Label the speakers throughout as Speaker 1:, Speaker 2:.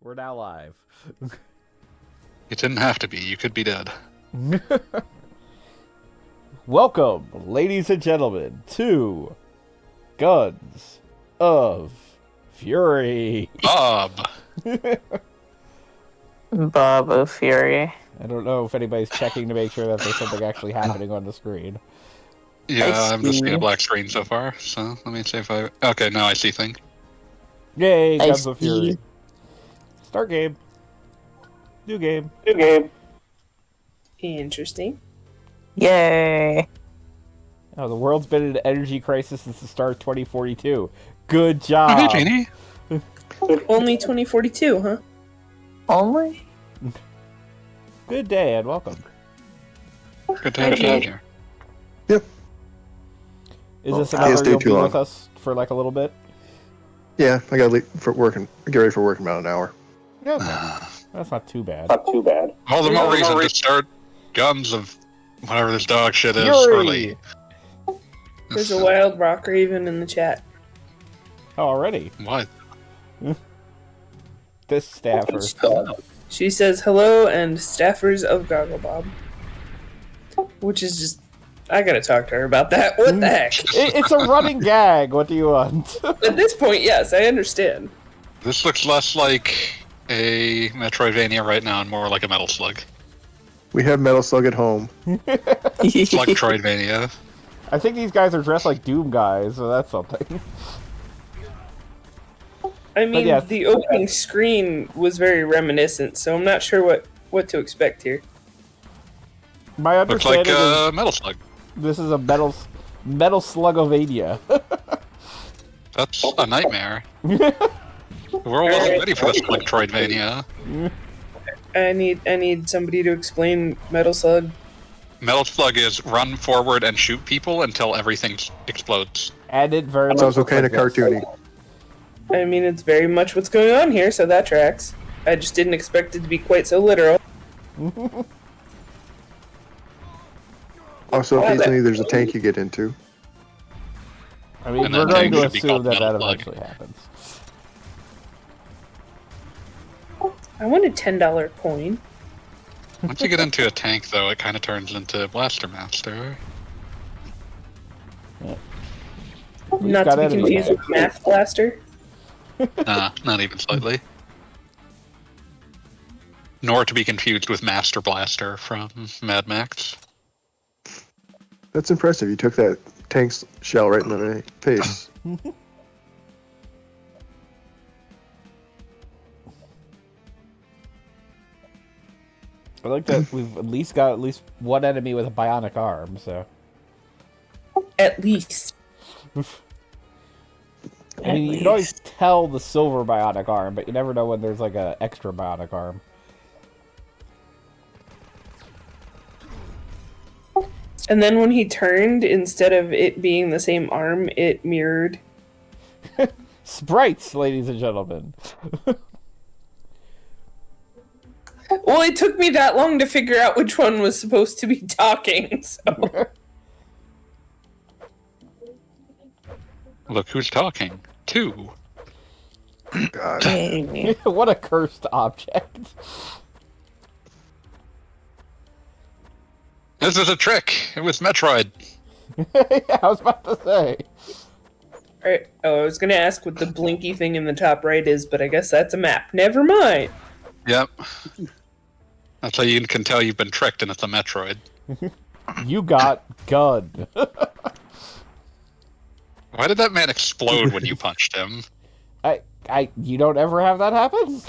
Speaker 1: We're now live.
Speaker 2: It didn't have to be. You could be dead.
Speaker 1: Welcome, ladies and gentlemen, to Guns of Fury.
Speaker 2: Bob!
Speaker 3: Bob of Fury.
Speaker 1: I don't know if anybody's checking to make sure that there's something actually happening on the screen.
Speaker 2: Yeah, I'm just seeing a black screen so far, so let me see if I... Okay, now I see things.
Speaker 1: Yay, Guns of Fury. Start game. New game.
Speaker 4: New game. Interesting.
Speaker 3: Yay!
Speaker 1: Oh, the world's been in an energy crisis since the start of 2042. Good job.
Speaker 2: Oh, hey, Jeannie.
Speaker 4: Only 2042, huh?
Speaker 3: Only?
Speaker 1: Good day and welcome.
Speaker 2: Good to have you here.
Speaker 5: Yep.
Speaker 1: Is this
Speaker 5: can't
Speaker 1: another
Speaker 5: stay
Speaker 1: you'll
Speaker 5: too
Speaker 1: be
Speaker 5: long.
Speaker 1: with us for like a little bit?
Speaker 5: Yeah, I gotta leave for work and get ready for work in about an hour.
Speaker 1: Yeah, that's not too bad.
Speaker 4: Not too bad.
Speaker 2: All the more reason to start Guns of whatever this dog shit is
Speaker 1: Fury!
Speaker 2: early.
Speaker 4: There's a wild rock raven in the chat.
Speaker 1: Oh, already?
Speaker 2: What?
Speaker 1: This staffer.
Speaker 4: She says hello and staffers of Gogglebob. Which is just... I gotta talk to her about that. What the heck?
Speaker 1: It's a running gag. What do you want?
Speaker 4: At this point, yes, I understand.
Speaker 2: This looks less like a Metroidvania right now and more like a Metal Slug.
Speaker 5: We have Metal Slug at home.
Speaker 2: Slug-Troidvania.
Speaker 1: I think these guys are dressed like Doom guys, so that's something.
Speaker 4: I mean,
Speaker 1: yes.
Speaker 4: the opening screen was very reminiscent, so I'm not sure what to expect here.
Speaker 1: My
Speaker 2: Looks like
Speaker 1: understanding is
Speaker 2: Metal Slug.
Speaker 1: this is a Metal Slug-alike.
Speaker 2: That's a nightmare. The world wasn't ready for this Slug-Troidvania.
Speaker 4: I need somebody to explain Metal Slug.
Speaker 2: Metal Slug is run forward and shoot people until everything explodes.
Speaker 1: And it very
Speaker 5: It's
Speaker 1: much
Speaker 5: also
Speaker 1: looks
Speaker 5: kind of
Speaker 1: like this.
Speaker 5: cartoony.
Speaker 4: I mean, it's very much what's going on here, so that tracks. I just didn't expect it to be quite so literal.
Speaker 5: Also, occasionally there's a tank you get into.
Speaker 1: I mean,
Speaker 2: And
Speaker 1: we're
Speaker 2: that
Speaker 1: going
Speaker 2: tank
Speaker 1: to
Speaker 2: should be
Speaker 1: assume
Speaker 2: called
Speaker 1: that
Speaker 2: Metal Slug.
Speaker 1: eventually happens.
Speaker 4: I want a $10 coin.
Speaker 2: Once you get into a tank, though, it kind of turns into Blaster Master.
Speaker 4: Not
Speaker 1: got
Speaker 4: to be
Speaker 1: enemies.
Speaker 4: confused with Math Blaster.
Speaker 2: Nah, not even slightly. Nor to be confused with Master Blaster from Mad Max.
Speaker 5: That's impressive. You took that tank's shell right in the face.
Speaker 1: I like that we've at least got one enemy with a bionic arm, so...
Speaker 4: At least.
Speaker 1: I mean, you can always tell the silver bionic arm, but you never know when there's like an extra bionic arm.
Speaker 4: And then when he turned, instead of it being the same arm, it mirrored.
Speaker 1: Sprites, ladies and gentlemen.
Speaker 4: Well, it took me that long to figure out which one was supposed to be talking, so...
Speaker 2: Look who's talking. 2.
Speaker 5: God.
Speaker 1: What a cursed object.
Speaker 2: This is a trick! It was Metroid!
Speaker 1: Yeah, I was about to say.
Speaker 4: Alright, oh, I was gonna ask what the blinky thing in the top right is, but I guess that's a map. Never mind!
Speaker 2: Yep. That's how you can tell you've been tricked and it's a Metroid.
Speaker 1: You got gunned.
Speaker 2: Why did that man explode when you punched him?
Speaker 1: You don't ever have that happen?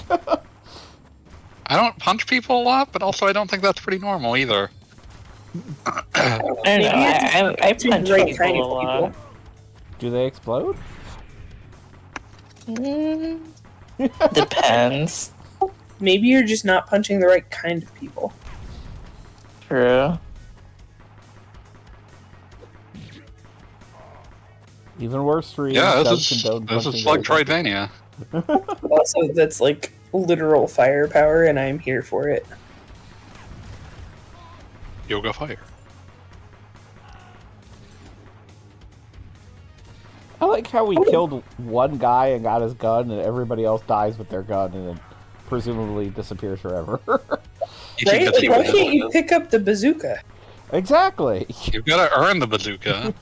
Speaker 2: I don't punch people a lot, but also I don't think that's pretty normal either.
Speaker 3: I don't know. I punch
Speaker 4: right
Speaker 3: people
Speaker 4: kind
Speaker 3: a
Speaker 4: of
Speaker 3: lot.
Speaker 1: Do they explode?
Speaker 3: Depends.
Speaker 4: Maybe you're just not punching the right kind of people.
Speaker 3: True.
Speaker 1: Even worse for you.
Speaker 2: Yeah,
Speaker 1: does
Speaker 2: this is
Speaker 1: condone punching
Speaker 2: Slug-Troidvania.
Speaker 4: Also, that's like literal firepower, and I'm here for it.
Speaker 2: Yoga Fire.
Speaker 1: I like how we killed one guy and got his gun, and everybody else dies with their gun, and then presumably disappears forever.
Speaker 2: You can
Speaker 4: Right?
Speaker 2: get
Speaker 4: Like, why
Speaker 2: the-
Speaker 4: can't you pick up the bazooka?
Speaker 1: Exactly.
Speaker 2: You've got to earn the bazooka.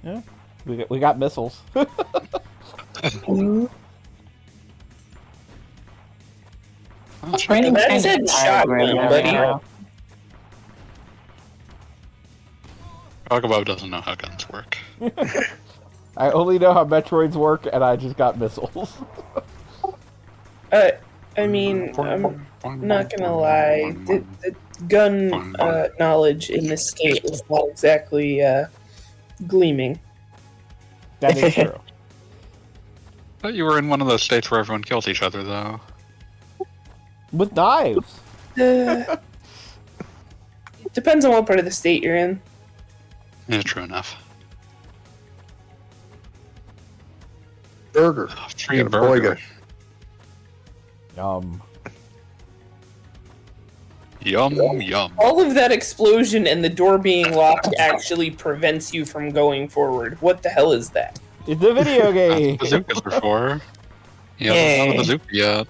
Speaker 1: Yeah, we got missiles.
Speaker 3: It's raining
Speaker 4: That
Speaker 3: kind
Speaker 4: said
Speaker 3: of
Speaker 4: shotgun, buddy.
Speaker 2: Chocobo doesn't know how guns work.
Speaker 1: I only know how Metroids work, and I just got missiles.
Speaker 4: I mean, I'm not gonna lie. The gun knowledge in this state is not exactly gleaming.
Speaker 1: That is true.
Speaker 2: But you were in one of those states where everyone kills each other, though.
Speaker 1: With knives.
Speaker 4: Depends on what part of the state you're in.
Speaker 2: Yeah, true enough.
Speaker 5: Burger.
Speaker 2: Free
Speaker 5: Got a
Speaker 2: burger.
Speaker 5: boiga.
Speaker 2: Yum, yum.
Speaker 4: All of that explosion and the door being locked actually prevents you from going forward. What the hell is that?
Speaker 1: It's a video game.
Speaker 2: That's what bazookas are for. He hasn't found a bazooka yet.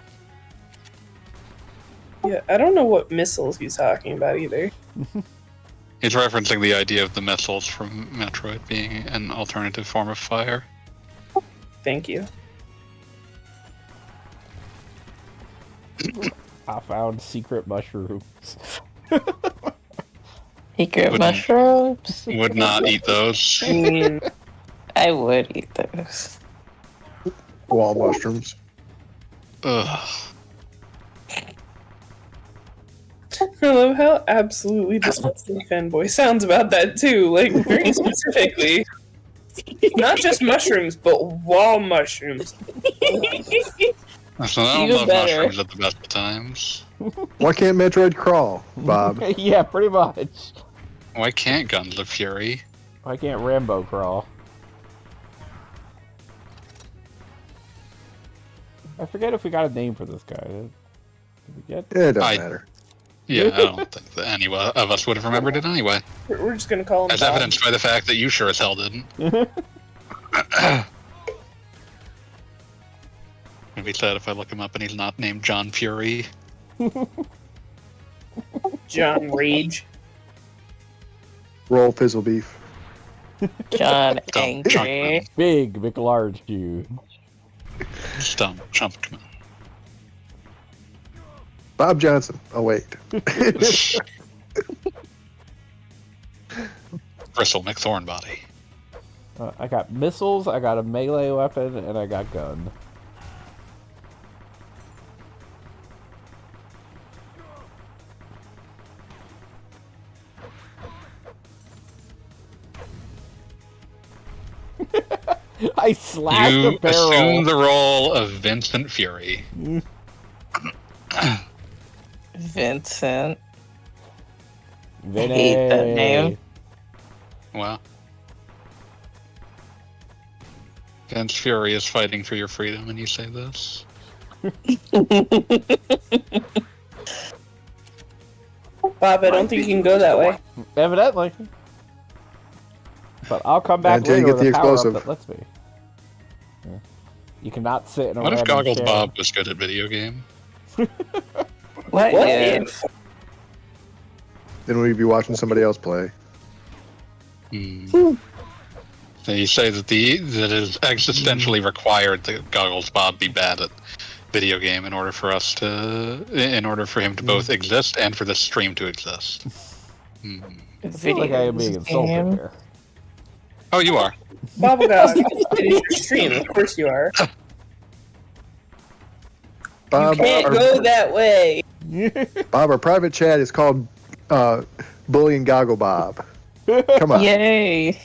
Speaker 4: Yeah, I don't know what missiles he's talking about either.
Speaker 2: He's referencing the idea of the missiles from Metroid being an alternative form of fire.
Speaker 4: Thank you.
Speaker 1: I found secret mushrooms.
Speaker 3: Secret
Speaker 2: Wouldn't-
Speaker 3: mushrooms?
Speaker 2: Would not eat those.
Speaker 4: I mean,
Speaker 3: I would eat those.
Speaker 5: Wall mushrooms.
Speaker 2: Ugh.
Speaker 4: I love how absolutely disgusting fanboy sounds about that too. Like very specifically, not just mushrooms, but wall mushrooms.
Speaker 2: So I don't
Speaker 3: Even
Speaker 2: love
Speaker 3: better.
Speaker 2: mushrooms at the best of times.
Speaker 5: Why can't Metroid crawl, Bob?
Speaker 1: Yeah, pretty much.
Speaker 2: Why can't Guns of Fury?
Speaker 1: Why can't Rambo crawl? I forget if we got a name for this guy. Did we get?
Speaker 5: It doesn't
Speaker 2: I-
Speaker 5: matter.
Speaker 2: Yeah, I don't think that any of us would have remembered it anyway.
Speaker 4: We're just gonna call him.
Speaker 2: As
Speaker 4: Bob.
Speaker 2: evidenced by the fact that you sure as hell didn't. It'd be sad if I look him up and he's not named John Fury.
Speaker 4: John Rage.
Speaker 5: Roll fizzle beef.
Speaker 3: John
Speaker 2: Dumb
Speaker 3: Angry.
Speaker 2: Chunkman.
Speaker 1: Big McLarge dude.
Speaker 2: Dumb Chumpman.
Speaker 5: Bob Johnson. Oh wait.
Speaker 2: Bristle McThornbody.
Speaker 1: I got missiles, I got a melee weapon, and I got gun. I slashed
Speaker 2: You
Speaker 1: a barrel.
Speaker 2: assume the role of Vincent Fury.
Speaker 3: Vincent.
Speaker 1: Vinny.
Speaker 3: hate that name.
Speaker 2: Wow. Vince Fury is fighting for your freedom, and you say this?
Speaker 4: Bob, I don't think you can go that way.
Speaker 1: Evidently. But I'll come back
Speaker 5: Until you
Speaker 1: later
Speaker 5: get
Speaker 1: with
Speaker 5: the
Speaker 1: a power
Speaker 5: explosive.
Speaker 1: up that lets me. Yeah. You cannot sit in a
Speaker 2: What if
Speaker 1: random
Speaker 2: Goggles
Speaker 1: chair.
Speaker 2: Bob was good at video game?
Speaker 3: What
Speaker 4: What
Speaker 3: if?
Speaker 5: Then we'd be watching somebody else play.
Speaker 2: So you say that that it is existentially required that Goggles Bob be bad at video game in order for him to both exist and for this stream to exist.
Speaker 1: I feel like I am being insulted
Speaker 3: game.
Speaker 1: here.
Speaker 2: Oh, you are.
Speaker 4: Bobblegog, it is your stream. Of course you are.
Speaker 5: Bob,
Speaker 4: Can't go that way.
Speaker 5: Bob, our private chat is called Bully and Goggle Bob. Come on.
Speaker 3: Yay!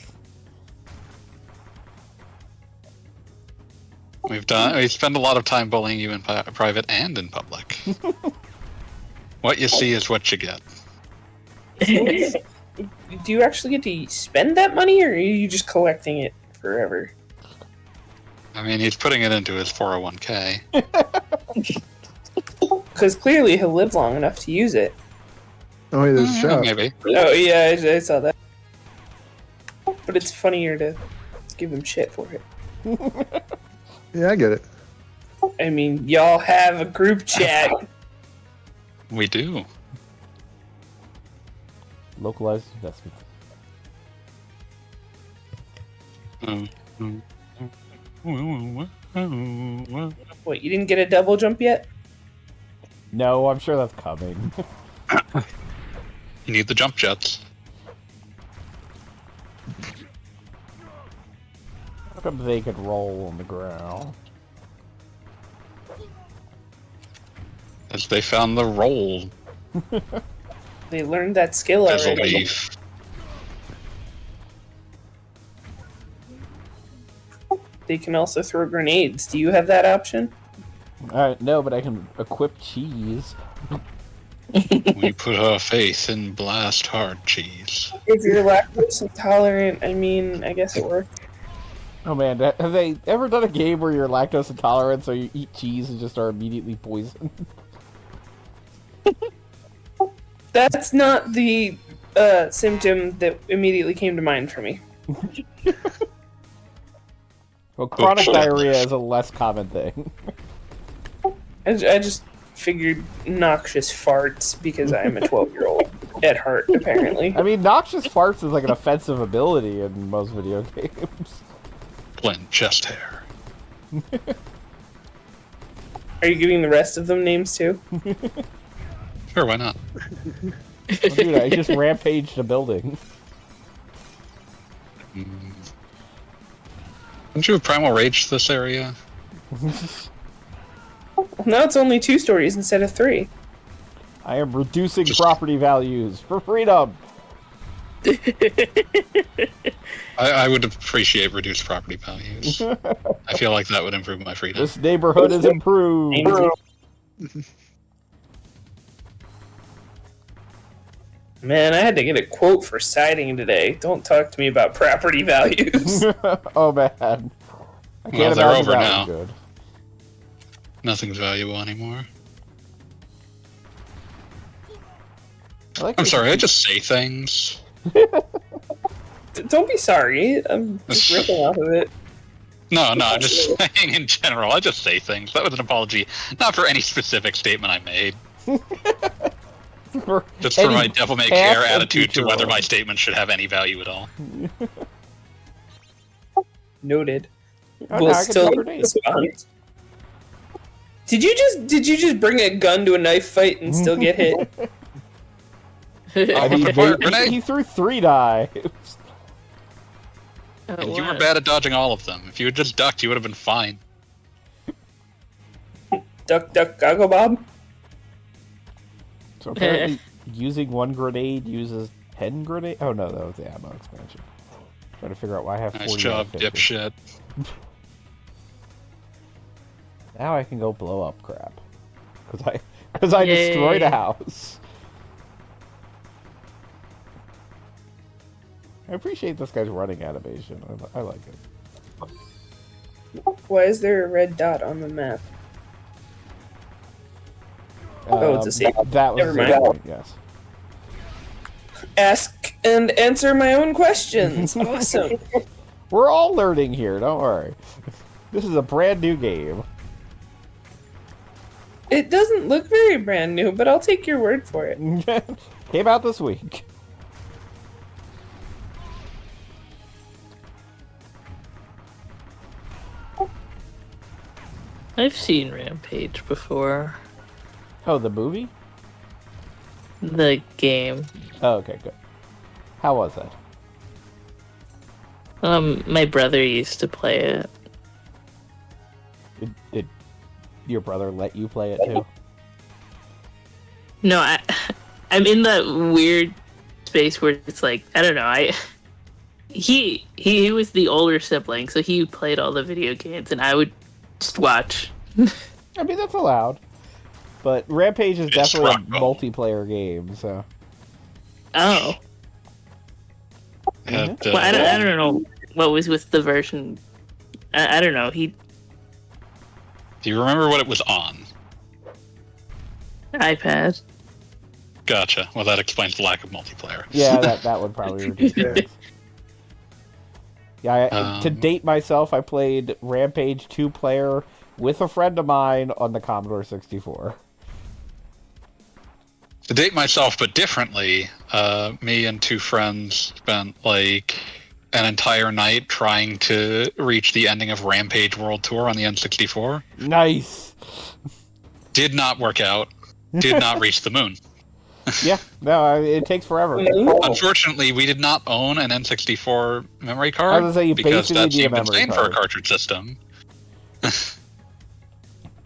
Speaker 2: We spend a lot of time bullying you in private and in public. What you see is what you get.
Speaker 4: Do you actually get to spend that money, or are you just collecting it forever?
Speaker 2: I mean, he's putting it into his 401k.
Speaker 4: Because clearly he'll live long enough to use it.
Speaker 5: Oh, hey, there's a shop.
Speaker 2: Maybe.
Speaker 4: Oh yeah, I saw that. but it's funnier to give him shit for it.
Speaker 5: Yeah, I get it.
Speaker 4: I mean, y'all have a group chat.
Speaker 2: We do.
Speaker 1: Localized investment.
Speaker 4: What, you didn't get a double jump yet?
Speaker 1: No, I'm sure that's coming.
Speaker 2: You need the jump jets.
Speaker 1: How come they could roll on the ground?
Speaker 2: As they found the roll
Speaker 4: They learned that skill
Speaker 2: as a
Speaker 4: already.
Speaker 2: leaf.
Speaker 4: They can also throw grenades. Do you have that option?
Speaker 1: No, but I can equip cheese.
Speaker 2: We put our faith in blast hard cheese.
Speaker 4: If you're lactose intolerant, I mean, I guess it works.
Speaker 1: Oh man, have they ever done a game where you're lactose intolerant, so you eat cheese and just are immediately poisoned?
Speaker 4: That's not the symptom that immediately came to mind for me.
Speaker 1: Well, chronic diarrhea is a less common thing.
Speaker 4: I just figured noxious farts because I'm a 12-year-old at heart, apparently.
Speaker 1: I mean, noxious farts is like an offensive ability in most video games.
Speaker 2: Blend chest hair.
Speaker 4: Are you giving the rest of them names too?
Speaker 2: Sure, why not?
Speaker 1: Well, dude, I just rampaged a building.
Speaker 2: Don't you have Primal Rage this area?
Speaker 4: Now it's only 2 stories instead of 3.
Speaker 1: I am reducing property values for freedom.
Speaker 2: I would appreciate reduced property values. I feel like that would improve my freedom.
Speaker 1: This neighborhood is improved.
Speaker 4: Man, I had to get a quote for siding today. Don't talk to me about property values.
Speaker 1: Oh man, I can't
Speaker 2: Well, they're
Speaker 1: imagine
Speaker 2: over
Speaker 1: that
Speaker 2: now.
Speaker 1: was good.
Speaker 2: Nothing's valuable anymore.
Speaker 1: I like
Speaker 2: I'm
Speaker 1: that-
Speaker 2: sorry, I just say things.
Speaker 4: Don't be sorry. I'm just ripping off of it.
Speaker 2: No, I'm just saying in general. I just say things. That was an apology, not for any specific statement I made. Just for
Speaker 1: any
Speaker 2: my devil may
Speaker 1: past
Speaker 2: care
Speaker 1: and
Speaker 2: attitude to
Speaker 1: future
Speaker 2: whether my
Speaker 1: ones.
Speaker 2: statement should have any value at all.
Speaker 4: Noted.
Speaker 1: Oh,
Speaker 4: We'll
Speaker 1: now I can
Speaker 4: still
Speaker 1: throw grenades.
Speaker 4: respond. Did you just bring a gun to a knife fight and still get hit?
Speaker 1: I mean,
Speaker 2: Fire grenade.
Speaker 1: he threw 3 die.
Speaker 2: And you were bad at dodging all of them. If you had just ducked, you would have been fine.
Speaker 4: Duck, duck, goggle, bob.
Speaker 1: So apparently, using 1 grenade uses 10 grenades. Oh no, that was the ammo expansion. Trying to figure out why I have 40.
Speaker 2: Nice job,
Speaker 1: out of 50.
Speaker 2: dipshit.
Speaker 1: Now I can go blow up crap. Because I destroyed a house. I appreciate this guy's running animation. I like it.
Speaker 4: Why is there a red dot on the map? Oh, it's a save.
Speaker 1: That was
Speaker 4: Never
Speaker 1: a
Speaker 4: mind.
Speaker 1: save point, yes.
Speaker 4: Ask and answer my own questions. Awesome.
Speaker 1: We're all learning here, don't worry. This is a brand new game.
Speaker 4: It doesn't look very brand new, but I'll take your word for it.
Speaker 1: Came out this week.
Speaker 3: I've seen Rampage before.
Speaker 1: Oh, the movie?
Speaker 3: The game.
Speaker 1: Oh, okay, good. How was that?
Speaker 3: My brother used to play it.
Speaker 1: Did your brother let you play it too?
Speaker 3: No, I'm in that weird space where it's like, I don't know, he was the older sibling, so he played all the video games and I would just watch.
Speaker 1: I mean, that's allowed. But Rampage is
Speaker 2: It's
Speaker 1: definitely a
Speaker 2: struggle.
Speaker 1: multiplayer game, so...
Speaker 3: Oh.
Speaker 2: Had,
Speaker 3: Well, I don't know what was with the version. I don't know.
Speaker 2: Do you remember what it was on?
Speaker 3: iPad.
Speaker 2: Gotcha. Well, that explains the lack of multiplayer.
Speaker 1: Yeah, that would probably reduce
Speaker 5: Yeah.
Speaker 1: things. Yeah, to date myself, I played Rampage 2-player with a friend of mine on the Commodore 64.
Speaker 2: To date myself, but differently, me and two friends spent like an entire night trying to reach the ending of Rampage World Tour on the N64.
Speaker 1: Nice!
Speaker 2: Did not work out. Did not reach the moon.
Speaker 1: Yeah, no, it takes forever.
Speaker 2: Unfortunately, we did not own an N64 memory
Speaker 1: I
Speaker 2: card
Speaker 1: was gonna say, you
Speaker 2: because
Speaker 1: basically
Speaker 2: that
Speaker 1: need a
Speaker 2: seemed
Speaker 1: memory
Speaker 2: insane for a
Speaker 1: card.
Speaker 2: cartridge system.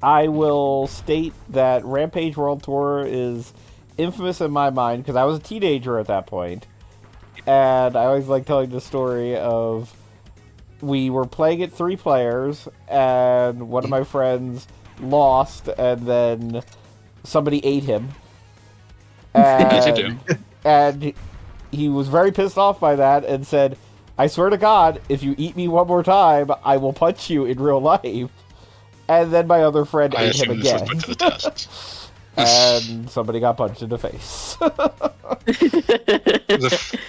Speaker 1: I will state that Rampage World Tour is infamous in my mind because I was a teenager at that point, and I always like telling the story of we were playing it 3 players, and one of my friends lost, and then somebody ate him.
Speaker 2: As you do.
Speaker 1: And he was very pissed off by that and said, I swear to God, if you eat me one more time, I will punch you in real life. And then my other friend
Speaker 2: I
Speaker 1: ate him
Speaker 2: assume this was
Speaker 1: again.
Speaker 2: put to the test.
Speaker 1: And somebody got punched in the face.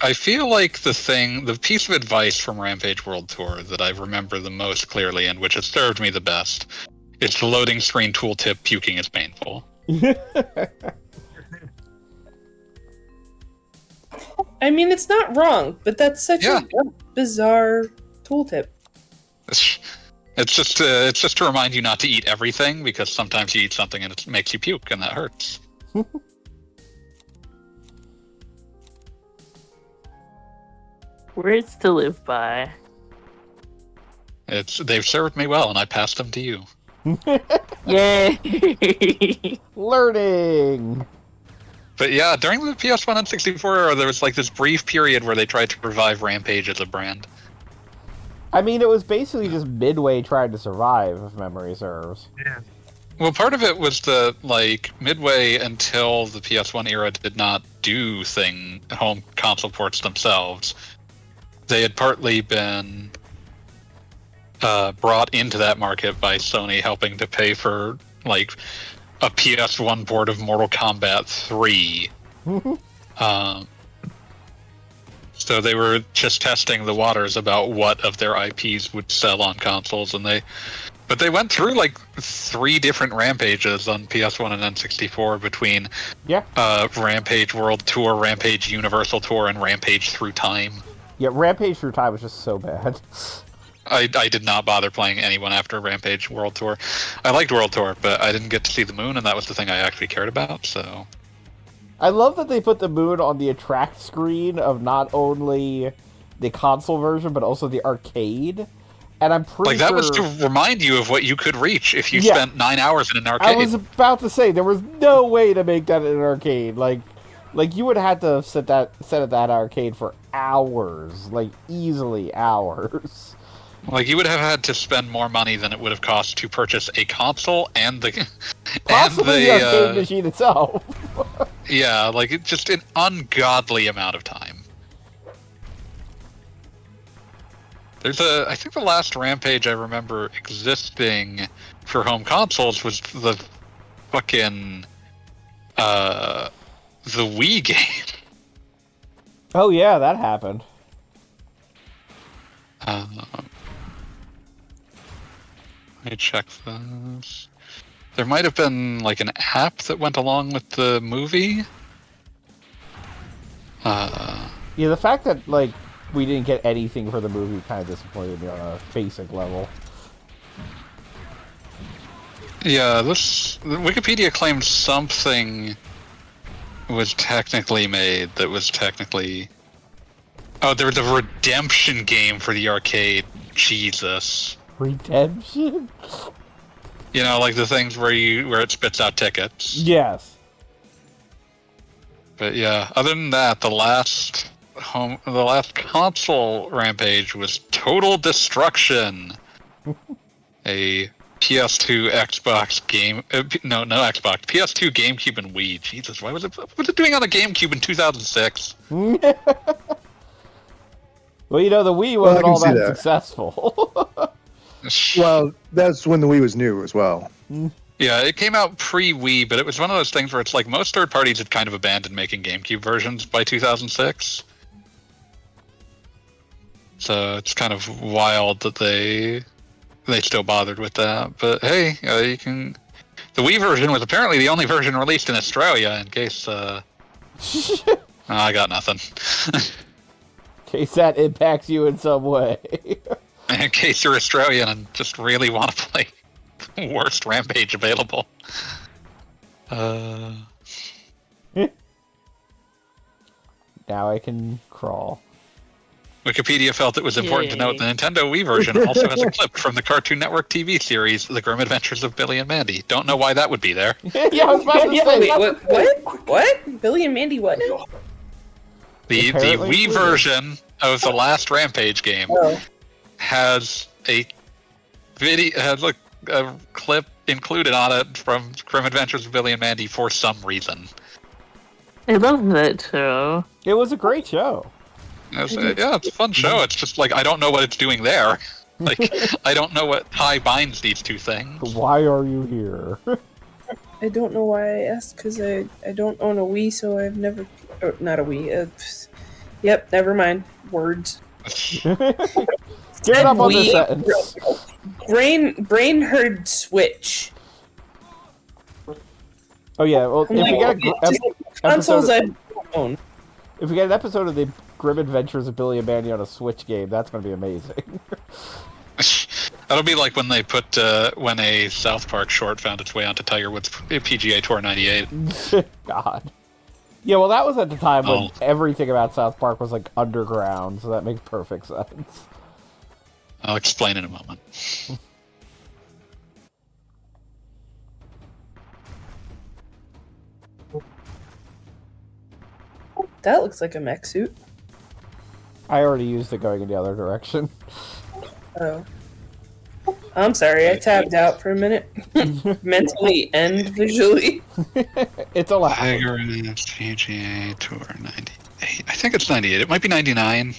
Speaker 2: I feel like the piece of advice from Rampage World Tour that I remember the most clearly and which has served me the best is the loading screen tooltip puking is painful.
Speaker 4: I mean, it's not wrong, but that's such
Speaker 2: Yeah.
Speaker 4: a bizarre tooltip.
Speaker 2: It's just to remind you not to eat everything because sometimes you eat something and it makes you puke and that hurts.
Speaker 3: Words to live by.
Speaker 2: They've served me well and I passed them to you.
Speaker 3: Yay!
Speaker 1: Learning!
Speaker 2: But yeah, during the PS1 and 64 era, there was like this brief period where they tried to revive Rampage as a brand.
Speaker 1: I mean, it was basically just Midway trying to survive, if memory serves.
Speaker 6: Yeah.
Speaker 2: Well, part of it was that, like, Midway until the PS1 era did not do home console ports themselves. They had partly been brought into that market by Sony helping to pay for, like, a PS1 port of Mortal Kombat 3. So they were just testing the waters about what of their IPs would sell on consoles, but they went through like 3 different Rampages on PS1 and N64 between Rampage World Tour, Rampage Universal Tour, and Rampage Through Time.
Speaker 1: Yeah, Rampage Through Time was just so bad.
Speaker 2: I did not bother playing anyone after Rampage World Tour. I liked World Tour, but I didn't get to see the moon, and that was the thing I actually cared about, so...
Speaker 1: I love that they put the moon on the attract screen of not only the console version, but also the arcade. And I'm pretty
Speaker 2: that
Speaker 1: sure...
Speaker 2: was to remind you of what you could reach if you spent 9 hours in an arcade.
Speaker 1: I was about to say, there was no way to make that in an arcade. Like you would have to sit at that arcade for hours. Like, easily hours.
Speaker 2: Like, you would have had to spend more money than it would have cost to purchase a console and the...
Speaker 1: Possibly the arcade machine itself.
Speaker 2: Yeah, like, it's just an ungodly amount of time. I think the last Rampage I remember existing for home consoles was the fucking, the Wii game.
Speaker 1: Oh yeah, that happened.
Speaker 2: Let me check this. There might have been like an app that went along with the movie.
Speaker 1: Yeah, the fact that like we didn't get anything for the movie kind of disappointed me on a basic level.
Speaker 2: Yeah, Wikipedia claims something was technically made that was technically... Oh, there was a redemption game for the arcade. Jesus.
Speaker 1: Redemption?
Speaker 2: You know, like the things where it spits out tickets.
Speaker 1: Yes.
Speaker 2: But yeah, other than that, the last console Rampage was Total Destruction. A PS2, Xbox game... no Xbox. PS2, GameCube, and Wii. Jesus, what was it doing on the GameCube in 2006?
Speaker 1: Well, you know, the Wii wasn't all that
Speaker 5: that.
Speaker 1: successful.
Speaker 5: Well, that's when the Wii was new as well.
Speaker 2: Yeah, it came out pre-Wii, but it was one of those things where it's like most third parties had kind of abandoned making GameCube versions by 2006. So it's kind of wild that they still bothered with that. But hey, you can. The Wii version was apparently the only version released in Australia. In case, I got nothing.
Speaker 1: In case that impacts you in some way.
Speaker 2: In case you're Australian and just really want to play the worst Rampage available.
Speaker 1: Now I can crawl.
Speaker 2: Wikipedia felt it was important to note the Nintendo Wii version also has a clip from the Cartoon Network TV series The Grim Adventures of Billy and Mandy. Don't know why that would be there.
Speaker 1: Yeah, I was about to say.
Speaker 4: Wait, what? Billy and Mandy, what now?
Speaker 2: The
Speaker 1: Apparently
Speaker 2: Wii version of the last Rampage game has a clip included on it from Grim Adventures of Billy and Mandy for some reason.
Speaker 3: I love that show.
Speaker 1: It was a great show.
Speaker 2: It's a fun show. It's just like I don't know what it's doing there. Like I don't know what tie binds these two things.
Speaker 1: Why are you here?
Speaker 4: I don't know why I asked, because I don't own a Wii, so I've never... Or, not a Wii. Yep, never mind. Words.
Speaker 1: Get up on the sentence.
Speaker 4: Brain heard Switch.
Speaker 1: Oh yeah, well, if we get
Speaker 4: consoles I own.
Speaker 1: if we get an episode of the Grim Adventures of Billy and Mandy on a Switch game, that's going to be amazing.
Speaker 2: That'll be like when they put when a South Park short found its way onto Tiger Woods PGA Tour '98.
Speaker 1: God. Yeah, well, that was at the time when everything about South Park was like underground, so that makes perfect sense.
Speaker 2: I'll explain in a moment.
Speaker 4: That looks like a mech suit.
Speaker 1: I already used it going in the other direction.
Speaker 4: Oh. I'm sorry, I tabbed out for a minute. Mentally and visually.
Speaker 1: It's a lot.
Speaker 2: Tiger Woods PGA Tour '98. I think it's '98. It might be '99.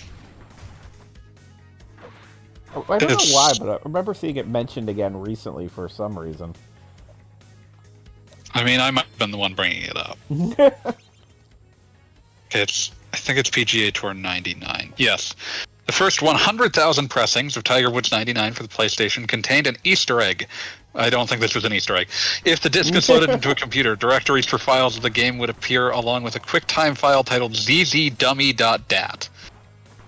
Speaker 1: I don't know why, but I remember seeing it mentioned again recently for some reason.
Speaker 2: I mean, I might have been the one bringing it up. I think it's PGA Tour '99. Yes. The first 100,000 pressings of Tiger Woods '99 for the PlayStation contained an Easter egg. I don't think this was an Easter egg. If the disc is loaded into a computer, directories for files of the game would appear along with a QuickTime file titled zzDummy.dat.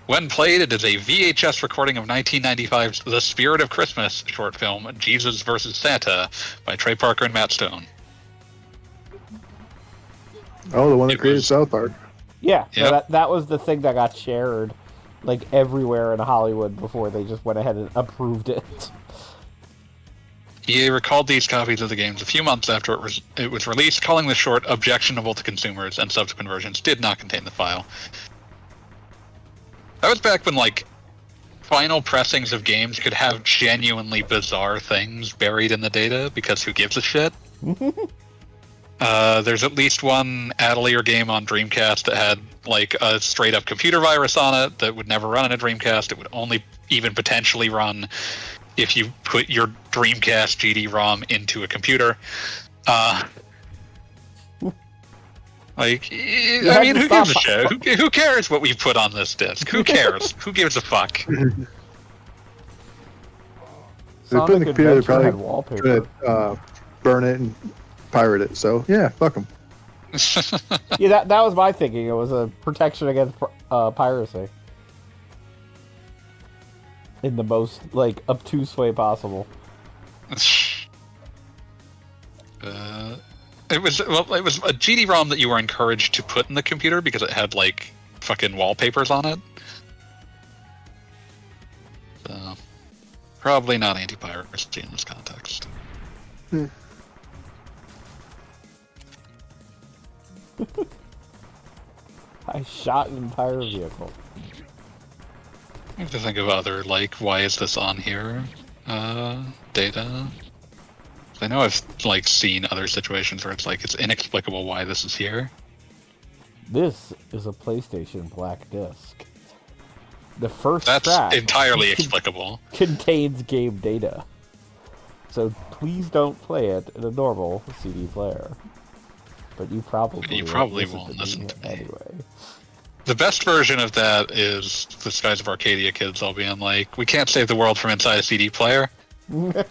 Speaker 2: When played, it is a VHS recording of 1995's The Spirit of Christmas short film, Jesus vs. Santa, by Trey Parker and Matt Stone.
Speaker 5: Oh, the one that created South Park.
Speaker 1: Yeah,
Speaker 2: Yep.
Speaker 1: so that was the thing that got shared like everywhere in Hollywood before they just went ahead and approved it.
Speaker 2: EA recalled these copies of the games a few months after it was released, calling the short objectionable to consumers, and subsequent versions did not contain the file. That was back when, like, final pressings of games could have genuinely bizarre things buried in the data, because who gives a shit? There's at least one Atelier game on Dreamcast that had, like, a straight-up computer virus on it that would never run in a Dreamcast. It would only even potentially run if you put your Dreamcast GD-ROM into a computer. I mean, who gives a shit? Who cares what we put on this disc? Who cares? Who gives a fuck?
Speaker 5: If they put it in the computer, they probably could burn it and pirate it. So, yeah, fuck them.
Speaker 1: Yeah, that was my thinking. It was a protection against piracy. In the most, like, obtuse way possible.
Speaker 2: It was a GD-ROM that you were encouraged to put in the computer because it had, like, fucking wallpapers on it. So, probably not anti-piracy in this context.
Speaker 1: I shot an entire vehicle.
Speaker 2: I have to think of other, like, why is this on here? Data. I know I've, like, seen other situations where it's like, it's inexplicable why this is here.
Speaker 1: This is a PlayStation Black Disc. The first
Speaker 2: That's
Speaker 1: track
Speaker 2: entirely explicable.
Speaker 1: contains game data. So please don't play it in a normal CD player. But you probably
Speaker 2: won't listen to me
Speaker 1: anyway.
Speaker 2: The best version of that is the Skies of Arcadia kids all being like, we can't save the world from inside a CD player.
Speaker 1: The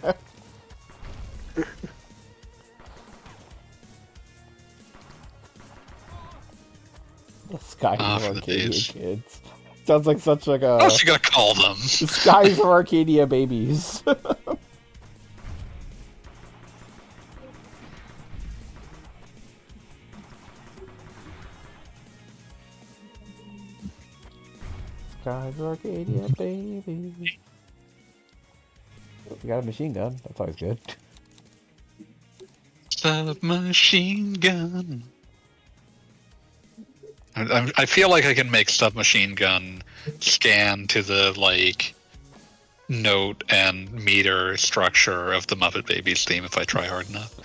Speaker 1: Skies of
Speaker 2: for the
Speaker 1: Arcadia
Speaker 2: days.
Speaker 1: kids. Sounds like such like a...
Speaker 2: What else you gonna call them?
Speaker 1: The Skies of Arcadia babies. Skies of Arcadia babies. You got a machine gun. That's always good.
Speaker 2: Submachine gun. I feel like I can make submachine gun scan to the like note and meter structure of the Muppet Babies theme if I try hard enough.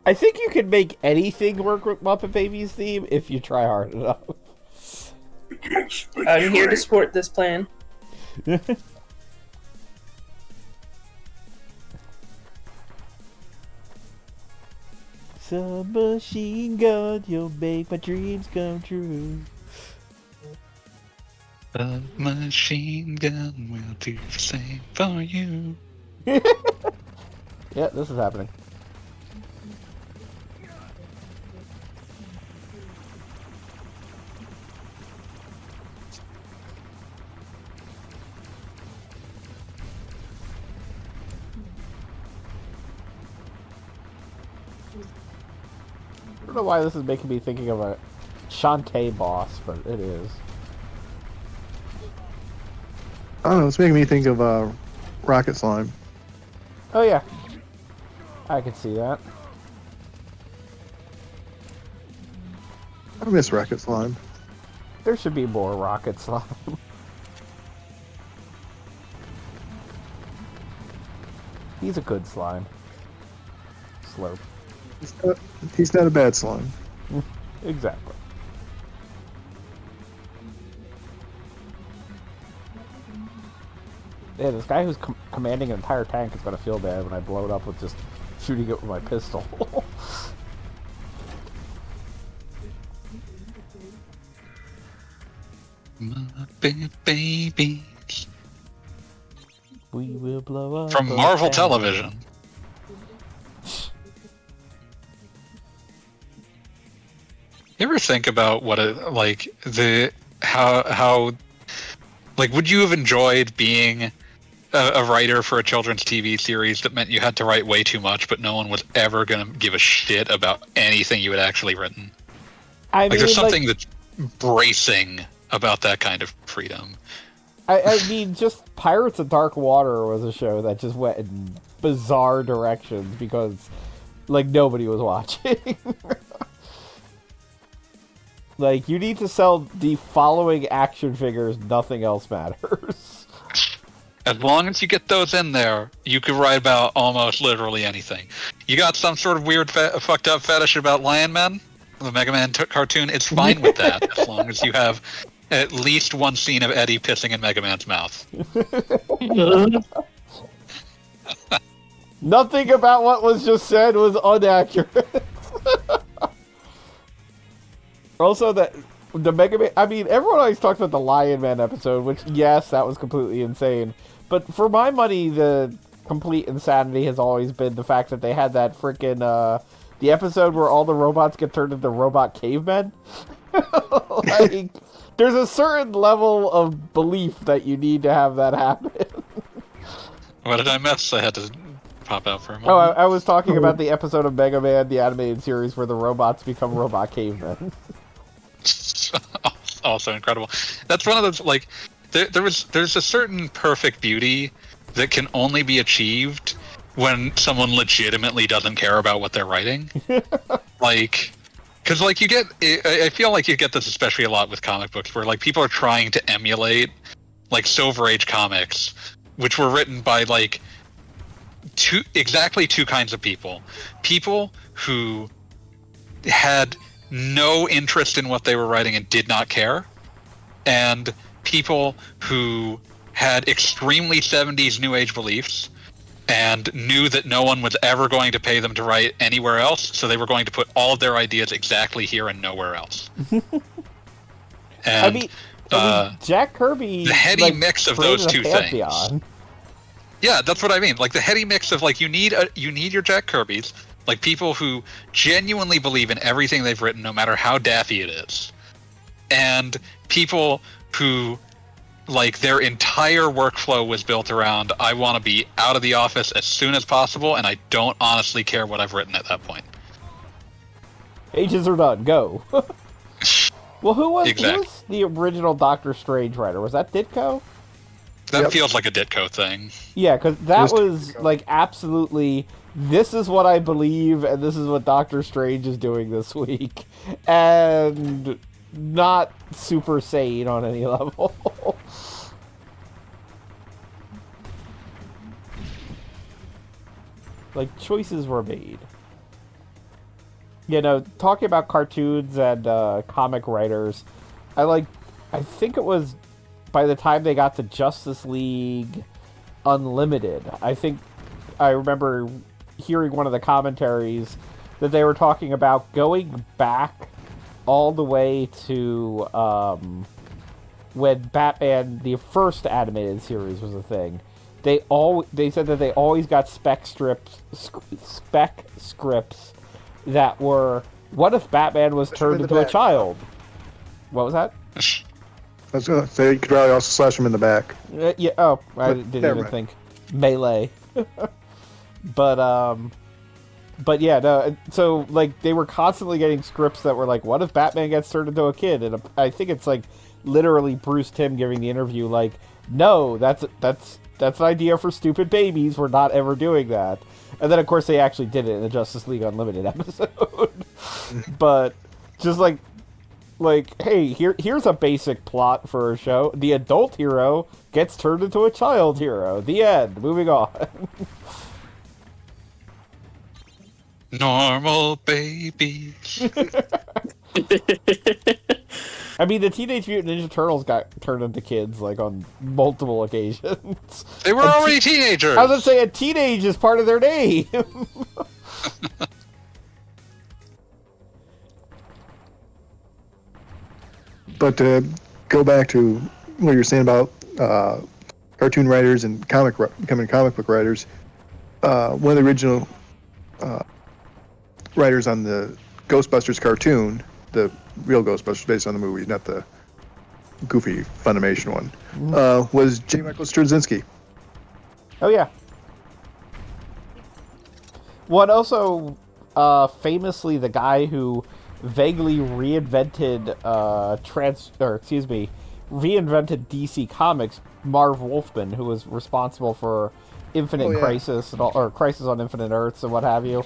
Speaker 1: I think you can make anything work with Muppet Babies theme if you try hard enough.
Speaker 4: I'm here to support this plan.
Speaker 1: Submachine gun, you'll make my dreams come true.
Speaker 2: Submachine gun will do the same for you.
Speaker 1: Yeah, this is happening. I don't know why this is making me thinking of a Shantae boss, but it is.
Speaker 5: I don't know. It's making me think of Rocket Slime.
Speaker 1: Oh yeah, I can see that.
Speaker 5: I miss Rocket Slime.
Speaker 1: There should be more Rocket Slime. He's a good slime. Slurp.
Speaker 5: He's not a bad slime.
Speaker 1: Exactly. Yeah, this guy who's commanding an entire tank is gonna feel bad when I blow it up with just shooting it with my pistol.
Speaker 2: Muppet Babies.
Speaker 1: We will blow up.
Speaker 2: From
Speaker 1: a
Speaker 2: Marvel
Speaker 1: tank.
Speaker 2: Television. You ever think about what it like the how like would you have enjoyed being a writer for a children's TV series that meant you had to write way too much, but no one was ever gonna give a shit about anything you had actually written?
Speaker 1: I
Speaker 2: Like there's
Speaker 1: mean,
Speaker 2: something that's bracing about that kind of freedom.
Speaker 1: I mean, just Pirates of Dark Water was a show that just went in bizarre directions because, like, nobody was watching. Like, you need to sell the following action figures, nothing else matters.
Speaker 2: As long as you get those in there, you could write about almost literally anything. You got some sort of weird, fucked up fetish about Lion Man, the Mega Man cartoon, it's fine with that, as long as you have at least one scene of Eddie pissing in Mega Man's mouth.
Speaker 1: Nothing about what was just said was inaccurate. Also, the Mega Man... I mean, everyone always talks about the Lion Man episode, which, yes, that was completely insane. But for my money, the complete insanity has always been the fact that they had that freaking... the episode where all the robots get turned into robot cavemen. Like, there's a certain level of belief that you need to have that happen.
Speaker 2: What did I miss? I had to pop out for a moment.
Speaker 1: Oh, I was talking about the episode of Mega Man, the animated series, where the robots become robot cavemen.
Speaker 2: Also incredible. That's one of those, like, there's a certain perfect beauty that can only be achieved when someone legitimately doesn't care about what they're writing. Like, because, like, you get, I feel like you get this especially a lot with comic books, where, like, people are trying to emulate, like, Silver Age comics, which were written by, like, exactly two kinds of people. People who had no interest in what they were writing and did not care, and people who had extremely 70s New Age beliefs and knew that no one was ever going to pay them to write anywhere else, so they were going to put all of their ideas exactly here and nowhere else. And
Speaker 1: I mean, Jack Kirby,
Speaker 2: the heady mix of those two things. Yeah, that's what I mean. Like the heady mix of like you need your Jack Kirbys, like people who genuinely believe in everything they've written, no matter how daffy it is, and people who like their entire workflow was built around I want to be out of the office as soon as possible, and I don't honestly care what I've written at that point.
Speaker 1: Ages are done. Go. Well, who was the original Doctor Strange writer? Was that Ditko?
Speaker 2: That feels like a Ditko thing.
Speaker 1: Yeah, because that was like absolutely. This is what I believe, and this is what Doctor Strange is doing this week, and not super sane on any level. Like choices were made. You know, talking about cartoons and comic writers, I think it was by the time they got to Justice League Unlimited, I think I remember hearing one of the commentaries that they were talking about going back all the way to when Batman, the first animated series, was a thing. They said that they always got spec scripts that were, what if Batman was turned into a child? What was that?
Speaker 5: I was gonna say you could probably also slash him in the back.
Speaker 1: Yeah. Oh, I didn't even think melee. But yeah, no. So like they were constantly getting scripts that were like, "What if Batman gets turned into a kid?" And I think it's like literally Bruce Timm giving the interview, like, "No, that's an idea for stupid babies. We're not ever doing that." And then of course they actually did it in the Justice League Unlimited episode. But just like, hey, here's a basic plot for a show. The adult hero gets turned into a child hero. The end. Moving on.
Speaker 2: Normal babies.
Speaker 1: I mean, the Teenage Mutant Ninja Turtles got turned into kids, like, on multiple occasions.
Speaker 2: They were already teenagers!
Speaker 1: I was gonna say, a teenage is part of their name!
Speaker 5: But to go back to what you're saying about cartoon writers and becoming comic book writers, one of the original writers on the Ghostbusters cartoon, the real Ghostbusters based on the movie, not the goofy Funimation one, was J. Michael Straczynski.
Speaker 1: Oh, yeah. Well, also, famously, the guy who vaguely reinvented DC Comics, Marv Wolfman, who was responsible for Infinite Crisis or Crisis on Infinite Earths and what have you.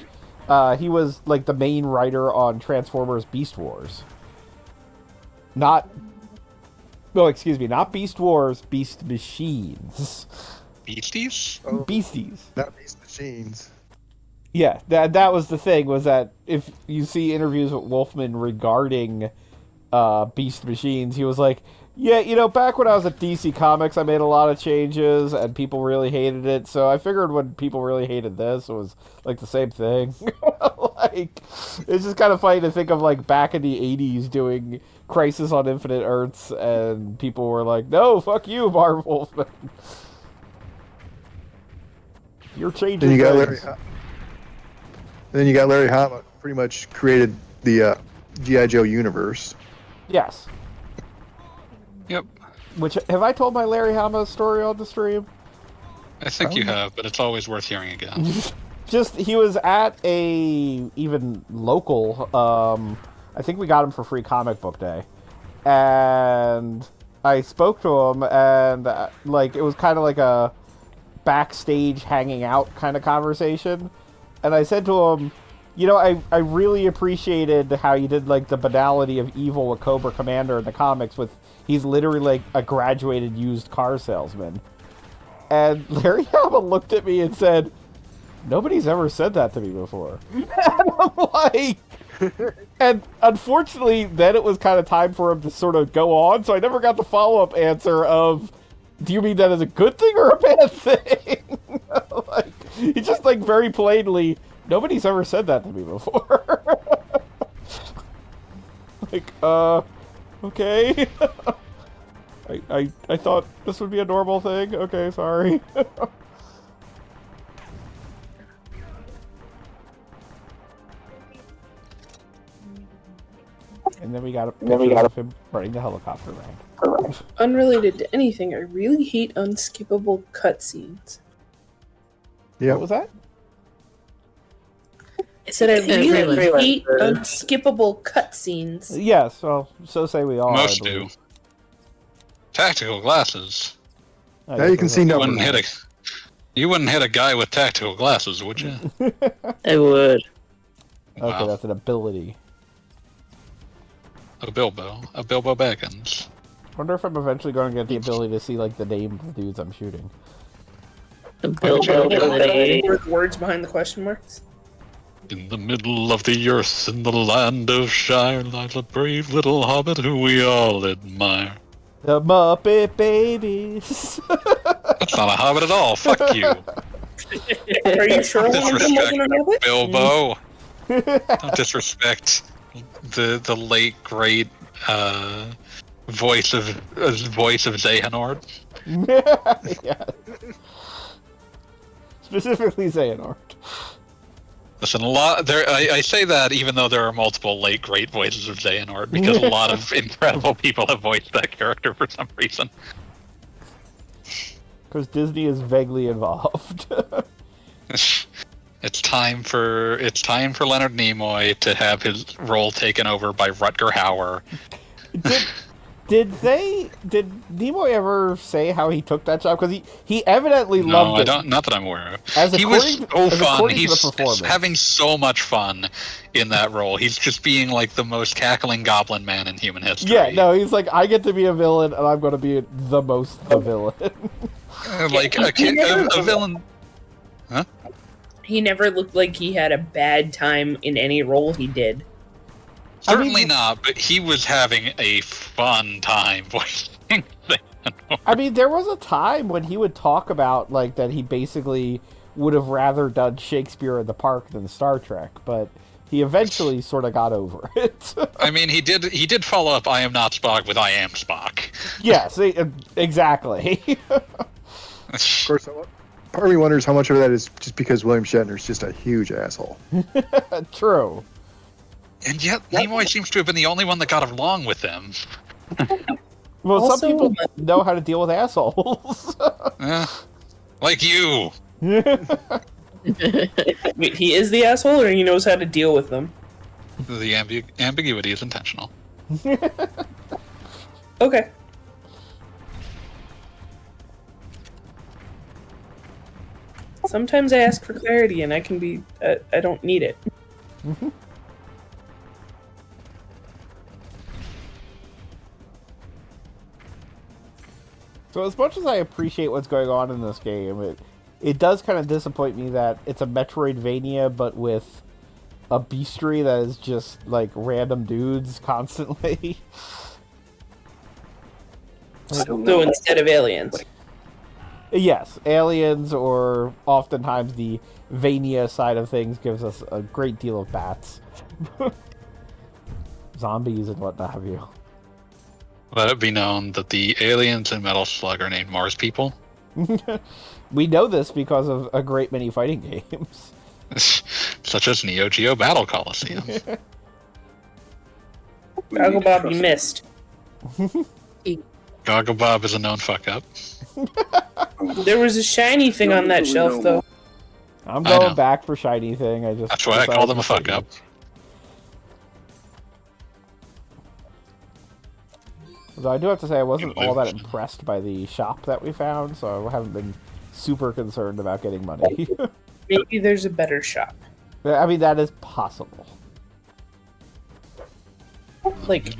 Speaker 1: He was like the main writer on Transformers Beast Wars. Not Beast Wars, Beast Machines.
Speaker 2: Beasties?
Speaker 5: Oh,
Speaker 1: Beasties.
Speaker 5: Not Beast Machines.
Speaker 1: Yeah, that was the thing, was that if you see interviews with Wolfman regarding Beast Machines, he was like, yeah, you know, back when I was at DC Comics, I made a lot of changes, and people really hated it, so I figured when people really hated this, it was, like, the same thing. Like, it's just kind of funny to think of, like, back in the 80s doing Crisis on Infinite Earths, and people were like, no, fuck you, Marv Wolfman. You're changing things.
Speaker 5: Then you got Larry Hama, pretty much created the G.I. Joe universe.
Speaker 1: Yes.
Speaker 2: Yep.
Speaker 1: Which, have I told my Larry Hama story on the stream?
Speaker 2: I think you have, but it's always worth hearing again.
Speaker 1: Just, he was at a even local, I think we got him for free comic book day. And I spoke to him, and like, it was kind of like a backstage hanging out kind of conversation. And I said to him, you know, I really appreciated how you did, like, the banality of evil with Cobra Commander in the comics with, he's literally, like, a graduated used car salesman. And Larry Hama looked at me and said, nobody's ever said that to me before. And I'm like... And unfortunately, then it was kind of time for him to sort of go on, so I never got the follow-up answer of, do you mean that as a good thing or a bad thing? Like, he just, like, very plainly, nobody's ever said that to me before. Like, Okay. I thought this would be a normal thing. Okay, sorry. And then we got a picture of him running the helicopter around.
Speaker 4: Unrelated to anything, I really hate unskippable cutscenes.
Speaker 5: Yeah.
Speaker 1: What was that?
Speaker 4: I said I really
Speaker 3: Everyone.
Speaker 4: hate unskippable cutscenes.
Speaker 1: Yes, well, so say we all.
Speaker 2: Most
Speaker 1: I
Speaker 2: do.
Speaker 1: believe.
Speaker 2: Tactical glasses.
Speaker 1: I
Speaker 5: Now
Speaker 1: guess
Speaker 5: you can
Speaker 1: those
Speaker 5: see
Speaker 1: are-
Speaker 2: You
Speaker 5: numbers.
Speaker 2: wouldn't hit a guy with tactical glasses, would you?
Speaker 3: I would.
Speaker 1: Okay,
Speaker 2: Wow.
Speaker 1: that's an ability.
Speaker 2: A Bilbo Baggins.
Speaker 1: I wonder if I'm eventually going to get the ability to see like the name of the dudes I'm shooting.
Speaker 3: The Bilbo ability.
Speaker 4: What are the words behind the question marks?
Speaker 2: In the middle of the earth, in the land of Shire, lies a brave little hobbit who we all admire.
Speaker 1: The Muppet Babies.
Speaker 2: That's not a hobbit at all. Fuck you,
Speaker 4: Are you sure one of them wasn't
Speaker 2: Disrespect.
Speaker 4: another?
Speaker 2: Bilbo. Don't disrespect the late great voice of Xehanort.
Speaker 1: Yeah. Specifically Xehanort.
Speaker 2: Listen, a lot there. I say that even though there are multiple late great voices of Xehanort, because a lot of incredible people have voiced that character for some reason.
Speaker 1: Because Disney is vaguely involved.
Speaker 2: It's time for Leonard Nimoy to have his role taken over by Rutger Hauer.
Speaker 1: Did Nimoy ever say how he took that job? Because he evidently
Speaker 2: No,
Speaker 1: loved
Speaker 2: I
Speaker 1: it.
Speaker 2: don't. Not that I'm aware of.
Speaker 1: As
Speaker 2: He was
Speaker 1: according-
Speaker 2: so
Speaker 1: as
Speaker 2: fun.
Speaker 1: according to the
Speaker 2: He's
Speaker 1: performance.
Speaker 2: having so much fun in that role. He's just being like the most cackling goblin man in human history.
Speaker 1: Yeah, no, he's like, I get to be a villain, and I'm going to be the most the villain.
Speaker 2: Like a villain.
Speaker 4: He never looked like he had a bad time in any role he did.
Speaker 2: Certainly
Speaker 1: mean-
Speaker 2: not, but he was having a fun time voicing Xehanort.
Speaker 1: I mean, there was a time when he would talk about like that he basically would have rather done Shakespeare in the Park than Star Trek, but he eventually sort of got over it.
Speaker 2: I mean, he did follow up "I am not Spock" with "I am Spock."
Speaker 1: Yes, exactly.
Speaker 5: Of course, part of me wonders how much of that is just because William Shatner's just a huge asshole.
Speaker 1: True.
Speaker 2: And yet, Nimoy seems to have been the only one that got along with them.
Speaker 1: Well,
Speaker 4: Also-
Speaker 1: some people know how to deal with assholes.
Speaker 2: Like you.
Speaker 4: Wait, he is the asshole, or he knows how to deal with them?
Speaker 2: The ambiguity is intentional.
Speaker 4: Okay. Sometimes I ask for clarity, and I can be. I don't need it.
Speaker 1: So as much as I appreciate what's going on in this game, it does kind of disappoint me that it's a Metroidvania, but with a beastry that is just like random dudes constantly.
Speaker 4: So instead of aliens.
Speaker 1: Yes, aliens, or oftentimes the Vania side of things gives us a great deal of bats. Zombies and what have you.
Speaker 2: Let it be known that the aliens in Metal Slug are named Mars people.
Speaker 1: We know this because of a great many fighting games.
Speaker 2: Such as Neo Geo Battle Coliseum.
Speaker 4: Goggle Bob, you missed.
Speaker 2: Goggle Bob is a known fuck up.
Speaker 4: There was a shiny thing on that shelf, though.
Speaker 1: I'm
Speaker 2: I know.
Speaker 1: going back for shiny thing.
Speaker 2: That's why I called him a fuck up.
Speaker 1: Although I do have to say I wasn't all that impressed by the shop that we found, so I haven't been super concerned about getting money.
Speaker 4: Maybe there's a better shop.
Speaker 1: I mean, that is possible.
Speaker 4: Like,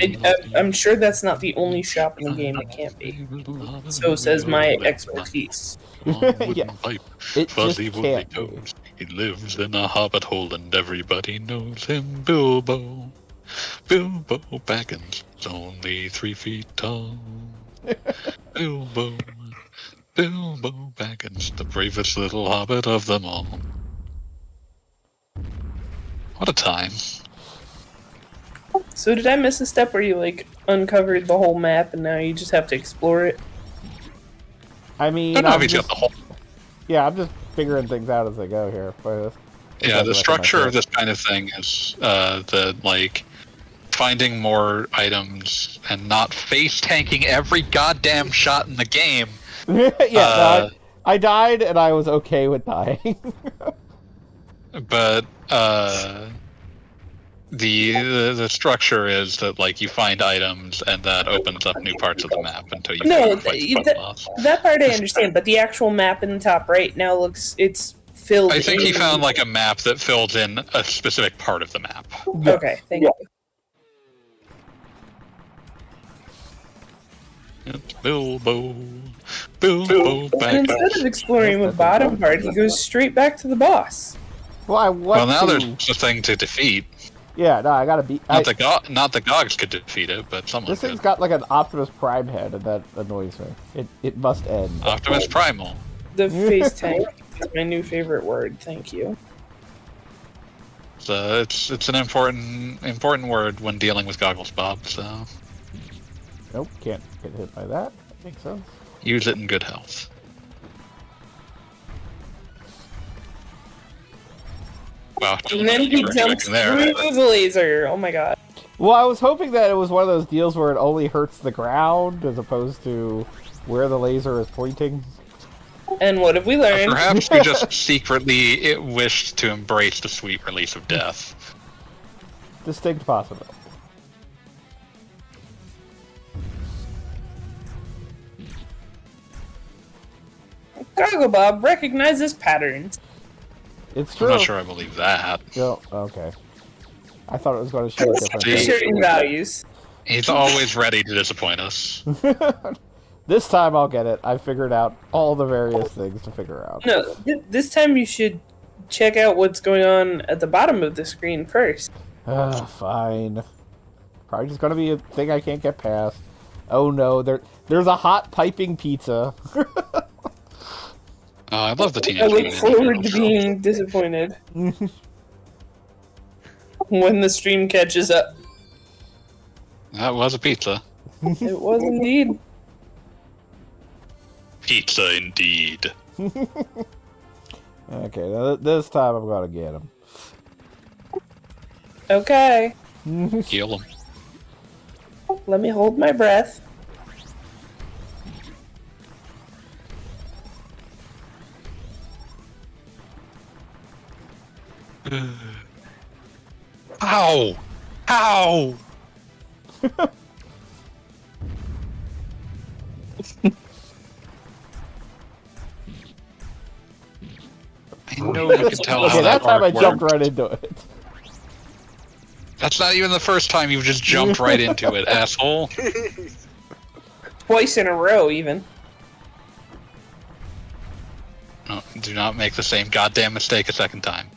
Speaker 4: I'm sure that's not the only shop in the game. It can't be. So says my expertise.
Speaker 1: Yeah. It
Speaker 2: Fuzzy
Speaker 1: just
Speaker 2: woolly
Speaker 1: can't be.
Speaker 2: toes. He lives in a hobbit hole and everybody knows him. Bilbo. Bilbo Baggins is only 3 feet tall. Bilbo. Bilbo Baggins, the bravest little hobbit of them all. What a time.
Speaker 4: So did I miss a step where you like uncovered the whole map and now you just have to explore it?
Speaker 1: I mean,
Speaker 2: I don't know if
Speaker 1: I'm
Speaker 2: he's got
Speaker 1: just,
Speaker 2: the whole.
Speaker 1: yeah, I'm just figuring things out as I go here. But
Speaker 2: Yeah, the structure of this kind of thing is the like finding more items and not face tanking every goddamn shot in the game.
Speaker 1: yeah, no, I died and I was okay with dying.
Speaker 2: But the structure is that like you find items and that opens up new parts of the map until you
Speaker 4: No,
Speaker 2: fight the final boss.
Speaker 4: that part I understand, but the actual map in the top right now it's filled.
Speaker 2: I think he
Speaker 4: in-
Speaker 2: found like a map that fills in a specific part of the map.
Speaker 4: Okay, thank you.
Speaker 2: It's Bilbo back.
Speaker 4: And instead of exploring the bottom part, he goes straight back to the boss.
Speaker 1: Well, I want
Speaker 2: Well, now
Speaker 1: to...
Speaker 2: there's a thing to defeat.
Speaker 1: Yeah, no, I gotta beat...
Speaker 2: Not the Gogs could defeat it, but someone
Speaker 1: This thing's
Speaker 2: could.
Speaker 1: got like an Optimus Prime head, and that annoys me. It must end.
Speaker 2: Optimus Primal.
Speaker 4: The face tank is my new favorite word. Thank you.
Speaker 2: So it's an important word when dealing with Goggles Bob. So
Speaker 1: Nope, can't get hit by that. That makes sense.
Speaker 2: use it in good health. Wow.
Speaker 4: And then he jumps through the laser. Oh my god.
Speaker 1: Well, I was hoping that it was one of those deals where it only hurts the ground as opposed to where the laser is pointing.
Speaker 4: And what have we learned?
Speaker 2: Perhaps you just secretly wished to embrace the sweet release of death.
Speaker 1: Distinct possibility.
Speaker 4: Goggle Bob recognizes patterns.
Speaker 1: It's
Speaker 2: I'm
Speaker 1: true.
Speaker 2: not sure I believe that.
Speaker 1: No, okay. I thought it was going to show a different
Speaker 2: See?
Speaker 1: thing.
Speaker 4: Certain values.
Speaker 2: He's always ready to disappoint us.
Speaker 1: This time I'll get it. I figured out all the various things to figure out.
Speaker 4: No, this time you should check out what's going on at the bottom of the screen first.
Speaker 1: Fine. Probably just going to be a thing I can't get past. Oh no, there's a hot piping pizza.
Speaker 2: I love the Teenage
Speaker 4: I look
Speaker 2: Mutant Ninja
Speaker 4: forward to
Speaker 2: Turtles.
Speaker 4: being disappointed when the stream catches up.
Speaker 2: That was a pizza.
Speaker 4: It was indeed.
Speaker 2: Pizza indeed.
Speaker 1: Okay, now this time I'm going to get him.
Speaker 4: Okay,
Speaker 2: Kill him.
Speaker 4: let me hold my breath.
Speaker 2: Ow! Ow! I know you can tell
Speaker 1: Okay,
Speaker 2: how
Speaker 1: that time I
Speaker 2: arc
Speaker 1: jumped
Speaker 2: worked.
Speaker 1: right into it.
Speaker 2: That's not even the first time you've just jumped right into it, asshole.
Speaker 4: Twice in a row, even.
Speaker 2: No, do not make the same goddamn mistake a second time.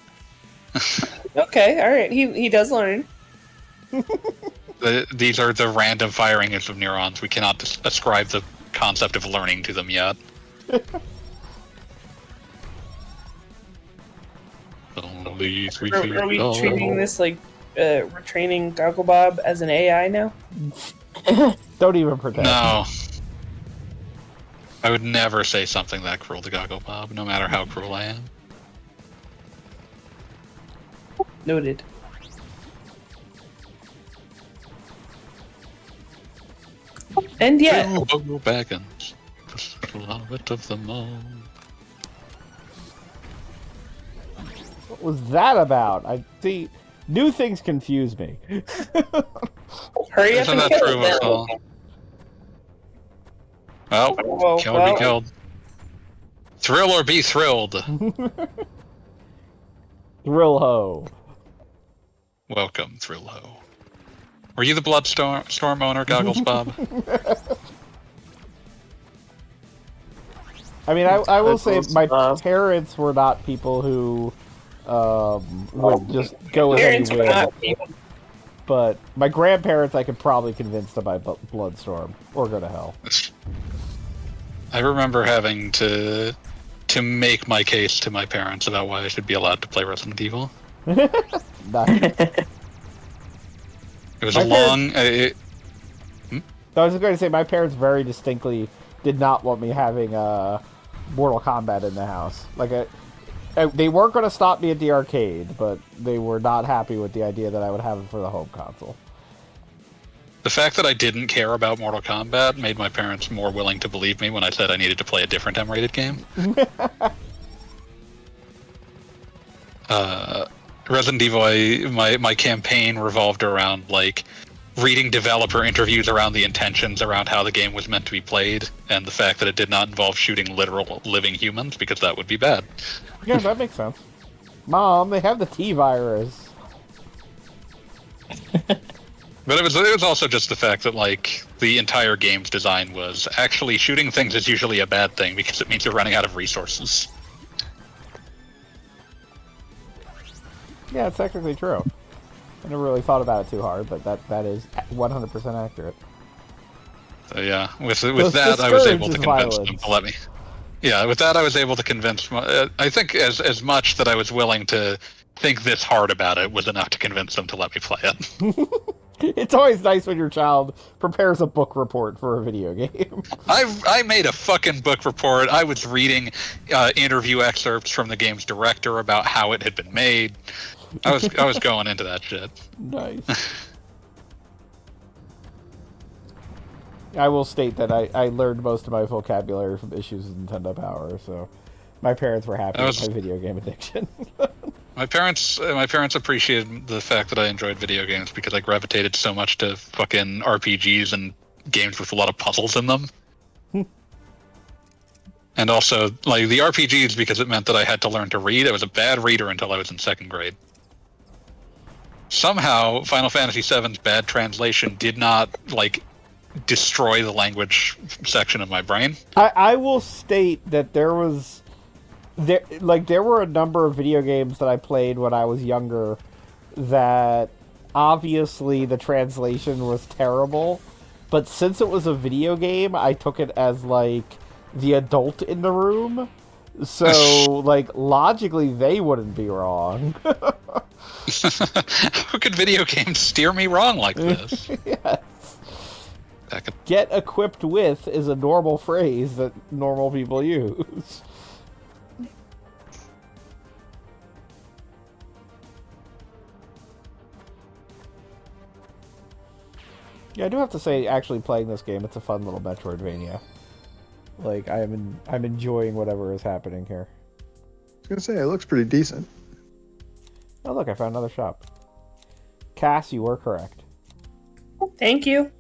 Speaker 4: Okay, alright, he does learn.
Speaker 2: These are the random firings of neurons. We cannot ascribe the concept of learning to them yet. Only three feet
Speaker 4: Are we
Speaker 2: tall.
Speaker 4: treating this like we're training Goggle Bob as an AI now?
Speaker 1: Don't even pretend.
Speaker 2: No. I would never say something that cruel to Goggle Bob, no matter how cruel I am.
Speaker 4: Noted. And yet,
Speaker 2: Bilbo Baggins, the slowest of them all.
Speaker 1: What was that about? I see. New things confuse me.
Speaker 4: hurry up
Speaker 2: Isn't
Speaker 4: and
Speaker 2: that
Speaker 4: kill
Speaker 2: true of us
Speaker 4: it
Speaker 2: all? Well,
Speaker 4: Whoa,
Speaker 2: kill or
Speaker 4: well.
Speaker 2: be killed. Thrill or be thrilled.
Speaker 1: Thrill ho.
Speaker 2: Welcome, Thrillo. Were you the Bloodstorm owner, Goggles Bob?
Speaker 1: I mean, I will say my
Speaker 3: Thrill.
Speaker 1: parents were not people who would just go with
Speaker 4: Parents
Speaker 1: any
Speaker 4: were
Speaker 1: whim.
Speaker 4: not people.
Speaker 1: But my grandparents, I could probably convince to buy Bloodstorm or go to hell.
Speaker 2: I remember having to make my case to my parents about why I should be allowed to play Resident Evil.
Speaker 1: Nice.
Speaker 2: It was
Speaker 1: My
Speaker 2: a long.
Speaker 1: I was just going to say, my parents very distinctly did not want me having Mortal Kombat in the house. Like, they weren't going to stop me at the arcade, but they were not happy with the idea that I would have it for the home console.
Speaker 2: The fact that I didn't care about Mortal Kombat made my parents more willing to believe me when I said I needed to play a different M-rated game. Resident Evil, my campaign revolved around, like, reading developer interviews around the intentions around how the game was meant to be played, and the fact that it did not involve shooting literal living humans, because that would be bad.
Speaker 1: Yeah, that makes sense. Mom, they have the T-virus.
Speaker 2: But it was also just the fact that, like, the entire game's design was actually shooting things is usually a bad thing because it means you're running out of resources.
Speaker 1: Yeah, it's technically true. I never really thought about it too hard, but that is 100% accurate.
Speaker 2: So yeah, with that I was able to convince them to let me. Yeah, with that I was able to convince. I think as much that I was willing to think this hard about it was enough to convince them to let me play it.
Speaker 1: It's always nice when your child prepares a book report for a video game.
Speaker 2: I made a fucking book report. I was reading interview excerpts from the game's director about how it had been made. I was going into that shit.
Speaker 1: Nice. I will state that I learned most of my vocabulary from issues of Nintendo Power, so my parents were happy with my video game addiction.
Speaker 2: My parents appreciated the fact that I enjoyed video games because I gravitated so much to fucking RPGs and games with a lot of puzzles in them. And also, like, the RPGs because it meant that I had to learn to read. I was a bad reader until I was in 2nd grade. Somehow, Final Fantasy VII's bad translation did not, like, destroy the language section of my brain.
Speaker 1: I will state that there were a number of video games that I played when I was younger that obviously the translation was terrible, but since it was a video game, I took it as, like, the adult in the room. So, like, logically, they wouldn't be wrong.
Speaker 2: How could video games steer me wrong like this?
Speaker 1: Yes. Get equipped with is a normal phrase that normal people use. Yeah, I do have to say, actually playing this game, it's a fun little Metroidvania. Like, I'm enjoying whatever is happening here.
Speaker 5: I was gonna say, it looks pretty decent.
Speaker 1: Oh, look, I found another shop. Cass, you were correct.
Speaker 4: Thank you.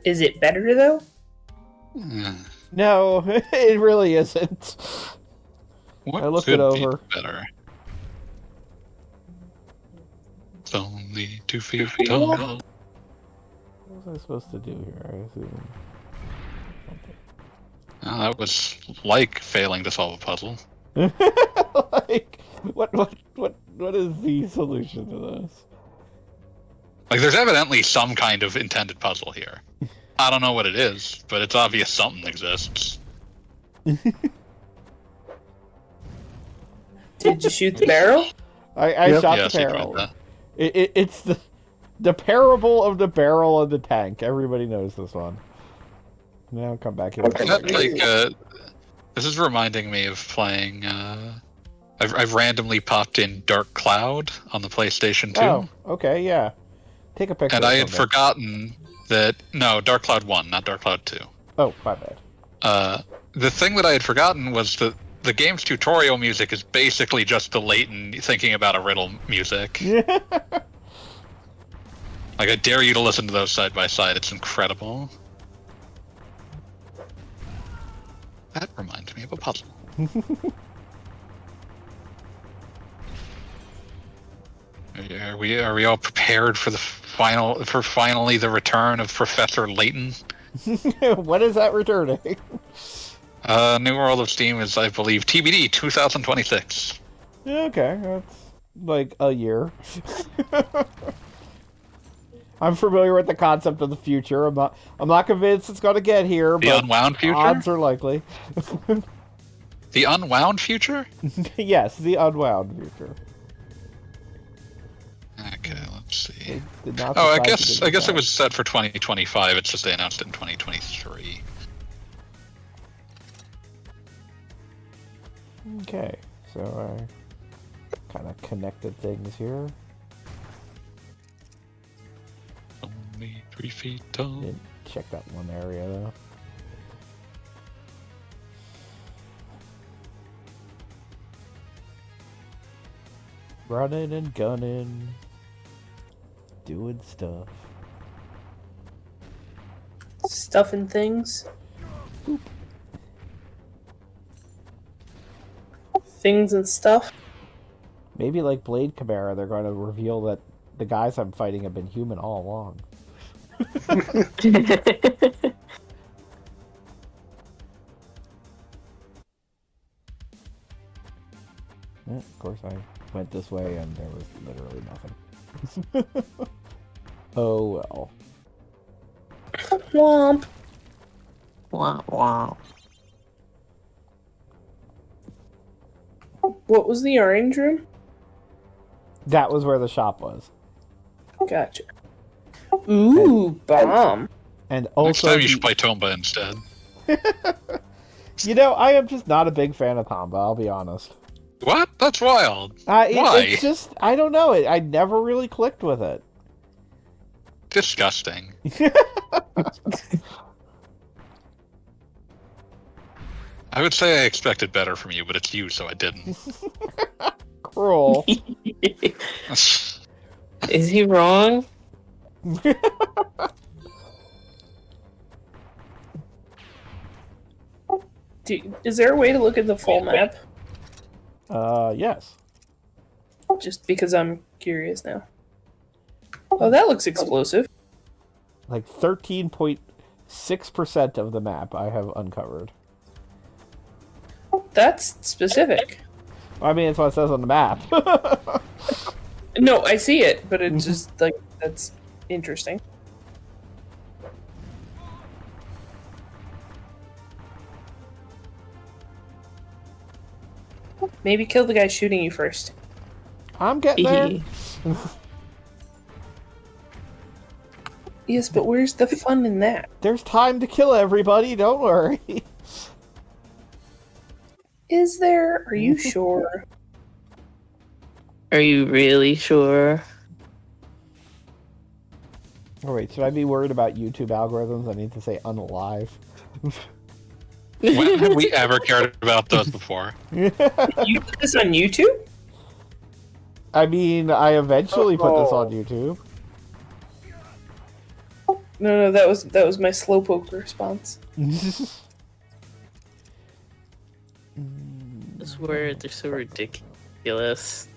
Speaker 4: Is it better, though?
Speaker 1: No, it really isn't.
Speaker 2: What
Speaker 1: I looked
Speaker 2: could
Speaker 1: it over.
Speaker 2: Be better? It's only 2 feet tall.
Speaker 1: What was I supposed to do here? I assume.
Speaker 2: Oh, that was like failing to solve a puzzle.
Speaker 1: Like, what is the solution to this?
Speaker 2: Like, there's evidently some kind of intended puzzle here. I don't know what it is, but it's obvious something exists.
Speaker 4: Did you shoot the barrel?
Speaker 1: I
Speaker 5: Yep.
Speaker 1: shot
Speaker 2: Yes,
Speaker 1: the
Speaker 2: you tried
Speaker 1: barrel.
Speaker 2: that.
Speaker 1: It's the parable of the barrel and the tank. Everybody knows this one. Now come back here.
Speaker 2: This is reminding me of playing. I've randomly popped in Dark Cloud on the PlayStation 2.
Speaker 1: Oh, okay, yeah. Take a picture.
Speaker 2: And I
Speaker 1: of
Speaker 2: had
Speaker 1: it.
Speaker 2: forgotten that. No, Dark Cloud 1, not Dark Cloud 2.
Speaker 1: Oh, my bad.
Speaker 2: The thing that I had forgotten was that the game's tutorial music is basically just the Layton thinking about a riddle music.
Speaker 1: Yeah.
Speaker 2: Like, I dare you to listen to those side by side. It's incredible. That reminds me of a puzzle. Are we all prepared for finally the return of Professor Layton?
Speaker 1: When is that returning?
Speaker 2: New World of Steam is, I believe, TBD 2026.
Speaker 1: Okay, that's like a year. I'm familiar with the concept of the future. I'm not convinced it's going to get here,
Speaker 2: The
Speaker 1: but
Speaker 2: unwound future?
Speaker 1: odds are likely.
Speaker 2: The unwound future?
Speaker 1: Yes, the unwound future.
Speaker 2: Okay, let's see.
Speaker 1: They did not
Speaker 2: Oh, I
Speaker 1: decide to
Speaker 2: guess
Speaker 1: do
Speaker 2: it was set for 2025. It's just they announced it in 2023.
Speaker 1: that. Okay, so I kind of connected things here.
Speaker 2: Only 3 feet tall.
Speaker 1: Didn't check that one area though. Running and gunning, doing stuff.
Speaker 4: Stuff and things. Things and stuff.
Speaker 1: Maybe like Blade Chimera, they're going to reveal that the guys I'm fighting have been human all along. Yeah, of course, I went this way and there was literally nothing. Oh well.
Speaker 4: Womp.
Speaker 3: Wow, wow.
Speaker 4: What was the orange room?
Speaker 1: That was where the shop was.
Speaker 4: Gotcha. Ooh, bomb.
Speaker 1: And
Speaker 2: Next
Speaker 1: also,
Speaker 2: time you should play Tomba instead.
Speaker 1: you know, I am just not a big fan of Tomba, I'll be honest.
Speaker 2: What? That's wild.
Speaker 1: Why?
Speaker 2: Why?
Speaker 1: It's just, I don't know, I never really clicked with it.
Speaker 2: Disgusting. I would say I expected better from you, but it's you, so I didn't.
Speaker 1: Cruel.
Speaker 3: Is he wrong?
Speaker 4: Is there a way to look at the full map?
Speaker 1: Yes.
Speaker 4: Just because I'm curious now. Oh, that looks explosive.
Speaker 1: Like 13.6% of the map I have uncovered.
Speaker 4: That's specific.
Speaker 1: I mean, it's what it says on the map.
Speaker 4: No, I see it, but it's just like that's interesting. Maybe kill the guy shooting you first.
Speaker 1: I'm getting there.
Speaker 4: Yes, but where's the fun in that?
Speaker 1: There's time to kill everybody, don't worry.
Speaker 4: Is there? Are you sure?
Speaker 3: Are you really sure?
Speaker 1: Oh, wait, should I be worried about YouTube algorithms? I need to say unalive.
Speaker 2: When have we ever cared about those before?
Speaker 4: You put this on YouTube?
Speaker 1: I mean, I eventually put this on YouTube.
Speaker 4: No, that was my slowpoke response.
Speaker 3: Those words are so ridiculous.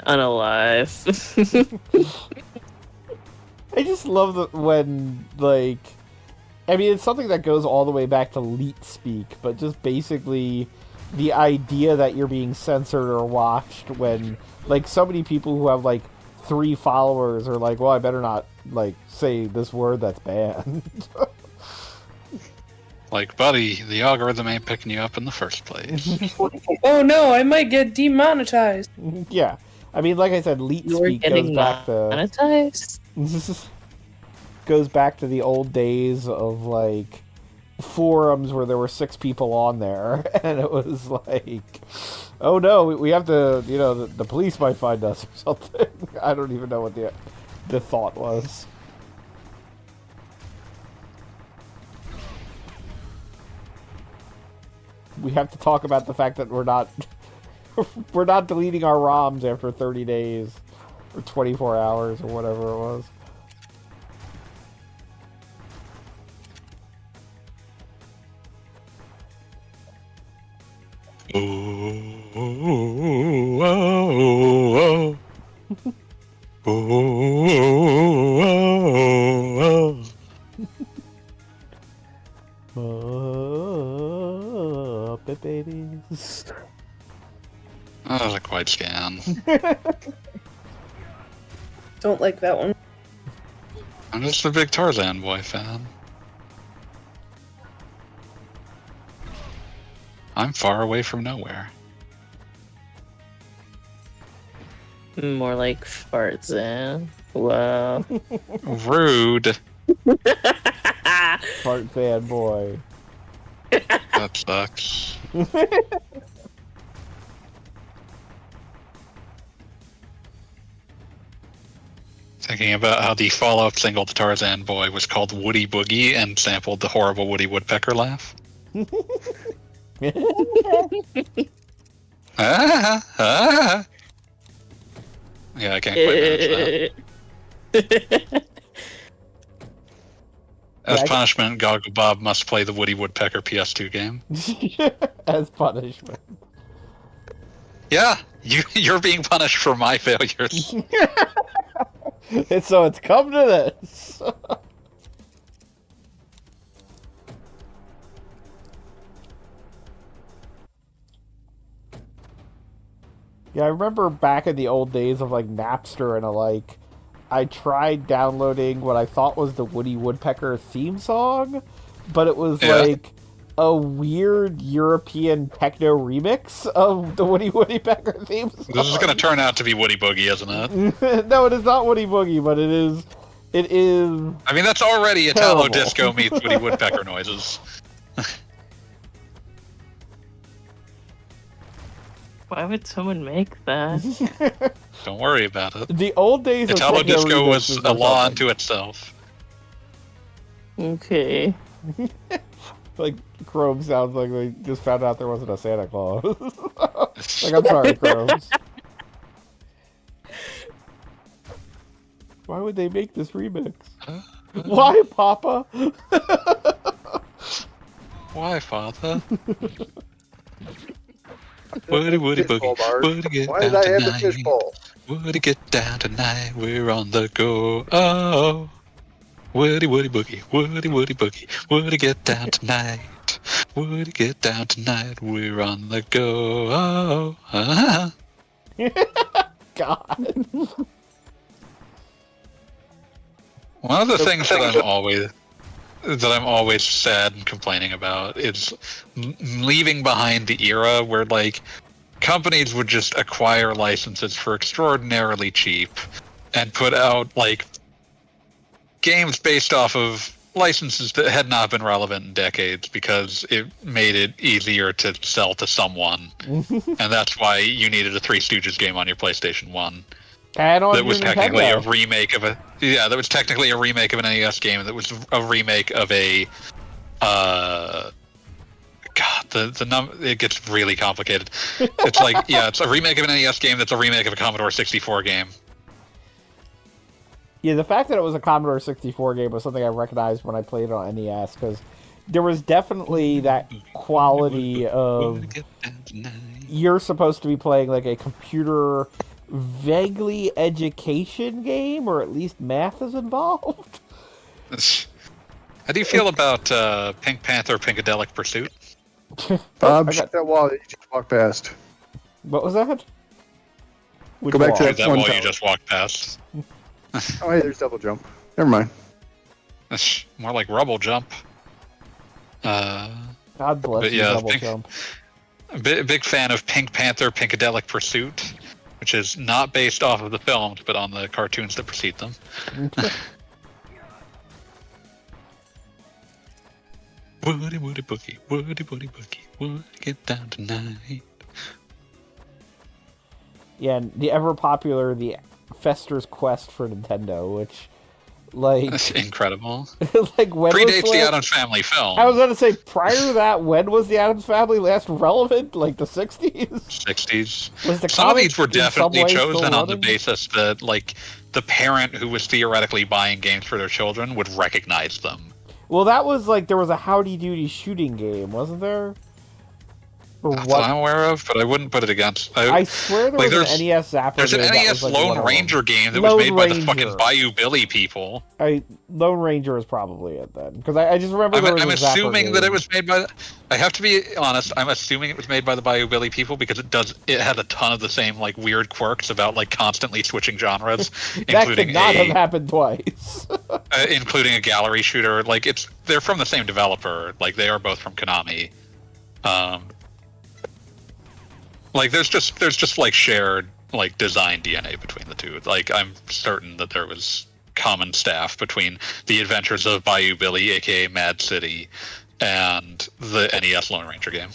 Speaker 3: Unalive.
Speaker 1: I just love that when, like, I mean, it's something that goes all the way back to Leet Speak, but just basically the idea that you're being censored or watched when, like, so many people who have, like, 3 followers are like, well, I better not, like, say this word that's banned.
Speaker 2: Like, buddy, the algorithm ain't picking you up in the first place.
Speaker 4: Oh no, I might get demonetized.
Speaker 1: Yeah. I mean, like I said, Leet
Speaker 3: You were
Speaker 1: Speak goes
Speaker 3: getting
Speaker 1: back to...
Speaker 3: monetized?
Speaker 1: goes back to the old days of, like, forums where there were 6 people on there, and it was like, oh no, we have to, you know, the police might find us or something. I don't even know what the thought was. We have to talk about the fact that we're not deleting our ROMs after 30 days or 24 hours or whatever it was. Babies.
Speaker 2: That was a quite scan.
Speaker 4: Don't like that one.
Speaker 2: I'm just a big Tarzan boy fan. I'm far away from nowhere.
Speaker 3: More like Farzan. Wow.
Speaker 2: Rude.
Speaker 1: Fart fanboy.
Speaker 2: That sucks. Thinking about how the Fallout single to Tarzan Boy was called Woody Boogie and sampled the horrible Woody Woodpecker laugh. Ah, ah. Yeah, I can't quite manage that. As punishment, Goggle Bob must play the Woody Woodpecker PS2 game.
Speaker 1: As punishment.
Speaker 2: Yeah, you're being punished for my failures.
Speaker 1: And so it's come to this. Yeah, I remember back in the old days of like Napster and alike, I tried downloading what I thought was the Woody Woodpecker theme song, but it was like a weird European techno remix of the Woody Woodpecker theme song.
Speaker 2: This is going to turn out to be Woody Boogie, isn't it?
Speaker 1: No, it is not Woody Boogie, but it is. It is.
Speaker 2: I mean, that's already
Speaker 1: terrible.
Speaker 2: Italo disco meets Woody Woodpecker noises.
Speaker 3: Why would someone make that?
Speaker 2: Don't worry about it.
Speaker 1: The old days
Speaker 2: Italo
Speaker 1: of techno
Speaker 2: disco was
Speaker 1: remixes
Speaker 2: a
Speaker 1: or
Speaker 2: law
Speaker 1: something.
Speaker 2: unto itself.
Speaker 3: Okay.
Speaker 1: Like Chrome sounds like they just found out there wasn't a Santa Claus. Like, I'm sorry, Chrome. Why would they make this remix? Why, Papa?
Speaker 2: Why, Father? Woody
Speaker 5: Fishbowl,
Speaker 2: Boogie,
Speaker 5: Bart.
Speaker 2: Woody get
Speaker 5: Why
Speaker 2: down
Speaker 5: did I have the
Speaker 2: tonight.
Speaker 5: fishbowl?
Speaker 2: Woody get down tonight, we're on the go. Oh, Woody Boogie, Woody Boogie, Woody get down tonight. Woody get down tonight, we're on the go. Oh,
Speaker 1: God.
Speaker 2: One of the things that I'm always sad and complaining about is leaving behind the era where like companies would just acquire licenses for extraordinarily cheap and put out like games based off of licenses that had not been relevant in decades because it made it easier to sell to someone. And that's why you needed a Three Stooges game on your PlayStation 1.
Speaker 1: And on
Speaker 2: That was
Speaker 1: your
Speaker 2: technically
Speaker 1: Nintendo.
Speaker 2: a remake of that was technically a remake of an NES game that was a remake of a it gets really complicated. It's like it's a remake of an NES game that's a remake of a Commodore 64 game.
Speaker 1: Yeah, the fact that it was a Commodore 64 game was something I recognized when I played it on NES, because there was definitely that quality of you're supposed to be playing like a computer vaguely education game, or at least math is involved.
Speaker 2: How do you feel about Pink Panther Pinkadelic Pursuit?
Speaker 5: Bob, shut that wall that you just walked past.
Speaker 1: What was that? Which
Speaker 5: Go back to
Speaker 1: wall?
Speaker 5: that
Speaker 2: That
Speaker 5: one
Speaker 2: wall you
Speaker 5: tower.
Speaker 2: just walked past.
Speaker 5: Oh, hey, there's double jump. Never mind.
Speaker 2: That's more like Rubble Jump.
Speaker 1: God bless
Speaker 2: But
Speaker 1: you,
Speaker 2: yeah,
Speaker 1: double
Speaker 2: Pink-
Speaker 1: jump.
Speaker 2: Big fan of Pink Panther Pinkadelic Pursuit, which is not based off of the films, but on the cartoons that precede them. Woody Boogie, Woody Boogie, Woody get down tonight.
Speaker 1: Yeah, and the ever popular the Fester's Quest for Nintendo, which like
Speaker 2: That's incredible.
Speaker 1: like when
Speaker 2: Predates
Speaker 1: was
Speaker 2: the
Speaker 1: last-
Speaker 2: Addams Family film.
Speaker 1: I was going to say, prior to that, when was the Addams Family last relevant? Like the 60s?
Speaker 2: 60s.
Speaker 1: Was the
Speaker 2: Some of these
Speaker 1: comic
Speaker 2: were
Speaker 1: in some
Speaker 2: definitely
Speaker 1: way still
Speaker 2: chosen on the
Speaker 1: running?
Speaker 2: basis that, like, the parent who was theoretically buying games for their children would recognize them.
Speaker 1: Well, that was like, there was a Howdy Doody shooting game, wasn't there? Or
Speaker 2: That's
Speaker 1: what?
Speaker 2: what I'm aware of, but I wouldn't put it against.
Speaker 1: I swear there
Speaker 2: like,
Speaker 1: was an NES Zapper
Speaker 2: There's an
Speaker 1: game that
Speaker 2: NES
Speaker 1: was, like, one
Speaker 2: Lone
Speaker 1: of
Speaker 2: Ranger
Speaker 1: them.
Speaker 2: game that
Speaker 1: Lone
Speaker 2: was made by the
Speaker 1: Ranger.
Speaker 2: fucking Bayou Billy people.
Speaker 1: Lone Ranger is probably it then, because I just remember there was
Speaker 2: I'm
Speaker 1: a Zapper
Speaker 2: assuming that
Speaker 1: game.
Speaker 2: it was made by. I have to be honest. I'm assuming it was made by the Bayou Billy people because it had a ton of the same like weird quirks about like constantly switching genres,
Speaker 1: That
Speaker 2: including
Speaker 1: could not have happened twice.
Speaker 2: including a gallery shooter. Like they're from the same developer. Like they are both from Konami. Like there's just like shared like design DNA between the two. Like I'm certain that there was common staff between the Adventures of Bayou Billy, aka Mad City, and the NES Lone Ranger game.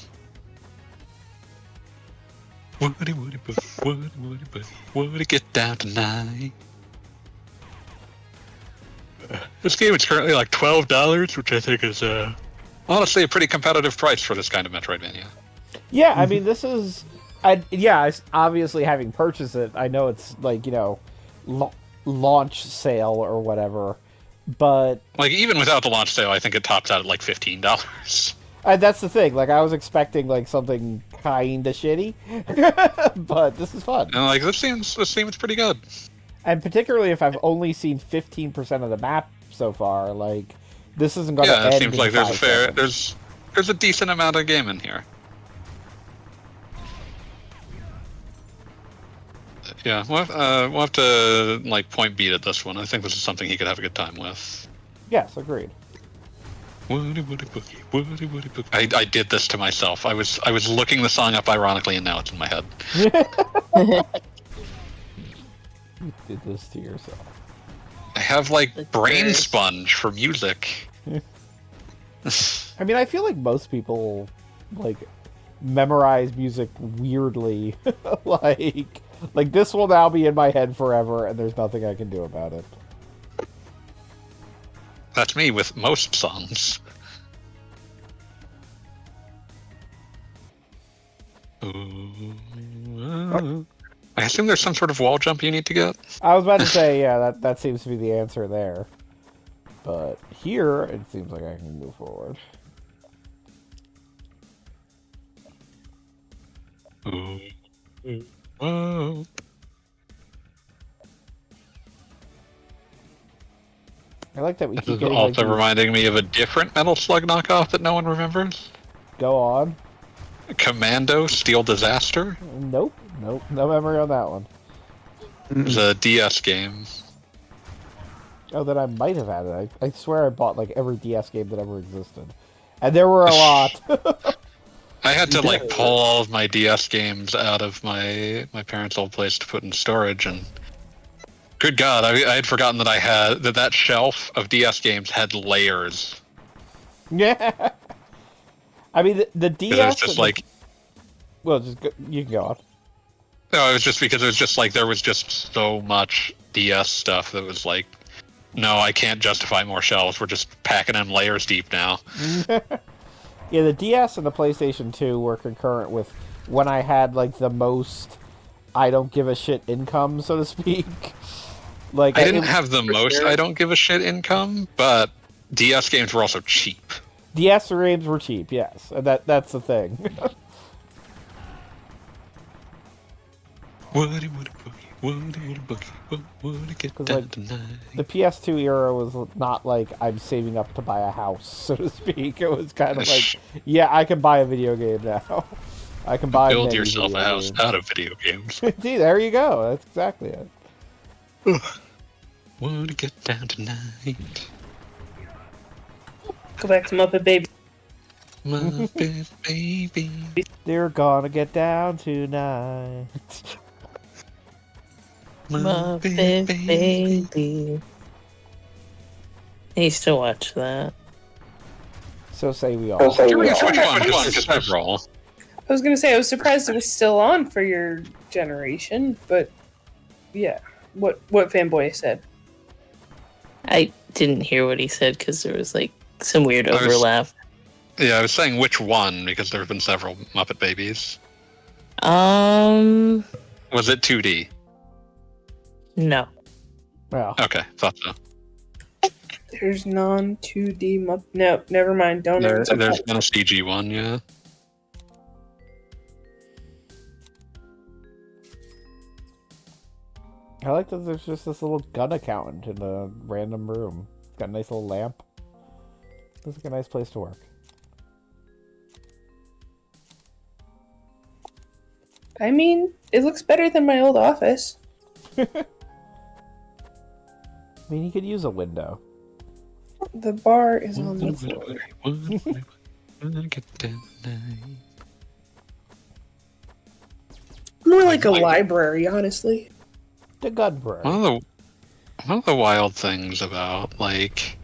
Speaker 2: Would get down tonight? This game is currently like $12, which I think is honestly a pretty competitive price for this kind of Metroidvania.
Speaker 1: Yeah, I mean, this is... obviously having purchased it, I know it's like, launch sale or whatever, but...
Speaker 2: Like, even without the launch sale, I think it tops out at like $15.
Speaker 1: That's the thing, like, I was expecting like something kinda shitty, but this is fun.
Speaker 2: And like, this seems pretty good.
Speaker 1: And particularly if I've only seen 15% of the map so far, like, this isn't going to end.
Speaker 2: Yeah, it seems like
Speaker 1: in 5 seconds.
Speaker 2: there's a decent amount of game in here. Yeah, we'll have to like point beat at this one. I think this is something he could have a good time with.
Speaker 1: Yes, agreed.
Speaker 2: I did this to myself. I was looking the song up ironically, and now it's in my head.
Speaker 1: You did this to yourself.
Speaker 2: I have like
Speaker 3: The
Speaker 2: brain
Speaker 3: curse.
Speaker 2: sponge for music.
Speaker 1: I mean, I feel like most people, like, memorize music weirdly. like this will now be in my head forever, and there's nothing I can do about it.
Speaker 2: That's me with most songs. Ooh. I assume there's some sort of wall jump you need to get.
Speaker 1: I was about to say, yeah, that seems to be the answer there. But here, it seems like I can move forward.
Speaker 2: Ooh. Whoa.
Speaker 1: I like that we
Speaker 2: This
Speaker 1: keep
Speaker 2: is
Speaker 1: getting
Speaker 2: also
Speaker 1: like,
Speaker 2: reminding me of a different Metal Slug knockoff that no one remembers.
Speaker 1: Go on.
Speaker 2: Commando Steel Disaster.
Speaker 1: Nope, no memory on that one.
Speaker 2: It was a DS game.
Speaker 1: Oh, that I might have had it. I swear I bought like every DS game that ever existed, and there were a lot.
Speaker 2: I had to like pull all of my DS games out of my parents' old place to put in storage, and good God, I had forgotten that I had that shelf of DS games had layers.
Speaker 1: Yeah. I mean, the DS.
Speaker 2: Because it was just like,
Speaker 1: well, you can go on.
Speaker 2: no, it was just because it was just like there was just so much DS stuff that was like, no, I can't justify more shelves. We're just packing in layers deep now.
Speaker 1: Yeah, the DS and the PlayStation 2 were concurrent with when I had like the most I don't give a shit income, so to speak. Like
Speaker 2: I didn't have the most I don't give a shit income, but DS games were also cheap.
Speaker 1: DS games were cheap, yes. And that's the thing.
Speaker 2: Because
Speaker 1: like, the PS2 era was not like I'm saving up to buy a house, so to speak. It was kind of like, yeah, I can buy a video game now. I can buy
Speaker 2: build
Speaker 1: many
Speaker 2: yourself a
Speaker 1: video
Speaker 2: house
Speaker 1: games.
Speaker 2: out of video games.
Speaker 1: See, there you go. That's exactly it.
Speaker 2: Wanna get down tonight?
Speaker 4: Go back to Muppet Baby.
Speaker 2: Muppet baby.
Speaker 1: They're gonna get down tonight.
Speaker 3: Muppet Baby. I used to watch that.
Speaker 1: So say we all.
Speaker 2: Which one? Just several.
Speaker 4: I was gonna say I was surprised it was still on for your generation, but yeah, what fanboy said.
Speaker 3: I didn't hear what he said because there was like some weird overlap.
Speaker 2: Yeah, I was saying which one because there have been several Muppet Babies.
Speaker 3: No.
Speaker 2: Was it 2D?
Speaker 1: Well,
Speaker 2: Okay, thought so.
Speaker 4: There's non 2D Muppet. No, never mind. Don't ever.
Speaker 2: There's been a CG one, yeah.
Speaker 1: I like that there's just this little gun accountant in a random room. It's got a nice little lamp. Looks like a nice place to work.
Speaker 4: I mean, it looks better than my old office.
Speaker 1: I mean, you could use a window.
Speaker 4: The bar is on the floor. More like a library, honestly.
Speaker 1: The Gunbread.
Speaker 2: One of the wild things about like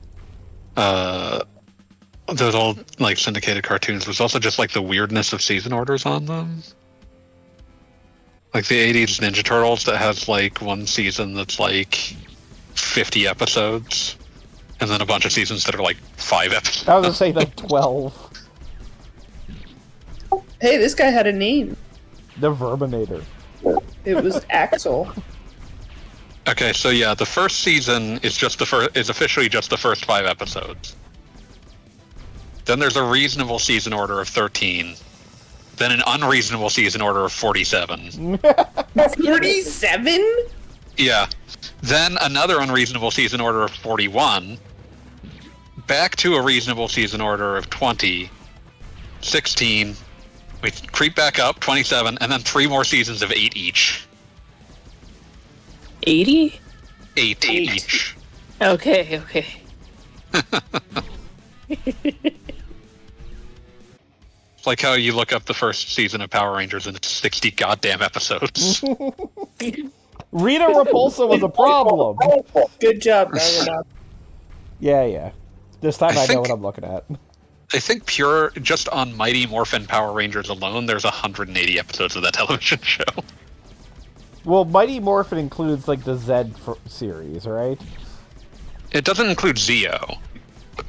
Speaker 2: those old like syndicated cartoons was also just like the weirdness of season orders on them. Like the 80s Ninja Turtles that has like one season that's like 50 episodes, and then a bunch of seasons that are like 5 episodes.
Speaker 1: I was gonna say like 12.
Speaker 4: Hey, this guy had a name.
Speaker 1: The Verminator.
Speaker 4: It was Axel.
Speaker 2: Okay, so yeah, the first season is officially just the first 5 episodes. Then there's a reasonable season order of 13. Then an unreasonable season order of 47.
Speaker 4: 47?
Speaker 2: Yeah. Then another unreasonable season order of 41. Back to a reasonable season order of 20. 16. We creep back up, 27, and then 3 more seasons of 8 each.
Speaker 3: 80?
Speaker 2: 8 each.
Speaker 3: Okay.
Speaker 2: It's like how you look up the first season of Power Rangers and it's 60 goddamn episodes.
Speaker 1: Rita Repulsa was a problem.
Speaker 4: Good job, Dragon.
Speaker 1: Yeah. This time I know
Speaker 2: think-
Speaker 1: what I'm looking at.
Speaker 2: I think just on Mighty Morphin Power Rangers alone, there's 180 episodes of that television show.
Speaker 1: Well, Mighty Morphin includes like the Z series, right?
Speaker 2: It doesn't include Zeo.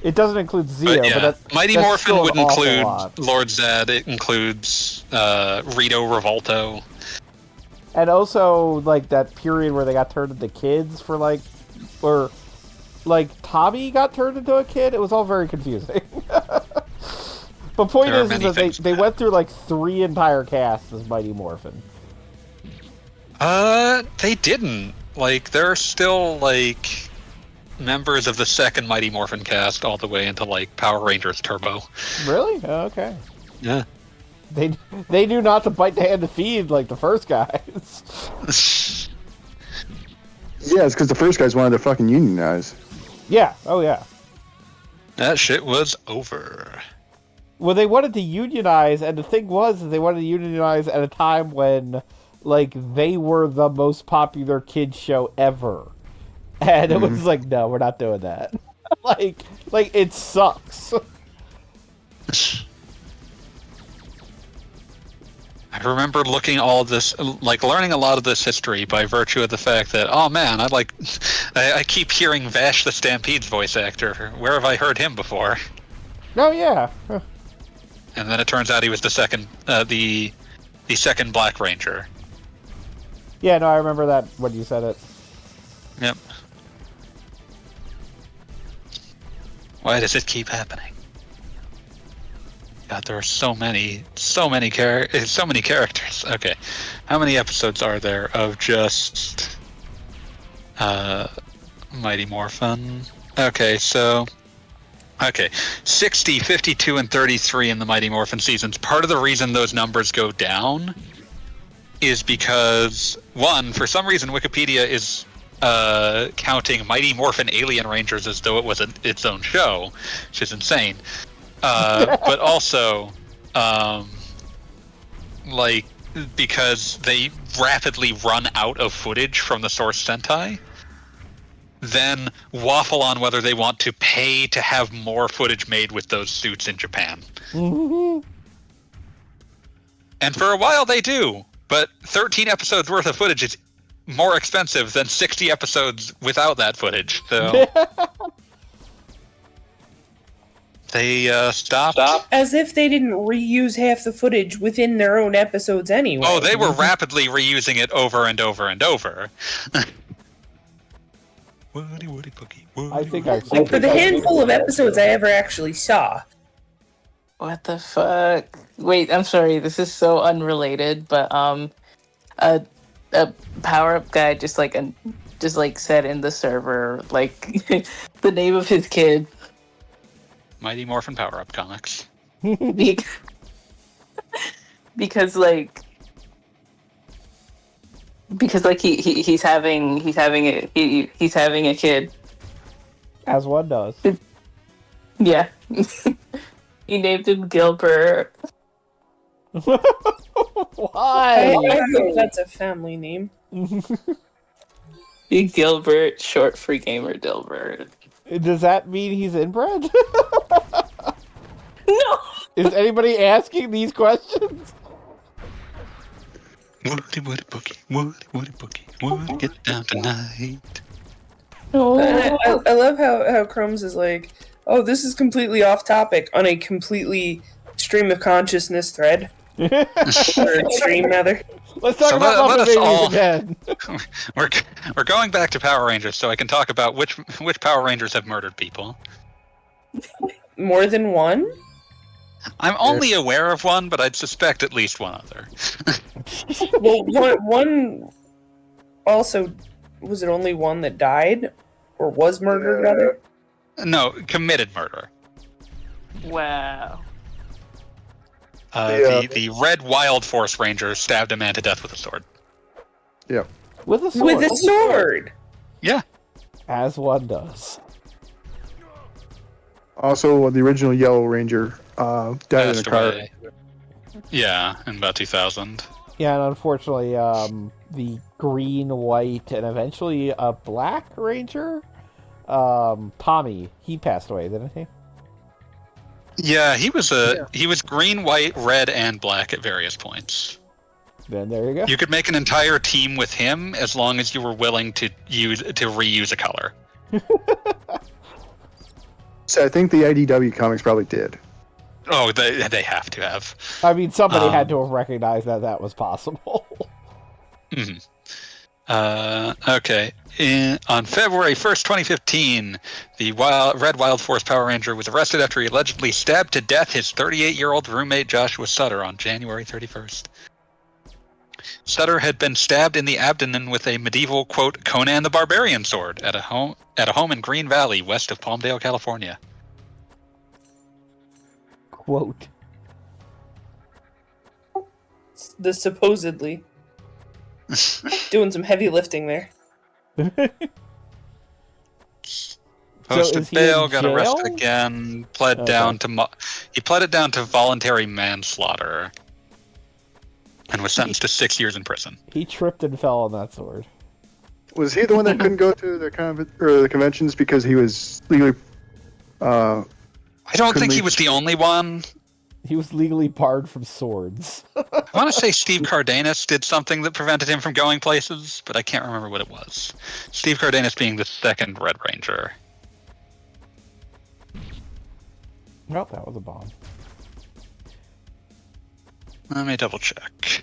Speaker 1: It doesn't include Zeo, but that's,
Speaker 2: Mighty
Speaker 1: that's
Speaker 2: Morphin
Speaker 1: still
Speaker 2: would
Speaker 1: an awful
Speaker 2: include
Speaker 1: lot.
Speaker 2: Lord Zed. It includes Rito Revolto.
Speaker 1: And also like that period where they got turned into kids for like, or like Tommy got turned into a kid. It was all very confusing. But point
Speaker 2: There are
Speaker 1: is
Speaker 2: many
Speaker 1: that
Speaker 2: things
Speaker 1: they went through like 3 entire casts as Mighty Morphin.
Speaker 2: They didn't. Like, there are still like members of the second Mighty Morphin cast all the way into like Power Rangers Turbo.
Speaker 1: Really? Oh, okay.
Speaker 2: Yeah.
Speaker 1: They knew not to bite the hand to feed like the first guys.
Speaker 5: Yeah, it's because the first guys wanted to fucking unionize.
Speaker 1: Yeah. Oh yeah.
Speaker 2: That shit was over.
Speaker 1: Well, they wanted to unionize, and the thing was, they wanted to unionize at a time when, like, they were the most popular kids show ever, and it was like, no, we're not doing that. like, it sucks.
Speaker 2: I remember learning a lot of this history by virtue of the fact that, oh man, I keep hearing Vash the Stampede's voice actor. Where have I heard him before?
Speaker 1: Oh yeah.
Speaker 2: And then it turns out he was the second Black Ranger.
Speaker 1: Yeah, no, I remember that when you said it.
Speaker 2: Yep. Why does it keep happening? God, there are so many characters. Okay, how many episodes are there of just Mighty Morphin? Okay, 60, 52, and 33 in the Mighty Morphin seasons. Part of the reason those numbers go down is because, one, for some reason Wikipedia is counting Mighty Morphin Alien Rangers as though it was its own show, which is insane. But also, because they rapidly run out of footage from the source Sentai, then waffle on whether they want to pay to have more footage made with those suits in Japan. And for a while they do, but 13 episodes worth of footage is more expensive than 60 episodes without that footage, so... They stopped.
Speaker 4: As if they didn't reuse half the footage within their own episodes anyway.
Speaker 2: Oh, they were rapidly reusing it over and over and over. Woody, woody, boogie, woody,
Speaker 1: I think
Speaker 2: woody.
Speaker 1: I've seen
Speaker 4: For the handful of episodes I ever actually saw.
Speaker 3: What the fuck? Wait, I'm sorry. This is so unrelated, but a power-up guy just said in the server like the name of his kid.
Speaker 2: Mighty Morphin Power Up comics.
Speaker 3: because he's having a kid.
Speaker 1: As one does.
Speaker 3: Yeah. He named him Gilbert.
Speaker 1: Why?
Speaker 4: I hope that's a family name.
Speaker 3: Big Gilbert, short for Gamer Dilbert.
Speaker 1: Does that mean he's inbred?
Speaker 3: No!
Speaker 1: Is anybody asking these questions?
Speaker 2: Woody boogie, woody boogie, woody get down tonight.
Speaker 3: No.
Speaker 4: I love how Chrome's is like, oh, this is completely off topic on a completely stream of consciousness thread. Or stream, rather.
Speaker 1: Let's talk
Speaker 2: So
Speaker 1: about
Speaker 2: let
Speaker 1: Muppet
Speaker 2: us
Speaker 1: Babies
Speaker 2: all-
Speaker 1: again.
Speaker 2: We're going back to Power Rangers, so I can talk about which Power Rangers have murdered people.
Speaker 4: More than one?
Speaker 2: I'm only aware of one, but I'd suspect at least one other.
Speaker 4: Well, one also, was it only one that died? Or was murdered, rather?
Speaker 2: No, committed murder.
Speaker 3: Wow.
Speaker 2: The Red Wild Force Ranger stabbed a man to death with a sword.
Speaker 5: Yeah.
Speaker 1: With a sword.
Speaker 4: With a sword!
Speaker 2: Yeah.
Speaker 1: As one does.
Speaker 5: Also, the original Yellow Ranger died in a
Speaker 2: Passed
Speaker 5: car.
Speaker 2: away. Yeah, in about 2000.
Speaker 1: Yeah, and unfortunately, the green, white, and eventually a black ranger, Pommy, he passed away, didn't he?
Speaker 2: Yeah, he was green, white, red, and black at various points.
Speaker 1: Then there you go.
Speaker 2: You could make an entire team with him as long as you were willing to reuse a color.
Speaker 5: So I think the IDW comics probably did.
Speaker 2: Oh, they have to have.
Speaker 1: I mean, somebody had to have recognized that was possible.
Speaker 2: Mm-hmm. Okay. On February 1st, 2015, the Red Wild Force Power Ranger was arrested after he allegedly stabbed to death his 38-year-old roommate Joshua Sutter on January 31st. Sutter had been stabbed in the abdomen with a medieval, quote, Conan the Barbarian sword at a home in Green Valley, west of Palmdale, California.
Speaker 1: Quote.
Speaker 4: The supposedly. Doing some heavy lifting there.
Speaker 2: Posted
Speaker 1: is he
Speaker 2: bail,
Speaker 1: in
Speaker 2: got
Speaker 1: jail?
Speaker 2: arrested again, pled down to he pled it down to voluntary manslaughter, and was sentenced to 6 years in prison.
Speaker 1: He tripped and fell on that sword.
Speaker 5: Was he the one that couldn't go to the the conventions because he was legally?
Speaker 2: I don't think he
Speaker 5: leave-
Speaker 2: was the only one.
Speaker 1: He was legally barred from swords.
Speaker 2: I want to say Steve Cardenas did something that prevented him from going places, but I can't remember what it was. Steve Cardenas being the second Red Ranger.
Speaker 1: Well, that was a bomb.
Speaker 2: Let me double check.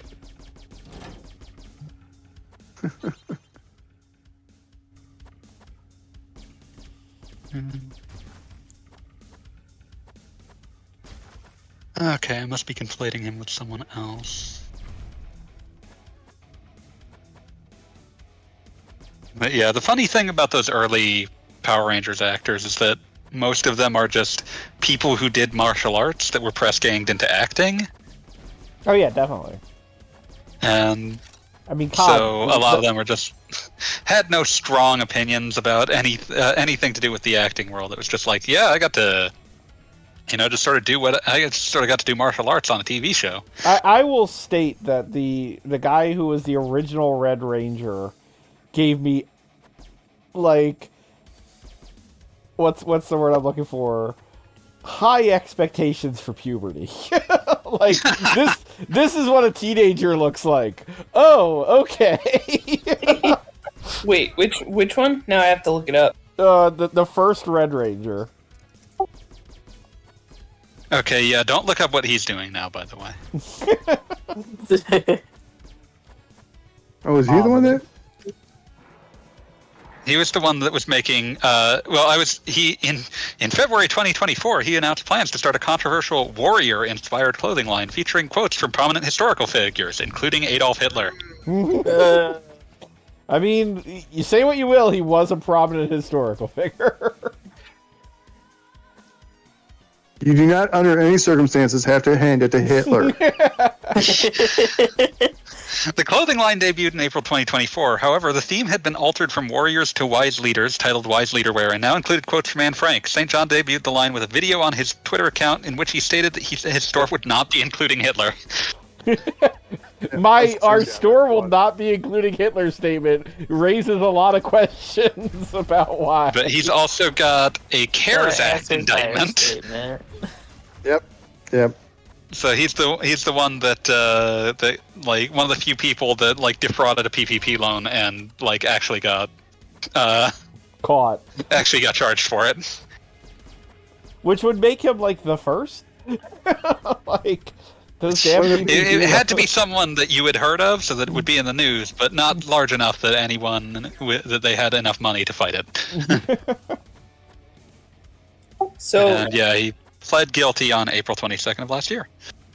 Speaker 2: Okay, I must be conflating him with someone else. But yeah, the funny thing about those early Power Rangers actors is that most of them are just people who did martial arts that were press ganged into acting.
Speaker 1: Oh yeah, definitely.
Speaker 2: And
Speaker 1: I mean,
Speaker 2: so a lot of them were just had no strong opinions about anything to do with the acting world. It was just like, yeah, I got to, just sort of do what I just sort of got to do martial arts on a TV show.
Speaker 1: I will state that the guy who was the original Red Ranger gave me, like, what's the word I'm looking for? High expectations for puberty. Like, this is what a teenager looks like. Oh, okay.
Speaker 4: Wait, which one? Now I have to look it up.
Speaker 1: The first Red Ranger.
Speaker 2: Okay, yeah, don't look up what he's doing now, by the way.
Speaker 5: Oh, was he the one that?
Speaker 2: He was the one that was making. In February 2024, he announced plans to start a controversial warrior-inspired clothing line featuring quotes from prominent historical figures, including Adolf Hitler.
Speaker 1: I mean, you say what you will, he was a prominent historical figure.
Speaker 5: You do not, under any circumstances, have to hand it to Hitler.
Speaker 2: The clothing line debuted in April 2024. However, the theme had been altered from warriors to wise leaders, titled Wise Leaderwear, and now included quotes from Anne Frank. St. John debuted the line with a video on his Twitter account in which he stated that his store would not be including Hitler.
Speaker 1: Our store will not be including Hitler statement raises a lot of questions about why.
Speaker 2: But he's also got a CARES Act indictment.
Speaker 3: Statement.
Speaker 5: Yep.
Speaker 2: So he's the one that like one of the few people that like defrauded a PPP loan and like actually got
Speaker 1: Caught.
Speaker 2: Actually got charged for it.
Speaker 1: Which would make him like the first. Like those damn
Speaker 2: it had to be someone that you had heard of, so that it would be in the news, but not large enough that that they had enough money to fight it.
Speaker 4: So
Speaker 2: and yeah, he pled guilty on April 22nd of last year.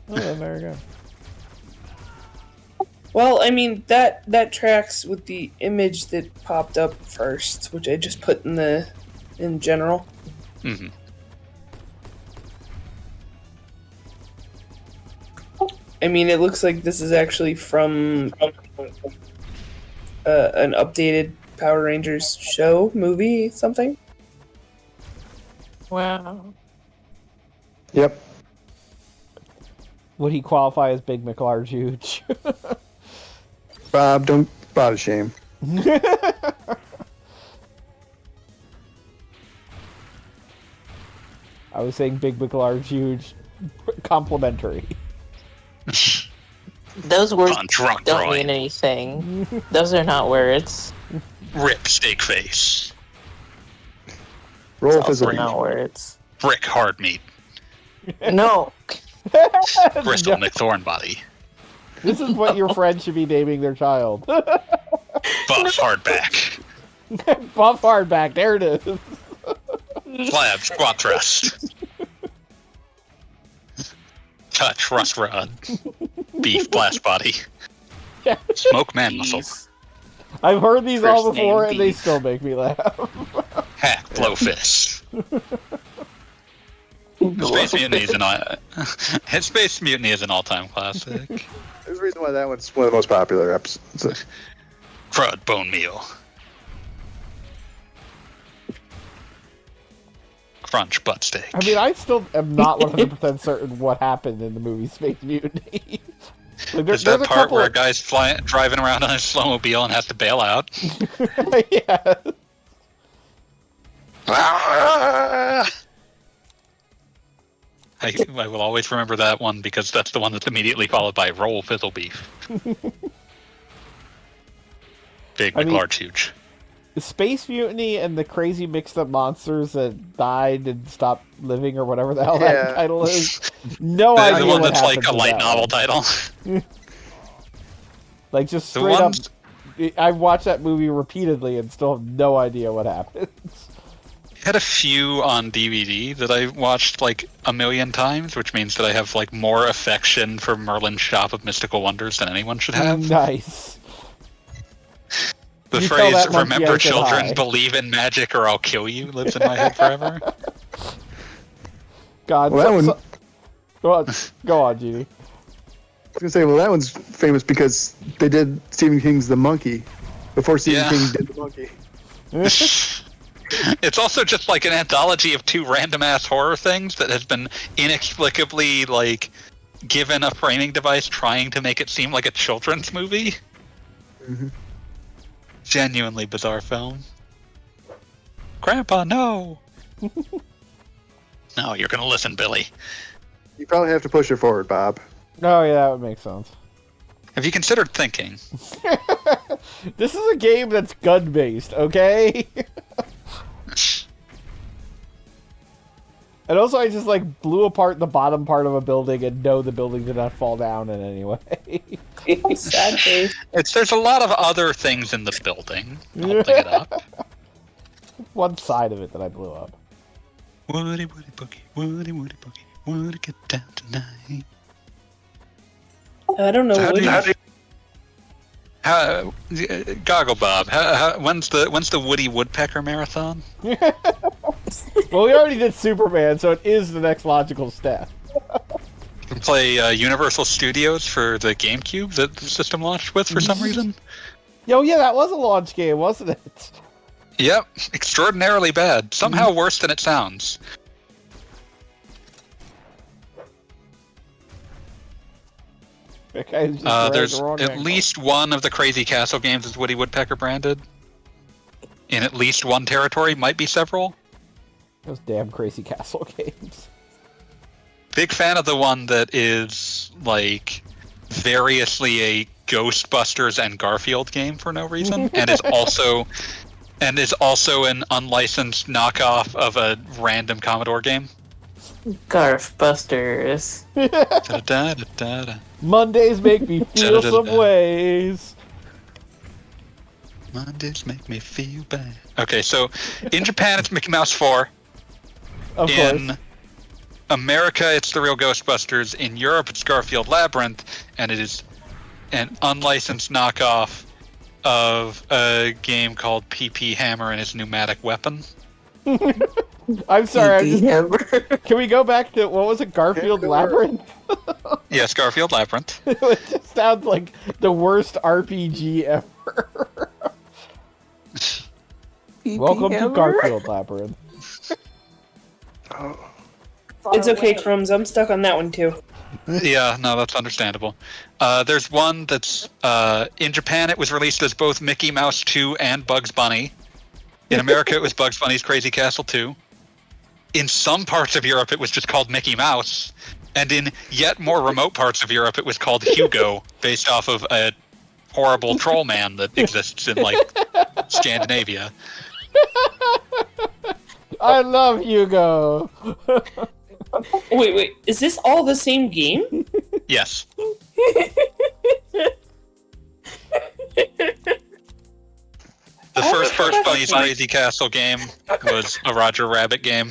Speaker 1: Oh, there you go.
Speaker 4: well, I mean that tracks with the image that popped up first, which I just put in general.
Speaker 2: Mm-hmm.
Speaker 4: I mean, it looks like this is actually from an updated Power Rangers show, movie, something.
Speaker 3: Wow.
Speaker 5: Yep.
Speaker 1: Would he qualify as Big McLarge Huge?
Speaker 5: Bob, don't bother shame.
Speaker 1: I was saying Big McLarge Huge complimentary.
Speaker 3: Those words
Speaker 2: Contra
Speaker 3: don't mean anything. Those are not words.
Speaker 2: Rip steak face.
Speaker 5: Roll
Speaker 3: It's
Speaker 5: fizzle
Speaker 3: also not words.
Speaker 2: Brick hard meat.
Speaker 3: No.
Speaker 2: Bristol McThorn body.
Speaker 1: This is what your friend should be naming their child.
Speaker 2: Buff hardback.
Speaker 1: Buff hardback, there it is.
Speaker 2: Slab squat thrust. Touch rust rod. Beef blast body. Smoke man muscle.
Speaker 1: I've heard these all
Speaker 3: First name
Speaker 1: before, and they
Speaker 3: Beef.
Speaker 1: still make me laugh.
Speaker 2: Hack blow fist. Space Mutiny is an all-time classic.
Speaker 5: There's a reason why that one's one of the most popular episodes.
Speaker 2: Crud bone meal. Crunch butt steak.
Speaker 1: I mean, I still am not 100% certain what happened in the movie Space Mutiny. Like,
Speaker 2: There's that part where a guy's driving around on his snowmobile and has to bail out.
Speaker 1: Yeah.
Speaker 2: I will always remember that one because that's the one that's immediately followed by Roll Fizzle Beef. Big McLarge Huge.
Speaker 1: The Space Mutiny and the crazy mixed-up monsters that died and stopped living, or whatever the hell that title is. No idea
Speaker 2: The one
Speaker 1: what
Speaker 2: that's like
Speaker 1: happened
Speaker 2: a
Speaker 1: to
Speaker 2: light
Speaker 1: that
Speaker 2: novel
Speaker 1: one.
Speaker 2: title.
Speaker 1: Like, just
Speaker 2: The
Speaker 1: straight up...
Speaker 2: ones-
Speaker 1: I've watched that movie repeatedly and still have no idea what happens.
Speaker 2: I had a few on DVD that I watched like a million times, which means that I have like more affection for Merlin's Shop of Mystical Wonders than anyone should have.
Speaker 1: Nice.
Speaker 2: The
Speaker 1: You tell
Speaker 2: phrase,
Speaker 1: that monkey
Speaker 2: remember
Speaker 1: I said
Speaker 2: children,
Speaker 1: hi."
Speaker 2: believe in magic or I'll kill you, lives in my head forever.
Speaker 1: God,
Speaker 5: Well, that one-
Speaker 1: Go on, Genie.
Speaker 5: I was gonna say, well, that one's famous because they did Stephen King's The Monkey before Stephen
Speaker 2: Yeah.
Speaker 5: King did The Monkey.
Speaker 2: It's also just like an anthology of two random-ass horror things that has been inexplicably, like, given a framing device trying to make it seem like a children's movie.
Speaker 5: Mm-hmm.
Speaker 2: Genuinely bizarre film. Grandpa, no! No, you're gonna listen, Billy.
Speaker 5: You probably have to push it forward, Bob.
Speaker 1: Oh, yeah, that would make sense.
Speaker 2: Have you considered thinking?
Speaker 1: This is a game that's gun-based, okay? And also, I just, like, blew apart the bottom part of a building and know the building did not fall down in any way.
Speaker 4: Sad face.
Speaker 2: There's a lot of other things in the building holding it up.
Speaker 1: One side of it that I blew up.
Speaker 2: Woody, woody, boogie, woody, woody, boogie, woody, get down tonight.
Speaker 4: I don't know.
Speaker 2: Goggle Bob, when's the Woody Woodpecker marathon?
Speaker 1: Well, we already did Superman, so it is the next logical step.
Speaker 2: You can play Universal Studios for the GameCube that the system launched with for some reason.
Speaker 1: Yo, yeah, that was a launch game, wasn't it?
Speaker 2: Yep, extraordinarily bad. Somehow worse than it sounds.
Speaker 1: That guy's just right at
Speaker 2: There's
Speaker 1: the wrong
Speaker 2: at
Speaker 1: angle.
Speaker 2: least one of the Crazy Castle games is Woody Woodpecker branded. In at least one territory, might be several.
Speaker 1: Those damn Crazy Castle games.
Speaker 2: Big fan of the one that is like variously a Ghostbusters and Garfield game for no reason, and is also an unlicensed knockoff of a random Commodore game.
Speaker 3: Garfbusters.
Speaker 2: Da-da-da-da-da.
Speaker 1: Mondays make me feel some ways.
Speaker 2: Mondays make me feel bad. Okay, so in Japan it's Mickey Mouse 4.
Speaker 1: Of
Speaker 2: In
Speaker 1: course.
Speaker 2: America it's the real Ghostbusters. In Europe it's Garfield Labyrinth, and it is an unlicensed knockoff of a game called PP Hammer and his pneumatic weapon.
Speaker 1: I'm sorry.
Speaker 3: Hammer.
Speaker 1: Can we go back to what was it? Garfield Labyrinth.
Speaker 2: Yes, Garfield Labyrinth.
Speaker 1: It just sounds like the worst RPG ever. Welcome to Garfield Labyrinth.
Speaker 4: It's okay, Crumbs. I'm stuck on that one too.
Speaker 2: Yeah, no, that's understandable. There's one that's in Japan. It was released as both Mickey Mouse 2 and Bugs Bunny. In America, it was Bugs Bunny's Crazy Castle 2. In some parts of Europe, it was just called Mickey Mouse, and in yet more remote parts of Europe, it was called Hugo, based off of a horrible troll man that exists in like Scandinavia.
Speaker 1: I love Hugo.
Speaker 4: Wait. Is this all the same game?
Speaker 2: Yes. The first Bugs Bunny's Crazy Castle game was a Roger Rabbit game.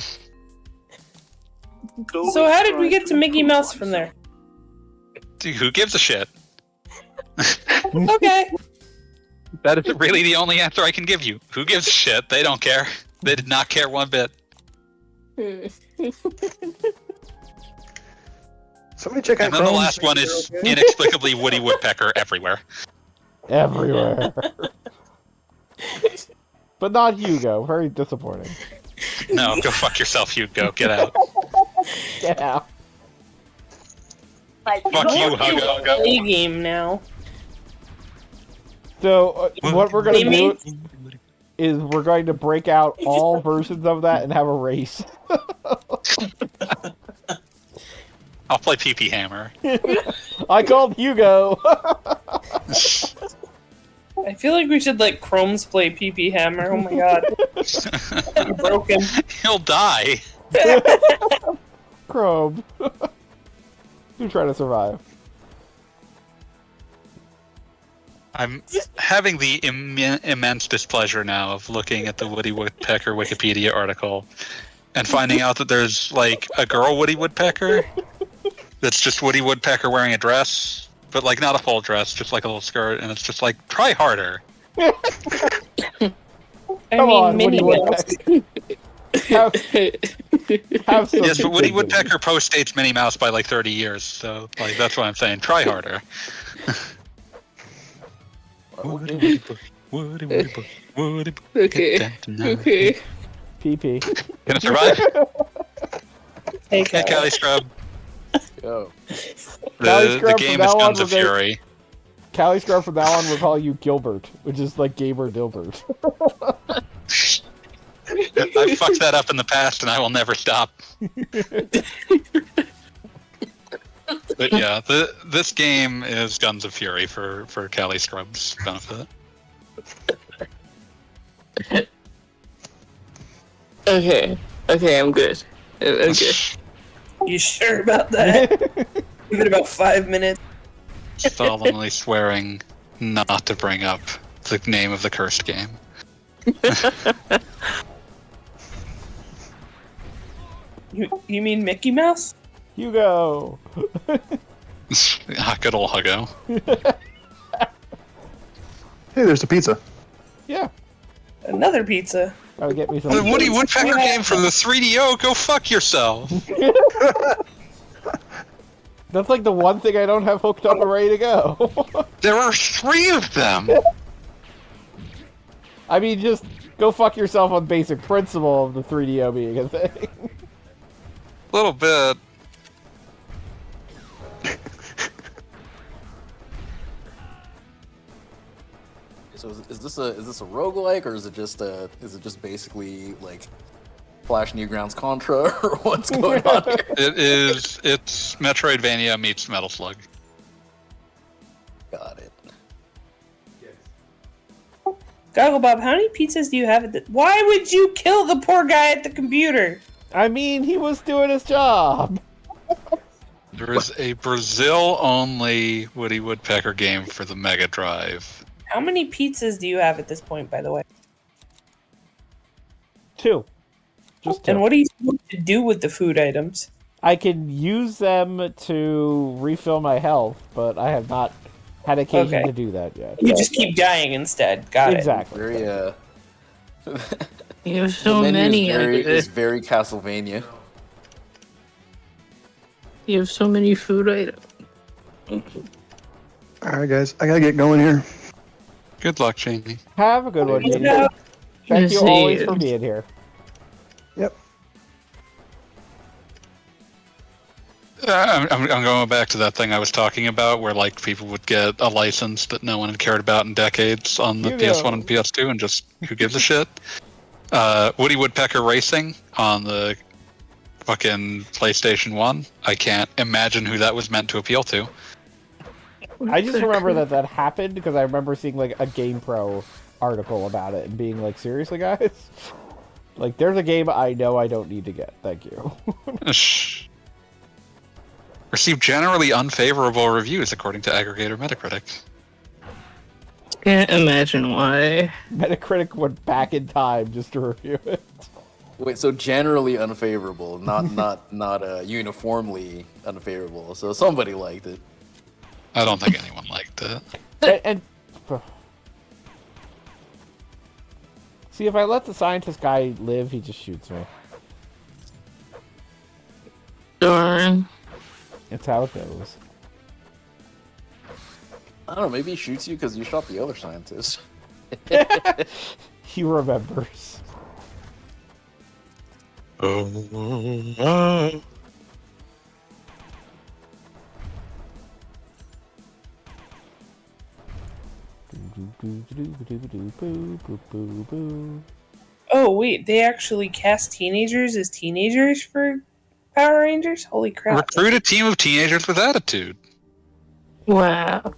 Speaker 4: So how did we get to Mickey Mouse from there?
Speaker 2: Dude, who gives a shit?
Speaker 4: Okay.
Speaker 2: That is really the only answer I can give you. Who gives a shit? They don't care. They did not care one bit.
Speaker 5: Somebody check out
Speaker 2: And then the
Speaker 5: Chrome.
Speaker 2: last one is inexplicably Woody Woodpecker everywhere.
Speaker 1: Everywhere. But not Hugo. Very disappointing.
Speaker 2: No, go fuck yourself, Hugo. Get out.
Speaker 1: Get out.
Speaker 2: Fuck you, Hugo.
Speaker 4: A game now.
Speaker 1: So, what we're going to do is we're going to break out all versions of that and have a race.
Speaker 2: I'll play PP Hammer.
Speaker 1: I called Hugo.
Speaker 4: I feel like we should let Chromes play PP Hammer. Oh my god. I'm broken.
Speaker 2: He'll die.
Speaker 1: Chrome. Who's trying to survive?
Speaker 2: I'm having the immense displeasure now of looking at the Woody Woodpecker Wikipedia article and finding out that there's like a girl Woody Woodpecker that's just Woody Woodpecker wearing a dress, but like not a full dress, just like a little skirt, and it's just like, try harder.
Speaker 1: Come
Speaker 4: I mean,
Speaker 1: on, Woody
Speaker 4: Minnie Mouse.
Speaker 1: Woodpecker. Have some
Speaker 2: Yes, but Woody
Speaker 1: dignity.
Speaker 2: Woodpecker postdates Minnie Mouse by like 30 years, so like that's what I'm saying. Try harder. Woody,
Speaker 3: Okay. Okay.
Speaker 1: PP.
Speaker 2: Gonna survive?
Speaker 4: Hey,
Speaker 2: Hey, Callie Scrub.
Speaker 1: Callie
Speaker 2: The
Speaker 1: Scrub,
Speaker 2: game
Speaker 1: from
Speaker 2: is
Speaker 1: now on,
Speaker 2: Guns of
Speaker 1: we're gonna-
Speaker 2: Fury.
Speaker 1: Callie Scrub from now on will call you Gilbert, which is like Gamer Dilbert.
Speaker 2: I fucked that up in the past, and I will never stop. But yeah, this game is Guns of Fury for Callie Scrub's benefit.
Speaker 3: Okay. Okay, I'm good. I'm good.
Speaker 4: You sure about that? Give it about 5 minutes.
Speaker 2: Solemnly swearing not to bring up the name of the cursed game.
Speaker 4: You mean Mickey Mouse?
Speaker 1: Hugo.
Speaker 2: Ah, good old Huggo.
Speaker 5: Hey, there's the pizza.
Speaker 1: Yeah.
Speaker 4: Another pizza.
Speaker 1: Gotta get me some.
Speaker 2: The Woody Woodpecker game for the 3DO, go fuck yourself.
Speaker 1: That's like the one thing I don't have hooked up and ready to go.
Speaker 2: There are 3 of them.
Speaker 1: I mean, just go fuck yourself on basic principle of the 3DO being a thing.
Speaker 2: A little bit.
Speaker 6: So is this a roguelike, or is it just basically like Flash Newgrounds Contra, or what's going on here?
Speaker 2: It's Metroidvania meets Metal Slug.
Speaker 6: Got it.
Speaker 4: Gogglebob, how many pizzas do you have at the... Why would you kill the poor guy at the computer?
Speaker 1: I mean, he was doing his job.
Speaker 2: There is a Brazil-only Woody Woodpecker game for the Mega Drive.
Speaker 4: How many pizzas do you have at this point, by the way?
Speaker 1: 2. Just 2.
Speaker 4: And what are you supposed to do with the food items?
Speaker 1: I can use them to refill my health, but I have not had occasion to do that yet.
Speaker 4: You just keep dying instead. Got
Speaker 1: Exactly.
Speaker 6: Very
Speaker 3: You have so
Speaker 6: the menu
Speaker 3: many.
Speaker 6: is very Castlevania.
Speaker 3: You have so many food items.
Speaker 5: All right, guys, I gotta get going here.
Speaker 2: Good luck, Jamie.
Speaker 1: Have a good one, Jamie.
Speaker 4: Yeah.
Speaker 1: Thank you
Speaker 3: See
Speaker 1: always
Speaker 3: you.
Speaker 1: for being here.
Speaker 5: Yep.
Speaker 2: I'm going back to that thing I was talking about, where like people would get a license that no one had cared about in decades on the
Speaker 1: You
Speaker 2: PS1
Speaker 1: go.
Speaker 2: and PS2, and just who gives a shit? Woody Woodpecker Racing on the fucking PlayStation 1. I can't imagine who that was meant to appeal to.
Speaker 1: I just remember that happened because I remember seeing like a GamePro article about it and being like, seriously, guys? Like, there's a game I know I don't need to get. Thank you.
Speaker 2: Shh. Received generally unfavorable reviews according to aggregator Metacritic.
Speaker 3: Can't imagine why.
Speaker 1: Metacritic went back in time just to review it.
Speaker 6: Wait, so generally unfavorable, not uniformly unfavorable. So somebody liked it.
Speaker 2: I don't think anyone liked it.
Speaker 1: And see, if I let the scientist guy live, he just shoots me.
Speaker 3: Darn.
Speaker 1: It's how it goes.
Speaker 6: I don't know. Maybe he shoots you because you shot the other scientist.
Speaker 1: He remembers.
Speaker 4: Oh, wait, they actually cast teenagers as teenagers for Power Rangers? Holy crap.
Speaker 2: Recruit a team of teenagers with attitude.
Speaker 3: Wow.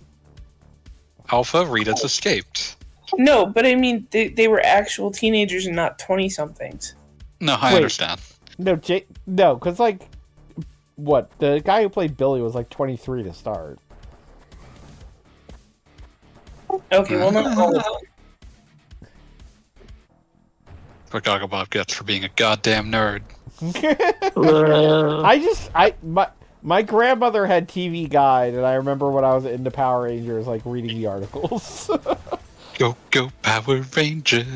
Speaker 2: Alpha Rita's escaped.
Speaker 4: No, but I mean, they were actual teenagers and not 20-somethings.
Speaker 2: No, I
Speaker 1: Wait.
Speaker 2: understand.
Speaker 1: No, no, because, like, what? The guy who played Billy was, like, 23 to start.
Speaker 4: Okay, well, not all of them.
Speaker 2: What Gogglebob gets for being a goddamn nerd.
Speaker 1: My grandmother had TV Guide, and I remember when I was into Power Rangers, like, reading the articles.
Speaker 2: Go, go, Power Rangers.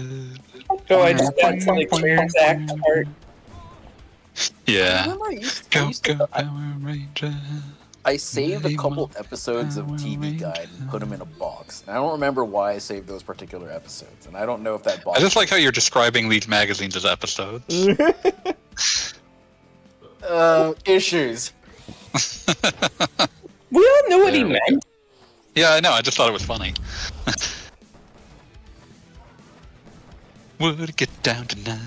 Speaker 4: Oh, I just got to the CARES Act part.
Speaker 2: Yeah.
Speaker 6: Remember I used
Speaker 2: Go,
Speaker 6: to-
Speaker 2: go, Power Rangers.
Speaker 6: I saved a couple episodes of TV Guide and put them in a box. And I don't remember why I saved those particular episodes, and I don't know if that box.
Speaker 2: I just like how you're describing these magazines as episodes.
Speaker 6: Issues.
Speaker 4: We all know what he meant.
Speaker 2: Yeah, I know. I just thought it was funny. Would it get down tonight?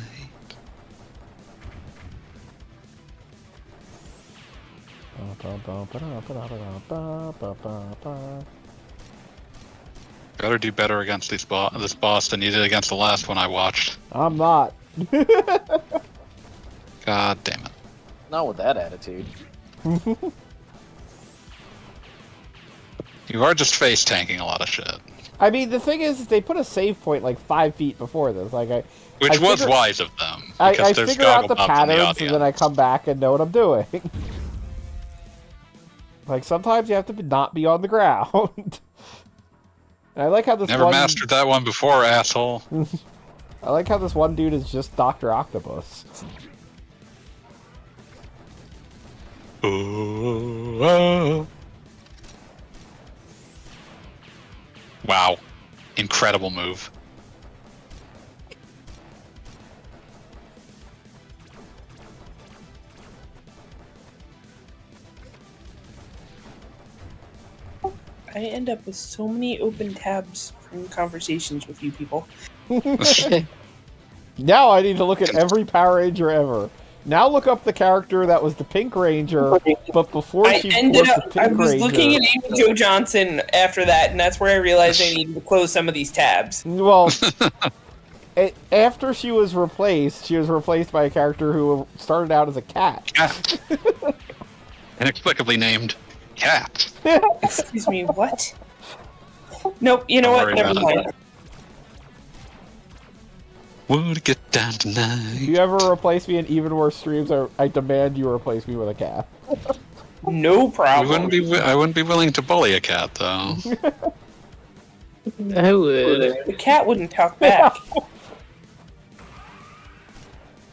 Speaker 2: Better do better against this boss than you did against the last one I watched.
Speaker 1: I'm not.
Speaker 2: God damn it.
Speaker 6: Not with that attitude.
Speaker 2: You are just face tanking a lot of shit.
Speaker 1: I mean, the thing is, they put a save point like 5 feet before this. Like,
Speaker 2: Which
Speaker 1: I
Speaker 2: was
Speaker 1: figure-
Speaker 2: wise of them.
Speaker 1: I
Speaker 2: Because there's
Speaker 1: figure out the
Speaker 2: Gogglebob in
Speaker 1: patterns,
Speaker 2: audience.
Speaker 1: and then I come back and know what I'm doing. Like, sometimes you have to not be on the ground. And I like how this
Speaker 2: Never
Speaker 1: one...
Speaker 2: mastered that one before, asshole.
Speaker 1: I like how this one dude is just Dr. Octopus.
Speaker 2: Oh. Wow. Incredible move.
Speaker 4: I end up with so many open tabs for in conversations with you people.
Speaker 1: Now I need to look at every Power Ranger ever. Now look up the character that was the Pink Ranger, but before
Speaker 4: I
Speaker 1: she
Speaker 4: ended
Speaker 1: was
Speaker 4: up.
Speaker 1: the Pink
Speaker 4: I was
Speaker 1: Ranger.
Speaker 4: looking at Amy Jo Johnson after that, and that's where I realized I needed to close some of these tabs.
Speaker 1: Well, after she was replaced by a character who started out as a cat.
Speaker 2: Cat. Inexplicably named Cat.
Speaker 4: Excuse me, what? Nope. You know
Speaker 2: Don't
Speaker 4: what?
Speaker 2: worry
Speaker 4: Never
Speaker 2: about
Speaker 4: mind.
Speaker 2: it. Would it get down tonight?
Speaker 1: If you ever replace me in even worse streams, I demand you replace me with a cat.
Speaker 4: No
Speaker 2: I
Speaker 4: problem.
Speaker 2: wouldn't be willing to bully a cat though.
Speaker 3: I would.
Speaker 4: The cat wouldn't talk back.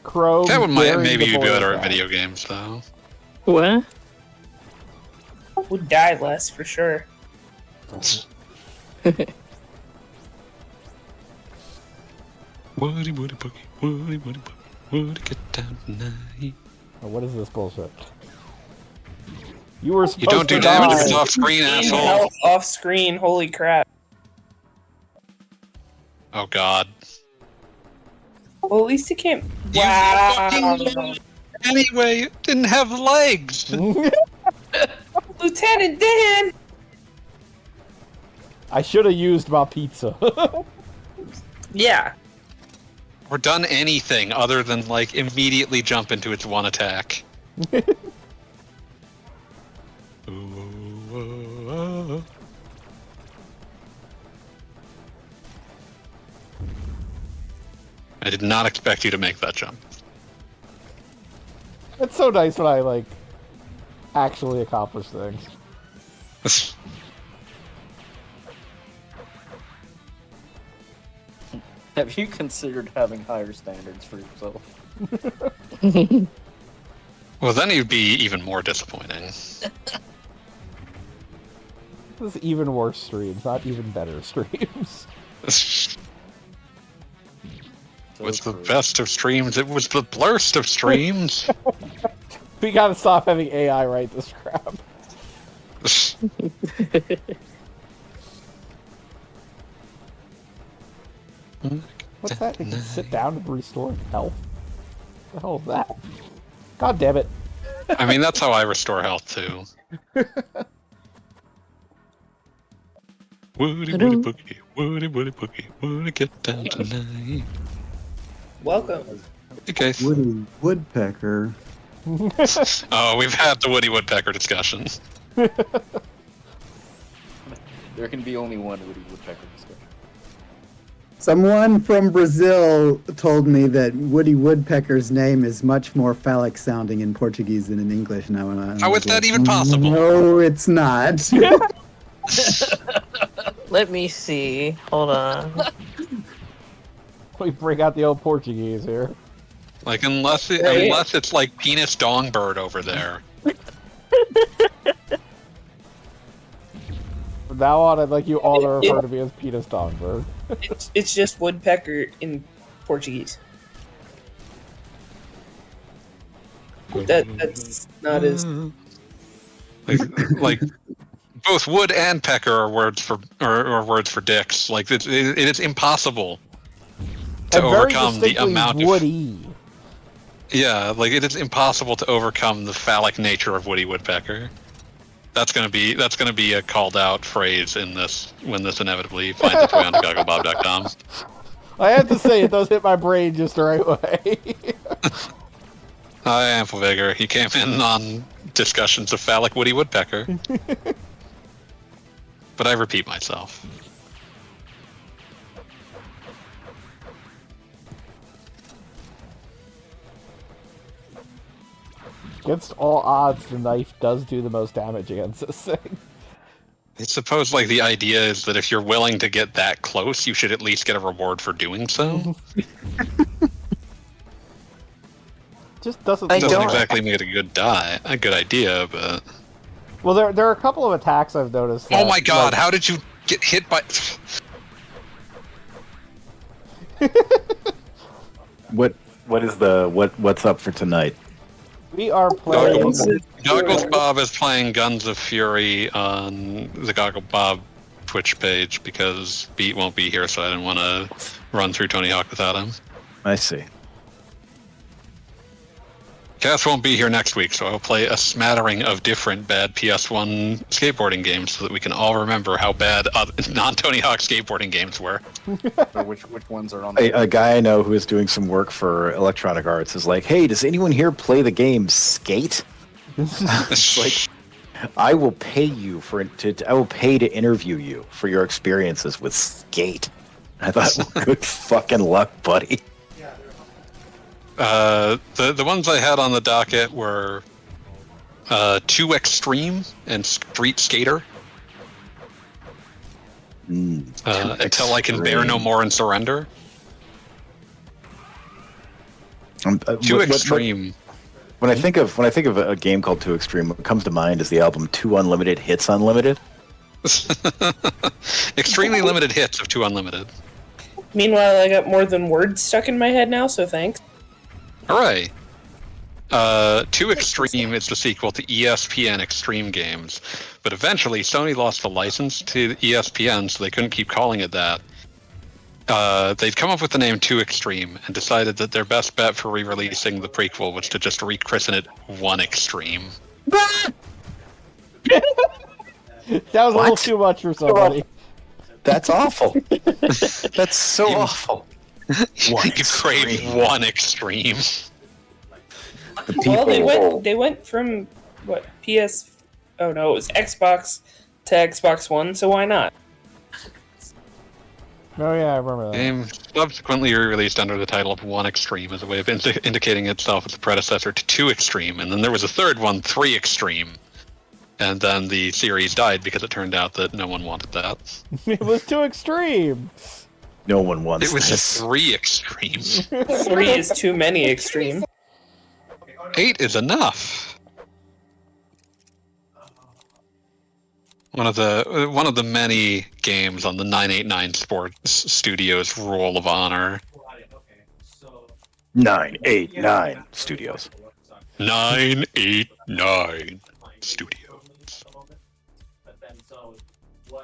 Speaker 1: Crow.
Speaker 2: Cat would might
Speaker 1: daring
Speaker 2: maybe
Speaker 1: to
Speaker 2: be
Speaker 1: bully a
Speaker 2: better at
Speaker 1: cat.
Speaker 2: video games though.
Speaker 3: What?
Speaker 4: Would die less for sure.
Speaker 2: Woody boogie, woody boogie, would it get down tonight?
Speaker 1: Oh, what is this bullshit? You were supposed
Speaker 2: You don't do
Speaker 1: to
Speaker 2: damage if
Speaker 1: die.
Speaker 2: it's off screen,
Speaker 4: In
Speaker 2: asshole.
Speaker 4: health off screen. Holy crap.
Speaker 2: Oh god.
Speaker 4: Well, at least it can't.
Speaker 2: You
Speaker 4: Wow.
Speaker 2: fucking anyway, it didn't have legs.
Speaker 4: Lieutenant Dan.
Speaker 1: I should have used my pizza.
Speaker 4: Yeah.
Speaker 2: Or done anything other than like immediately jump into its one attack. I did not expect you to make that jump.
Speaker 1: It's so nice when I actually accomplish things.
Speaker 6: Have you considered having higher standards for yourself?
Speaker 2: Well, then you'd be even more disappointing.
Speaker 1: This is even worse streams, not even better streams.
Speaker 2: It was the best of streams. It was the blurst of streams.
Speaker 1: We gotta stop having AI write this crap. What's that? It can sit down and restore health? What the hell is that? God damn it.
Speaker 2: I mean, that's how I restore health too. Woody woody boogie, woody boogie, woody get down tonight.
Speaker 4: Welcome.
Speaker 2: Okay.
Speaker 7: Woody Woodpecker.
Speaker 2: Oh, we've had the Woody Woodpecker discussion.
Speaker 6: There can be only one Woody Woodpecker discussion.
Speaker 7: Someone from Brazil told me that Woody Woodpecker's name is much more phallic sounding in Portuguese than in English. And I went,
Speaker 2: How is that even possible?
Speaker 7: No, it's not.
Speaker 3: Let me see. Hold on.
Speaker 1: We bring out the old Portuguese here.
Speaker 2: Like, unless it's like penis dongbird over there.
Speaker 1: From now on, I'd like you all to refer to me as Penis Dongbird.
Speaker 4: It's just woodpecker in Portuguese. That's not as.
Speaker 2: Like both wood and pecker are words for words for dicks. Like it is impossible to
Speaker 1: And very
Speaker 2: overcome the
Speaker 1: distinctly
Speaker 2: amount of
Speaker 1: woody.
Speaker 2: yeah. Like it is impossible to overcome the phallic nature of Woody Woodpecker. That's gonna be a called out phrase in this when this inevitably finds its way onto gogglebob.com.
Speaker 1: I have to say, it does hit my brain just the right way.
Speaker 2: Hi, Ampelvigor. He came in on discussions of phallic Woody Woodpecker. But I repeat myself.
Speaker 1: Against all odds, the knife does do the most damage against this thing.
Speaker 2: I suppose, like, the idea is that if you're willing to get that close, you should at least get a reward for doing so.
Speaker 1: Just doesn't.
Speaker 3: I
Speaker 2: It doesn't
Speaker 3: don't-
Speaker 2: exactly make it a good idea, but...
Speaker 1: Well, there are a couple of attacks I've noticed.
Speaker 2: Oh
Speaker 1: that,
Speaker 2: my god,
Speaker 1: like-
Speaker 2: how did you get hit by...
Speaker 8: What's up for tonight?
Speaker 1: We are playing.
Speaker 2: Goggles Bob is playing Guns of Fury on the Goggle Bob Twitch page because Beat won't be here, so I didn't want to run through Tony Hawk without him.
Speaker 8: I see.
Speaker 2: Cass won't be here next week, so I'll play a smattering of different bad PS1 skateboarding games so that we can all remember how bad non-Tony Hawk skateboarding games were.
Speaker 6: So which ones are on?
Speaker 8: A guy I know who is doing some work for Electronic Arts is like, hey, does anyone here play the game Skate? It's like, I will pay you I will pay to interview you for your experiences with Skate. I thought, well, good fucking luck, buddy.
Speaker 2: The ones I had on the docket were 2 Extreme and Street Skater. Until I Can Bear No More and Surrender. 2 Extreme.
Speaker 8: When I think of a game called 2 Extreme, what comes to mind is the album 2 Unlimited Hits Unlimited.
Speaker 2: Extremely limited hits of 2 Unlimited.
Speaker 4: Meanwhile, I got more than words stuck in my head now, so thanks.
Speaker 2: Hooray! 2 Extreme is the sequel to ESPN Extreme Games, but eventually Sony lost the license to ESPN, so they couldn't keep calling it that. They've come up with the name 2 Extreme and decided that their best bet for re-releasing the prequel was to just rechristen it 1 Extreme.
Speaker 1: That was a little too much for somebody.
Speaker 8: That's awful. That's so awful.
Speaker 2: You crave 1 Extreme.
Speaker 4: Well, they went from what PS? Oh no, it was Xbox to Xbox One. So why not?
Speaker 1: Oh yeah, I remember that.
Speaker 2: Game subsequently released under the title of 1 Extreme as a way of indicating itself as a predecessor to 2 Extreme, and then there was a third one, 3 Extreme. And then the series died because it turned out that no one wanted that.
Speaker 1: It was too extreme.
Speaker 8: No one wants
Speaker 2: It was
Speaker 8: this.
Speaker 2: 3 Extreme.
Speaker 4: 3 is too many extreme.
Speaker 2: 8 is enough. One of the many games on the 989 Sports Studios Roll of Honor.
Speaker 8: 989 Studios.
Speaker 2: 989 Studios.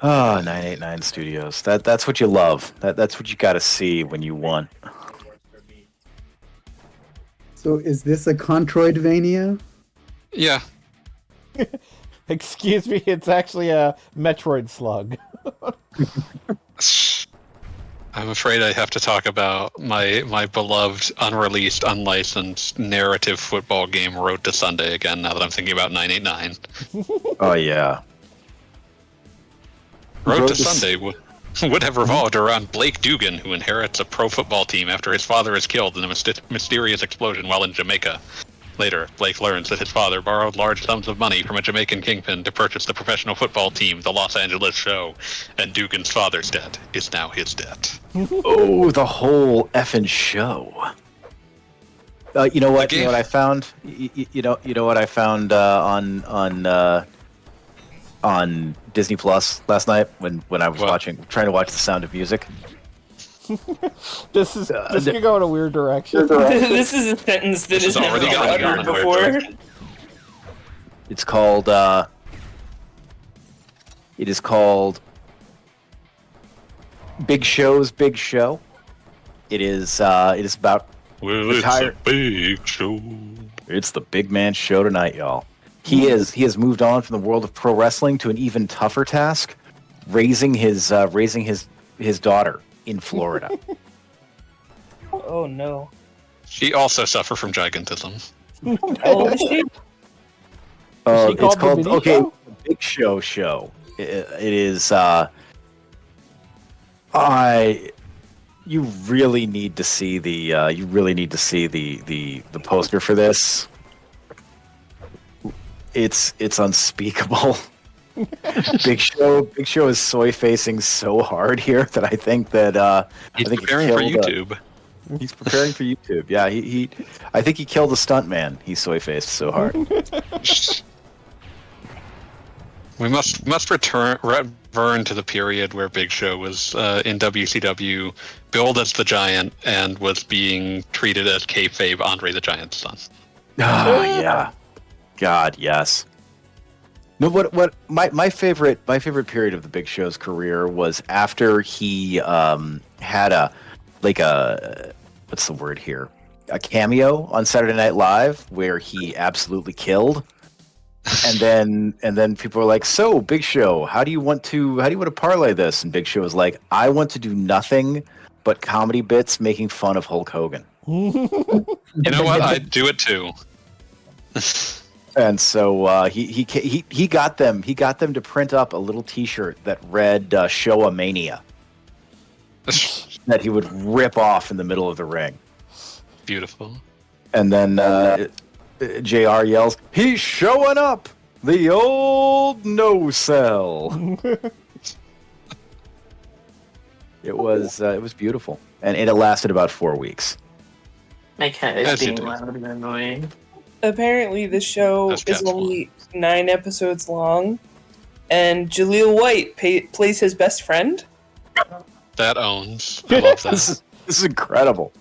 Speaker 8: Oh, 989 Studios. That's what you love. That's what you got to see when you want.
Speaker 7: So is this a Controidvania?
Speaker 2: Yeah.
Speaker 1: Excuse me, it's actually a Metroid Slug.
Speaker 2: I'm afraid I have to talk about my beloved, unreleased, unlicensed narrative football game Road to Sunday again, now that I'm thinking about 989.
Speaker 8: Oh, yeah.
Speaker 2: Road to Sunday would have revolved around Blake Dugan, who inherits a pro football team after his father is killed in a mysterious explosion while in Jamaica. Later, Blake learns that his father borrowed large sums of money from a Jamaican kingpin to purchase the professional football team, the Los Angeles Show, and Dugan's father's debt is now his debt.
Speaker 8: Oh, the whole effing show. You know what? You know what I found? You know what I found on Disney Plus last night when I was trying to watch The Sound of Music.
Speaker 1: This could go in a weird direction.
Speaker 4: This is a sentence that has never been uttered before.
Speaker 8: It's called. It is called Big Show's Big Show. It is about.
Speaker 2: Well, it's a big show.
Speaker 8: It's the big man show tonight, y'all. He has moved on from the world of pro wrestling to an even tougher task, raising his daughter in Florida.
Speaker 4: Oh no.
Speaker 2: She also suffered from gigantism.
Speaker 4: How old is she?
Speaker 8: It's called Big Show. It is. You really need to see the poster for this. It's unspeakable. Big Show is soy facing so hard here that I think that
Speaker 2: he's preparing for YouTube.
Speaker 8: He's preparing for YouTube. Yeah, I think he killed a stuntman. He soy faced so hard.
Speaker 2: We must return to the period where Big Show was in WCW, billed as the Giant, and was being treated as kayfabe Andre the Giant's son.
Speaker 8: Oh yeah, God yes. No, what my favorite period of the Big Show's career was after he had a what's the word here, a cameo on Saturday Night Live where he absolutely killed, and then people were like, "So Big Show, how do you want to parlay this?" And Big Show was like, "I want to do nothing but comedy bits making fun of Hulk Hogan."
Speaker 2: You know what? I'd do it too.
Speaker 8: And so he got them to print up a little T-shirt that read "Showa Mania" that he would rip off in the middle of the ring.
Speaker 2: Beautiful.
Speaker 8: And then JR yells, "He's showing up! The old no sell." It was beautiful, and it lasted about 4 weeks.
Speaker 3: My cat is
Speaker 2: As you
Speaker 3: being
Speaker 2: do.
Speaker 3: loud and annoying.
Speaker 4: Apparently, the show
Speaker 2: That's
Speaker 4: is
Speaker 2: Cat's
Speaker 4: only 9 episodes long, and Jaleel White plays his best friend.
Speaker 2: That owns. I love that.
Speaker 8: This is incredible.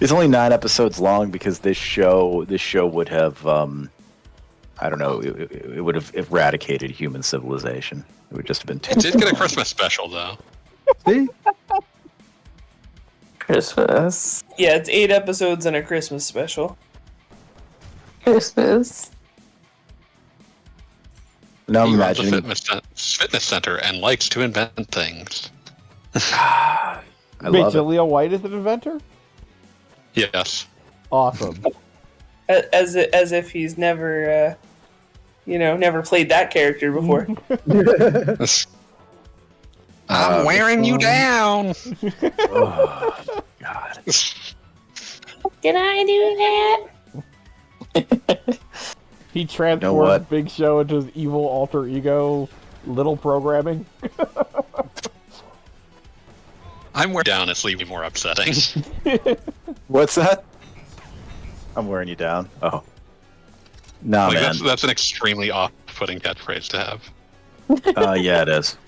Speaker 8: It's only 9 episodes long because this show would have I don't know, it would have eradicated human civilization. It would just have been too.
Speaker 2: It did get a Christmas special though.
Speaker 8: See?
Speaker 3: Christmas.
Speaker 4: Yeah, it's 8 episodes and a Christmas special.
Speaker 3: Christmas.
Speaker 8: Now I'm
Speaker 2: He runs a
Speaker 8: imagining.
Speaker 2: fitness center and likes to invent things.
Speaker 8: I
Speaker 1: Wait,
Speaker 8: love it.
Speaker 1: Jaleel White is an inventor?
Speaker 2: Yes.
Speaker 1: Awesome.
Speaker 4: As if he's never, never played that character before.
Speaker 2: I'm wearing you down.
Speaker 8: Oh, God.
Speaker 3: Can I do that?
Speaker 1: He transformed
Speaker 8: what?
Speaker 1: Big Show into his evil alter ego, Little Programming.
Speaker 2: I'm wearing down. It's leaving more upsetting.
Speaker 8: What's that? I'm wearing you down. Oh. Nah,
Speaker 2: Like,
Speaker 8: man.
Speaker 2: that's an extremely off-putting catchphrase to have.
Speaker 8: Yeah, it is.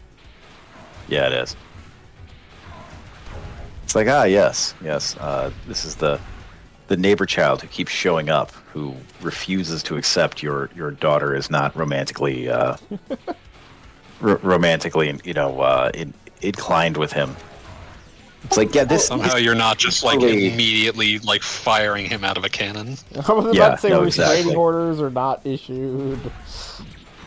Speaker 8: Yeah, it is. It's like, yes. This is the neighbor child who keeps showing up, who refuses to accept your daughter is not romantically, inclined with him. It's like, yeah, this
Speaker 2: Somehow you're not just like
Speaker 8: totally-
Speaker 2: immediately like firing him out of a cannon.
Speaker 1: I was
Speaker 8: Yeah,
Speaker 1: about to say
Speaker 8: no,
Speaker 1: restraining
Speaker 8: exactly.
Speaker 1: orders are not issued.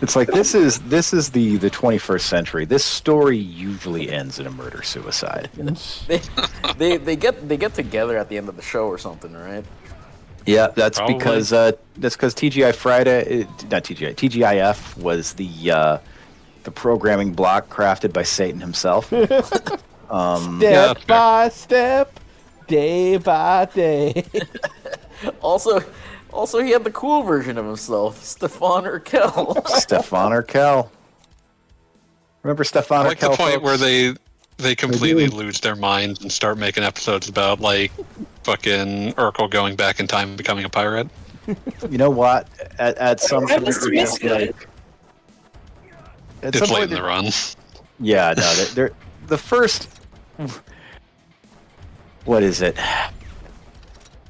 Speaker 8: It's like this is the 21st century. This story usually ends in a murder suicide.
Speaker 6: They get together at the end of the show or something, right?
Speaker 8: Yeah, that's
Speaker 2: Probably.
Speaker 8: because TGI Friday, not TGI, TGIF was the programming block crafted by Satan himself.
Speaker 1: Step by step, day by day.
Speaker 6: Also, he had the cool version of himself, Stefan Urkel.
Speaker 8: Stefan Urkel. Remember Stefan
Speaker 2: I like
Speaker 8: Urkel?
Speaker 2: the point
Speaker 8: folks?
Speaker 2: where they completely
Speaker 7: do.
Speaker 2: lose their minds and start making episodes about like fucking Urkel going back in time and becoming a pirate.
Speaker 8: You know what? At some
Speaker 4: That
Speaker 8: point,
Speaker 4: was
Speaker 8: you're just
Speaker 4: good.
Speaker 8: like, at
Speaker 2: It's
Speaker 8: some
Speaker 2: late
Speaker 8: point,
Speaker 2: in the run.
Speaker 8: yeah, no, they're the first. What is it?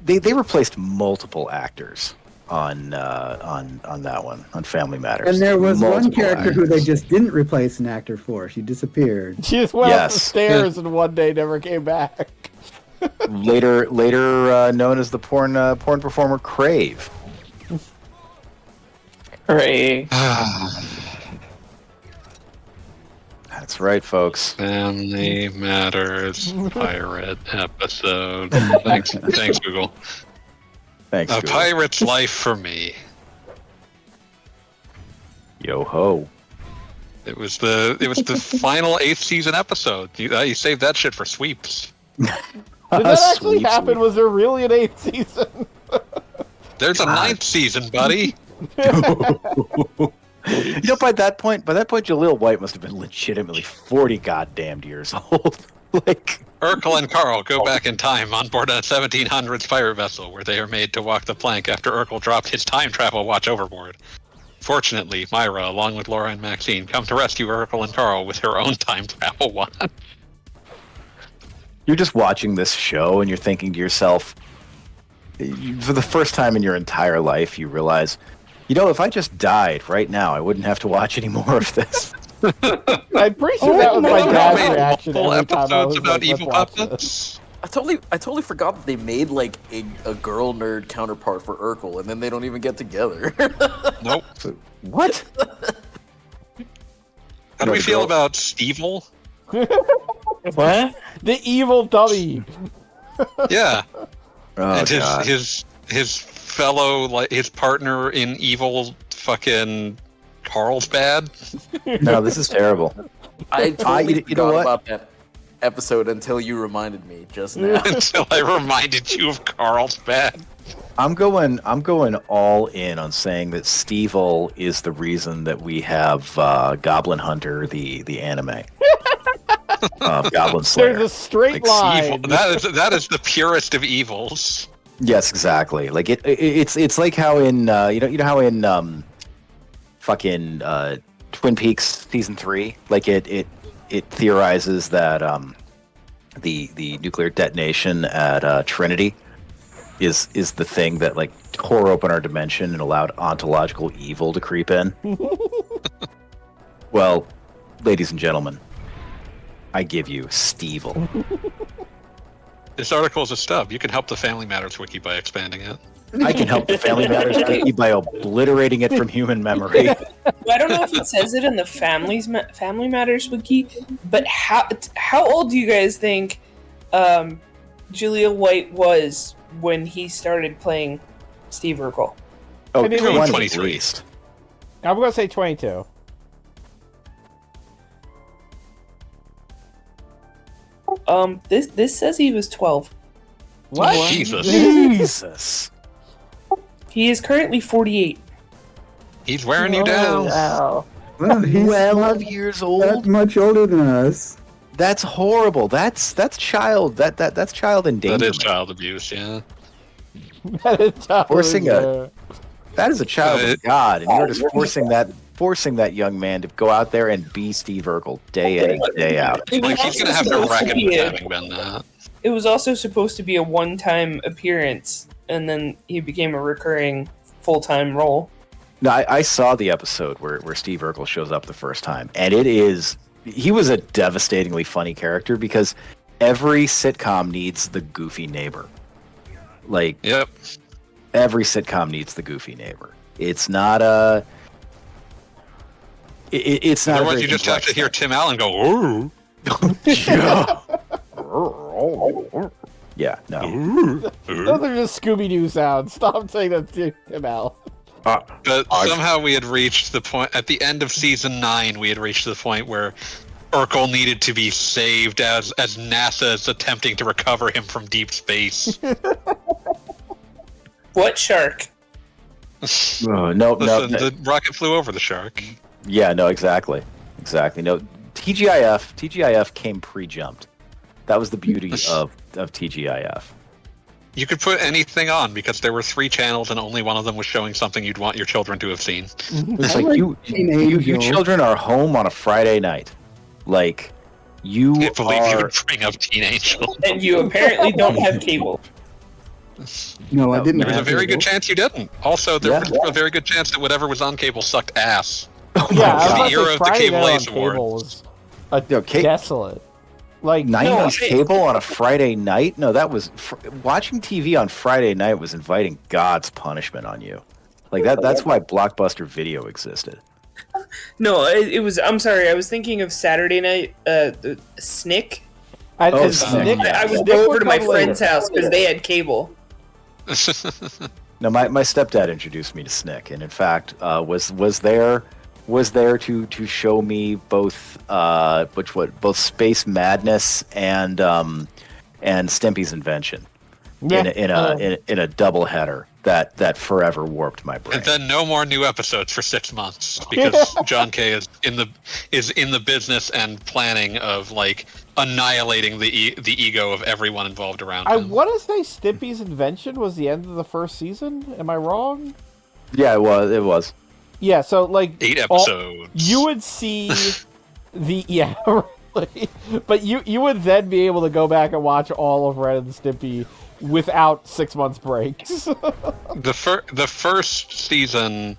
Speaker 8: They replaced multiple actors on that one on Family Matters.
Speaker 7: And there was one
Speaker 8: Multiple
Speaker 7: character who they
Speaker 8: actors.
Speaker 7: just didn't replace an actor for. She disappeared.
Speaker 1: She just went up the
Speaker 8: Yes.
Speaker 1: stairs and one day never came back.
Speaker 8: later known as the porn performer Crave.
Speaker 3: Right.
Speaker 8: That's right, folks.
Speaker 2: Family Matters pirate episode. Thanks, Google.
Speaker 8: Thanks.
Speaker 2: A
Speaker 8: Google.
Speaker 2: pirate's life for me.
Speaker 8: Yo ho.
Speaker 2: It was the final 8th season episode. You saved that shit for sweeps.
Speaker 1: Did that actually
Speaker 8: Sweet,
Speaker 1: happen?
Speaker 8: sweet.
Speaker 1: Was there really an 8th season?
Speaker 2: There's a 9th season, buddy.
Speaker 8: You know, by that point, Jaleel White must have been legitimately 40 goddamned years old. Like,
Speaker 2: Urkel and Carl go back in time on board a 1700s pirate vessel where they are made to walk the plank after Urkel dropped his time travel watch overboard. Fortunately, Myra, along with Laura and Maxine, come to rescue Urkel and Carl with her own time travel watch.
Speaker 8: you're just watching this show and you're thinking to yourself, for the first time in your entire life, you realize You know, if I just died right now, I wouldn't have to watch any more of this.
Speaker 1: I'm pretty sure that was my
Speaker 2: They
Speaker 1: dad's
Speaker 2: made
Speaker 1: reaction
Speaker 2: multiple
Speaker 1: every time I
Speaker 2: episodes
Speaker 1: was
Speaker 2: about
Speaker 1: like, let's
Speaker 2: evil
Speaker 1: watch this.
Speaker 2: puppets.
Speaker 6: I totally forgot that they made like a girl nerd counterpart for Urkel, and then they don't even get together.
Speaker 2: Nope.
Speaker 8: What?
Speaker 2: How do we feel about Stevel?
Speaker 3: What?
Speaker 1: The evil dummy.
Speaker 2: Yeah.
Speaker 8: Oh,
Speaker 2: And
Speaker 8: God.
Speaker 2: his fellow, like his partner in evil, fucking Carlsbad.
Speaker 8: No, this is terrible.
Speaker 6: I totally
Speaker 8: you know
Speaker 6: forgot
Speaker 8: what?
Speaker 6: about that episode until you reminded me just now.
Speaker 2: Until I reminded you of Carlsbad.
Speaker 8: I'm going all in on saying that Stevel is the reason that we have Goblin Hunter, the anime. Goblin Slayer.
Speaker 1: There's a straight
Speaker 8: Like,
Speaker 1: line.
Speaker 2: Evil. That is the purest of evils.
Speaker 8: Yes, exactly. Like it's like how in you know how in fucking Twin Peaks season 3, like it theorizes that the nuclear detonation at Trinity is the thing that like tore open our dimension and allowed ontological evil to creep in. Well, ladies and gentlemen, I give you Stevel.
Speaker 2: This article is a stub. You can help the Family Matters wiki by expanding it.
Speaker 8: I can help the Family Matters wiki by obliterating it from human memory.
Speaker 4: I don't know if it says it in the Family Matters wiki, but how old do you guys think Julia White was when he started playing Steve Urkel?
Speaker 8: Oh,
Speaker 1: I mean,
Speaker 8: 20 at
Speaker 2: 23.
Speaker 8: least.
Speaker 1: I'm gonna say 22.
Speaker 4: This says he was 12.
Speaker 1: What?
Speaker 2: Jesus.
Speaker 8: Jesus.
Speaker 4: He is currently 48.
Speaker 2: He's wearing you down.
Speaker 3: Wow.
Speaker 7: Well, he's
Speaker 8: 12
Speaker 7: not
Speaker 8: years
Speaker 7: that
Speaker 8: old.
Speaker 7: much older than us.
Speaker 8: That's horrible. That's child. That's child
Speaker 2: That
Speaker 8: endangerment.
Speaker 2: is child abuse, yeah.
Speaker 1: That is totally
Speaker 8: Forcing
Speaker 1: fair.
Speaker 8: That is a child of God, and you're just forcing that young man to go out there and be Steve Urkel day in and day out.
Speaker 2: Like, he's going to have to reckon with having been that.
Speaker 4: It was also supposed to be a one-time appearance, and then he became a recurring full-time role.
Speaker 8: No, I saw the episode where Steve Urkel shows up the first time, and he was a devastatingly funny character because every sitcom needs the goofy neighbor. Like,
Speaker 2: Yep.
Speaker 8: every sitcom needs the goofy neighbor. It's not a. It's not.
Speaker 2: Otherwise, you just have to hear Tim Allen go, ooh.
Speaker 8: Yeah, no.
Speaker 1: Those are just Scooby-Doo sounds. Stop saying that to him out.
Speaker 2: But somehow we had reached the point, at the end of season 9, we had reached the point where Urkel needed to be saved as NASA is attempting to recover him from deep space.
Speaker 4: What shark?
Speaker 8: No.
Speaker 2: Listen, the rocket flew over the shark.
Speaker 8: Yeah, no, exactly. No, TGIF came pre-jumped. That was the beauty of TGIF.
Speaker 2: You could put anything on because there were 3 channels and only one of them was showing something you'd want your children to have seen.
Speaker 8: It's
Speaker 7: I
Speaker 8: like
Speaker 7: like
Speaker 8: you
Speaker 7: Teen Angel.
Speaker 8: children are home on a Friday night. Like you
Speaker 2: I can't believe you
Speaker 8: are.
Speaker 2: would bring up Teen Angel.
Speaker 4: And you apparently don't have cable.
Speaker 7: No, I
Speaker 8: No,
Speaker 7: didn't.
Speaker 2: There was a
Speaker 7: have
Speaker 2: very
Speaker 7: cable.
Speaker 2: good chance you didn't. Also, there
Speaker 8: Yeah.
Speaker 2: was a very good chance that whatever was on cable sucked ass.
Speaker 8: Oh
Speaker 1: Yeah,
Speaker 8: my
Speaker 1: I was
Speaker 8: God.
Speaker 1: about
Speaker 2: The
Speaker 1: to
Speaker 2: era
Speaker 1: say
Speaker 2: of the
Speaker 1: Friday
Speaker 2: Cable
Speaker 1: Night on
Speaker 2: Ace Award.
Speaker 1: Cable was a
Speaker 8: Yo,
Speaker 1: desolate. Like,
Speaker 8: 90s
Speaker 4: hey.
Speaker 8: cable on a Friday night? No, that was watching TV on Friday night was inviting God's punishment on you. Like that's why Blockbuster Video existed.
Speaker 4: No, it was. I'm sorry. I was thinking of Saturday night. The Snick.
Speaker 8: Oh,
Speaker 1: Snick,
Speaker 4: I would
Speaker 1: Snick
Speaker 4: go over
Speaker 1: would
Speaker 4: to my
Speaker 1: come
Speaker 4: friend's
Speaker 1: later.
Speaker 4: house because they had cable.
Speaker 8: No, my stepdad introduced me to SNCC, and in fact, was there to show me both both Space Madness and Stimpy's Invention in a double header that forever warped my brain.
Speaker 2: And then no more new episodes for 6 months because John Kay is in the business and planning of like annihilating the ego of everyone involved around
Speaker 1: I
Speaker 2: him.
Speaker 1: want to say Stimpy's Invention was the end of the first season. Am I wrong?
Speaker 8: Yeah, it was.
Speaker 1: Yeah, so like
Speaker 2: 8 episodes.
Speaker 1: you would see really, but you would then be able to go back and watch all of Ren and Stimpy without 6 months breaks.
Speaker 2: The first season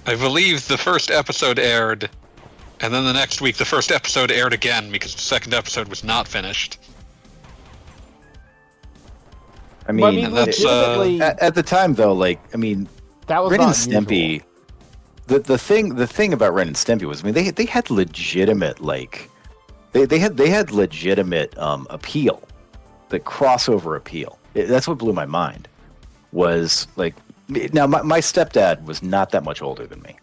Speaker 2: I believe the first episode aired, and then the next week the first episode aired again because the second episode was not finished.
Speaker 8: I mean,
Speaker 1: But I mean,
Speaker 2: that's,
Speaker 1: legitimately,
Speaker 8: at the time though, like, I mean,
Speaker 1: that was
Speaker 8: Ren
Speaker 1: not
Speaker 8: and Stimpy. The thing about Ren and Stimpy was, I mean, they had legitimate, like, they had legitimate appeal, the crossover appeal. That's what blew my mind. Was like, now my stepdad was not that much older than me.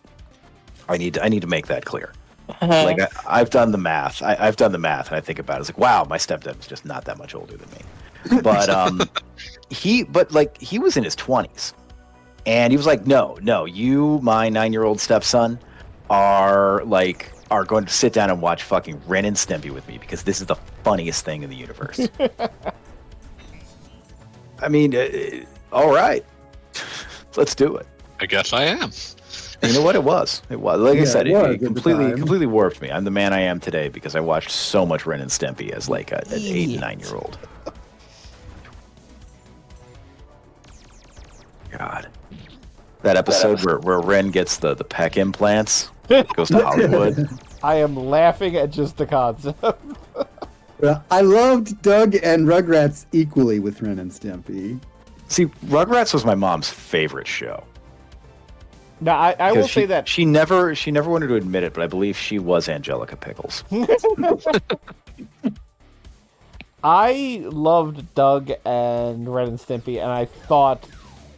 Speaker 8: I need to make that clear. Like I've done the math. I've done the math, and I think about it. It's like, wow, my stepdad was just not that much older than me. But he was in his 20s, and he was like, no, you, my 9-year-old stepson, are going to sit down and watch fucking Ren and Stimpy with me because this is the funniest thing in the universe. I mean, all right, let's do it.
Speaker 2: I guess I am.
Speaker 8: You know what? It was. Like I said,
Speaker 7: it was
Speaker 8: it
Speaker 7: at the
Speaker 8: completely
Speaker 7: time.
Speaker 8: completely warped me. I'm the man I am today because I watched so much Ren and Stimpy as like an 8 and 9-year-old. God, that episode where Ren gets the peck implants, goes to Hollywood.
Speaker 1: I am laughing at just the concept.
Speaker 7: Well, I loved Doug and Rugrats equally with Ren and Stimpy.
Speaker 8: See, Rugrats was my mom's favorite show.
Speaker 1: Now, I will
Speaker 8: Because
Speaker 1: say that
Speaker 8: she never wanted to admit it, but I believe she was Angelica Pickles.
Speaker 1: I loved Doug and Ren and Stimpy, and I thought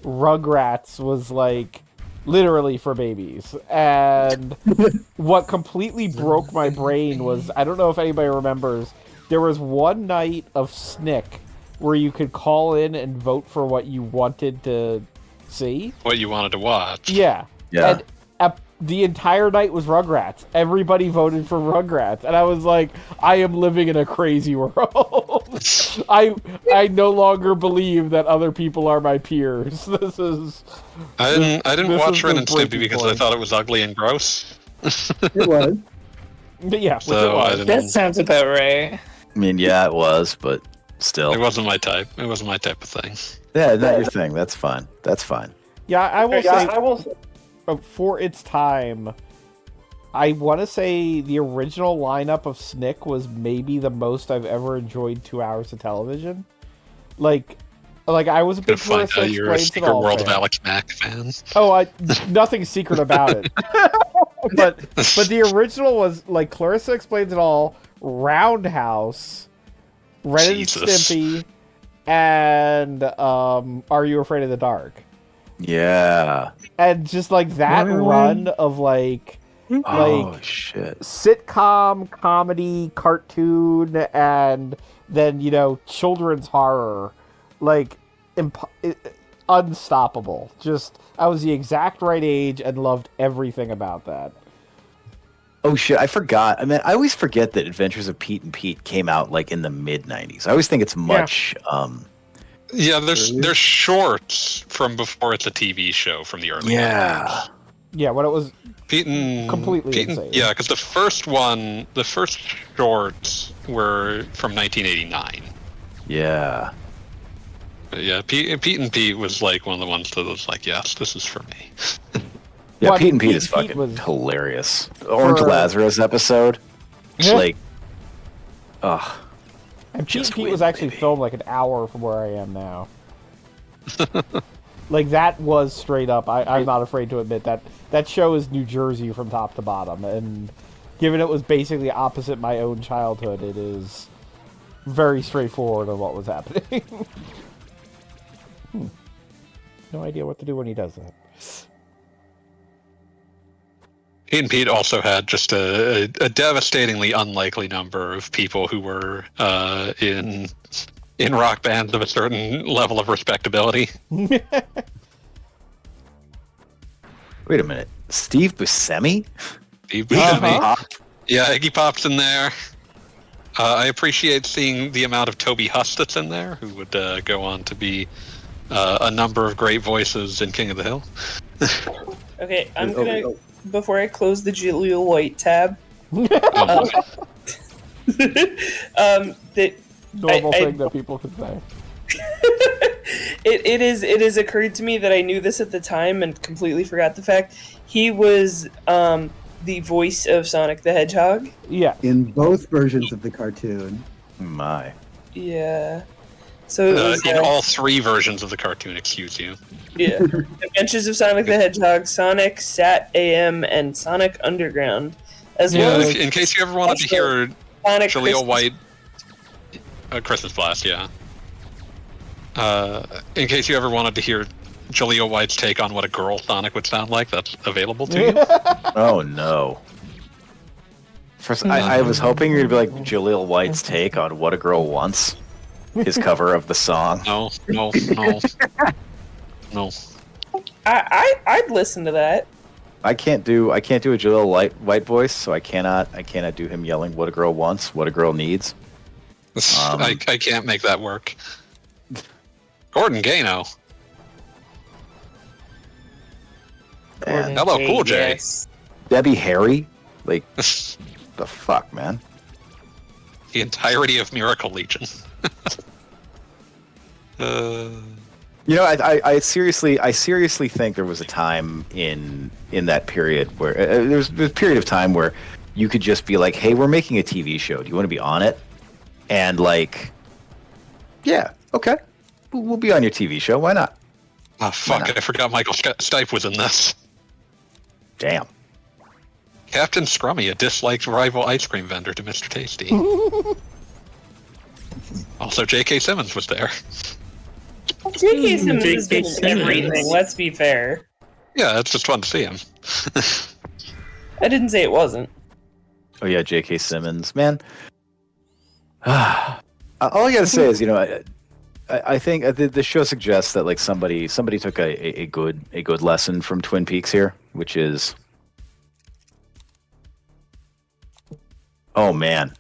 Speaker 1: Rugrats was like literally for babies. And what completely broke my brain was, I don't know if anybody remembers, there was one night of Snick where you could call in and vote for what you wanted to see.
Speaker 2: What you wanted to watch.
Speaker 1: Yeah.
Speaker 8: Yeah.
Speaker 1: And the entire night was Rugrats. Everybody voted for Rugrats. And I was like, I am living in a crazy world. I no longer believe that other people are my peers. This is...
Speaker 2: I didn't
Speaker 1: this
Speaker 2: watch
Speaker 1: is
Speaker 2: Ren
Speaker 1: the
Speaker 2: and Stimpy
Speaker 1: breaking
Speaker 2: because I
Speaker 1: point.
Speaker 2: thought it was ugly and gross.
Speaker 7: It was.
Speaker 1: But yeah, which
Speaker 2: So
Speaker 1: it was.
Speaker 2: I didn't.
Speaker 3: That sounds about right.
Speaker 8: I mean, yeah, it was, but still.
Speaker 2: It wasn't my type. It wasn't my type of thing.
Speaker 8: Yeah, not your thing. That's fine. That's fine.
Speaker 1: Yeah, I will say, for its time, I want to say the original lineup of Snick was maybe the most I've ever enjoyed 2 hours of television. Like I was a big
Speaker 2: Gonna find
Speaker 1: Clarissa
Speaker 2: out you're a
Speaker 1: Explains It
Speaker 2: secret
Speaker 1: All
Speaker 2: World of
Speaker 1: fan.
Speaker 2: Alex Mack fan.
Speaker 1: Oh, nothing secret about it. but the original was like Clarissa Explains It All, Roundhouse, Ren and
Speaker 2: Jesus.
Speaker 1: Stimpy, and Are You Afraid of the Dark?
Speaker 8: Yeah.
Speaker 1: And just like that run of like
Speaker 8: Oh, shit.
Speaker 1: sitcom, comedy, cartoon, and then children's horror, like unstoppable. Just I was the exact right age and loved everything about that.
Speaker 8: Oh, shit. I forgot. I mean, I always forget that Adventures of Pete and Pete came out like in the mid-90s. I always think it's much...
Speaker 2: Yeah, there's shorts from before it's a TV show from the early 90s.
Speaker 1: Yeah, when it was
Speaker 2: Pete and
Speaker 1: completely
Speaker 2: Pete and-
Speaker 1: insane.
Speaker 2: Yeah, because the first shorts were from 1989.
Speaker 8: Yeah.
Speaker 2: But yeah, Pete and Pete was like one of the ones that was like, yes, this is for me.
Speaker 8: Yeah,
Speaker 1: Well, I
Speaker 8: Pete
Speaker 1: mean,
Speaker 8: and Pete
Speaker 1: Pete
Speaker 8: is
Speaker 1: and Pete
Speaker 8: fucking
Speaker 1: was-
Speaker 8: hilarious. Orange
Speaker 1: For-
Speaker 8: Lazarus episode. It's
Speaker 1: Yeah.
Speaker 8: like... Ugh.
Speaker 1: And Pete
Speaker 8: Just
Speaker 1: and Pete
Speaker 8: win,
Speaker 1: was actually
Speaker 8: baby.
Speaker 1: filmed like an hour from where I am now. Like that was straight up. I'm not afraid to admit that show is New Jersey from top to bottom, and given it was basically opposite my own childhood, it is very straightforward on what was happening. No idea what to do when he does that.
Speaker 2: Pete and Pete also had just a devastatingly unlikely number of people who were in rock bands of a certain level of respectability.
Speaker 8: Wait a minute. Steve Buscemi?
Speaker 2: Steve Buscemi.
Speaker 8: Uh-huh.
Speaker 2: Yeah, Iggy Pop's in there. I appreciate seeing the amount of Toby Huss that's in there, who would go on to be a number of great voices in King of the Hill.
Speaker 4: Okay, I'm gonna before I close the Julia White tab.
Speaker 2: Oh,
Speaker 4: That
Speaker 1: Normal
Speaker 4: I-
Speaker 1: thing that people could say.
Speaker 4: it is occurred to me that I knew this at the time and completely forgot the fact. He was the voice of Sonic the Hedgehog.
Speaker 1: Yeah.
Speaker 7: In both versions of the cartoon.
Speaker 8: My.
Speaker 4: Yeah. So it was,
Speaker 2: in all 3 versions of the cartoon, excuse you.
Speaker 4: Yeah. Adventures of Sonic the Hedgehog, Sonic, Sat AM, and Sonic Underground. As well as
Speaker 2: In case you ever wanted to hear
Speaker 4: Sonic
Speaker 2: Jaleel White... Christmas Blast, yeah. In case you ever wanted to hear Jaleel White's take on what a girl Sonic would sound like, that's available to you.
Speaker 8: Oh no. First, I was hoping you were gonna be like Jaleel White's take on what a girl wants. His cover of the song.
Speaker 2: No.
Speaker 4: I'd listen to that.
Speaker 8: I can't do a Jaleel White voice, so I cannot do him yelling what a girl wants, what a girl needs.
Speaker 2: I can't make that work. Gordon Gano.
Speaker 8: Man.
Speaker 2: Hello, Cool J.
Speaker 3: Yes.
Speaker 8: Debbie Harry? Like, the fuck, man?
Speaker 2: The entirety of Miracle Legion.
Speaker 8: You know, I seriously think there was a time in that period where there was a period of time where you could just be like, "Hey, we're making a TV show. Do you want to be on it?" And like, yeah, okay, we'll be on your TV show. Why not?
Speaker 2: Oh fuck! I forgot Michael Stipe was in this.
Speaker 8: Damn.
Speaker 2: Captain Scrummy, a disliked rival ice cream vendor to Mr. Tasty. Also, J.K. Simmons was there.
Speaker 4: J.K. Simmons is
Speaker 3: J.K.
Speaker 4: doing
Speaker 3: Simmons.
Speaker 4: everything, let's be fair.
Speaker 2: Yeah, it's just fun to see him.
Speaker 4: I didn't say it wasn't.
Speaker 8: Oh yeah, J.K. Simmons, man. All I gotta say is, you know, I think the show suggests that like somebody took a good lesson from Twin Peaks here, which is, oh man,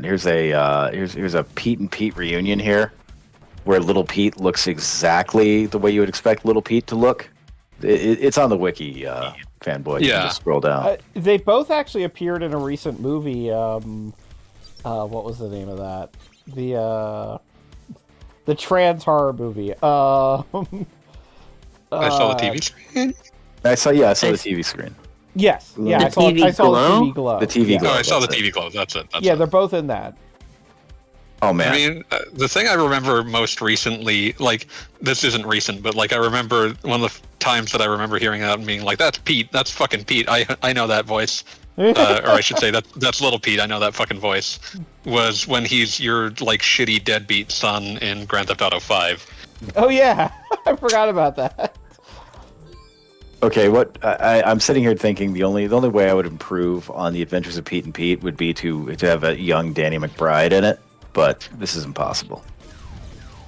Speaker 8: here's a Pete and Pete reunion here, where Little Pete looks exactly the way you would expect Little Pete to look. It's on the wiki, fanboy. You can just scroll down.
Speaker 1: They both actually appeared in a recent movie. What was the name of that? The trans horror movie.
Speaker 2: I saw the TV screen.
Speaker 8: I saw the TV screen.
Speaker 1: Yes, yeah,
Speaker 3: The
Speaker 1: I saw
Speaker 3: TV
Speaker 1: the
Speaker 3: Glow?
Speaker 1: TV Glow.
Speaker 8: The TV
Speaker 1: yeah.
Speaker 8: Glow.
Speaker 2: Oh, I saw the
Speaker 8: that's it.
Speaker 2: TV Glow. That's it. That's
Speaker 1: Yeah,
Speaker 2: it.
Speaker 1: they're both in that.
Speaker 8: Oh man.
Speaker 2: I mean, the thing I remember most recently, like, this isn't recent, but like I remember one of the times that I remember hearing that and being like, "That's Pete. That's fucking Pete. I know that voice." Or I should say that's Little Pete. I know that fucking voice. Was when he's your like shitty deadbeat son in Grand Theft Auto 5.
Speaker 1: Oh yeah, I forgot about that.
Speaker 8: Okay, what I'm sitting here thinking the only way I would improve on the Adventures of Pete and Pete would be to have a young Danny McBride in it, but this is impossible.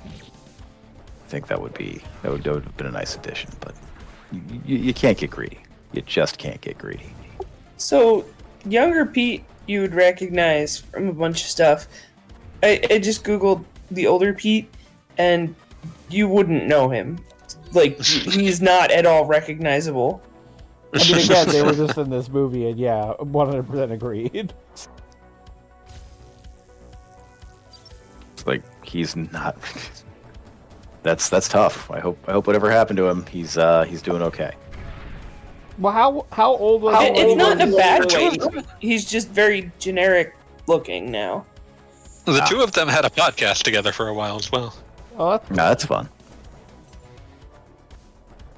Speaker 8: I think that would have been a nice addition, but you can't get greedy. You just can't get greedy.
Speaker 4: So, younger Pete, you would recognize from a bunch of stuff. I just googled the older Pete, and you wouldn't know him. Like, he's not at all recognizable.
Speaker 1: I mean, again, they were just in this movie, and yeah, 100% agreed.
Speaker 8: It's like he's not. That's tough. I hope whatever happened to him, he's doing okay.
Speaker 1: Well, how old was he?
Speaker 4: It's not in a bad way. He's just very generic looking now.
Speaker 2: The two of them had a podcast together for a while as well.
Speaker 1: Oh, that's...
Speaker 8: No, that's fun.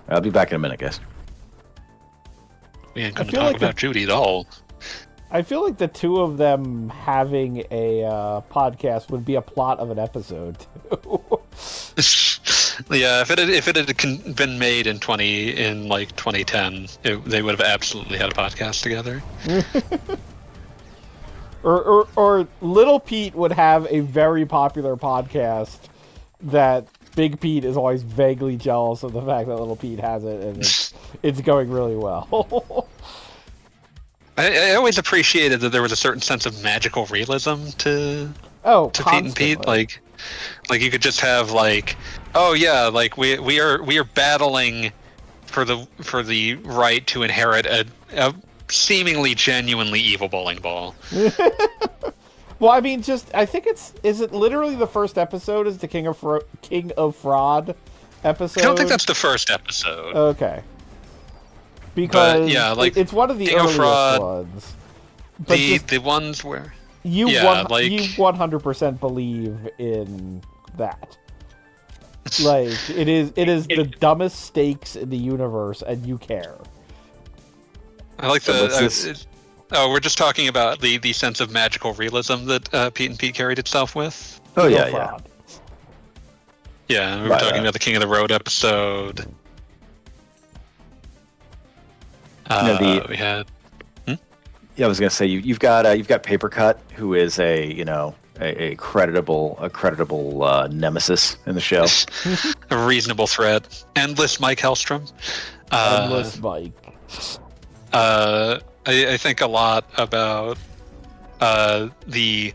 Speaker 8: I'll be back in a minute, guys.
Speaker 2: We ain't gonna
Speaker 1: feel
Speaker 2: talk
Speaker 1: like
Speaker 2: about Judy at all.
Speaker 1: I feel like the two of them having a podcast would be a plot of an episode, too.
Speaker 2: Yeah, if it had been made in 2010, they would have absolutely had a podcast together.
Speaker 1: or Little Pete would have a very popular podcast that Big Pete is always vaguely jealous of the fact that Little Pete has it, and it's going really well.
Speaker 2: I always appreciated that there was a certain sense of magical realism to Pete and Pete. Like you could just have like, oh yeah, like we are battling for the right to inherit a seemingly genuinely evil bowling ball.
Speaker 1: Well, I mean, I think is it literally the first episode is the King of Fraud, episode.
Speaker 2: I don't think that's the first episode.
Speaker 1: Okay. Because
Speaker 2: But, yeah, like,
Speaker 1: it's one of the
Speaker 2: King of
Speaker 1: earliest
Speaker 2: Fraud,
Speaker 1: ones. But
Speaker 2: the ones where
Speaker 1: you
Speaker 2: yeah, like
Speaker 1: you 100% believe in that. Like it is the dumbest stakes in the universe, and you care.
Speaker 2: I like we're just talking about the sense of magical realism that Pete and Pete carried itself with.
Speaker 8: Oh
Speaker 1: King
Speaker 8: yeah,
Speaker 1: of
Speaker 8: yeah.
Speaker 1: Fraud.
Speaker 2: Yeah, we were
Speaker 8: Right,
Speaker 2: talking about the King of the Road episode. We had.
Speaker 8: Yeah, I was gonna say you've got Paper Cut, who is a creditable nemesis in the show.
Speaker 2: A reasonable threat. Endless Mike Hellstrom.
Speaker 1: Endless Mike.
Speaker 2: I think a lot about the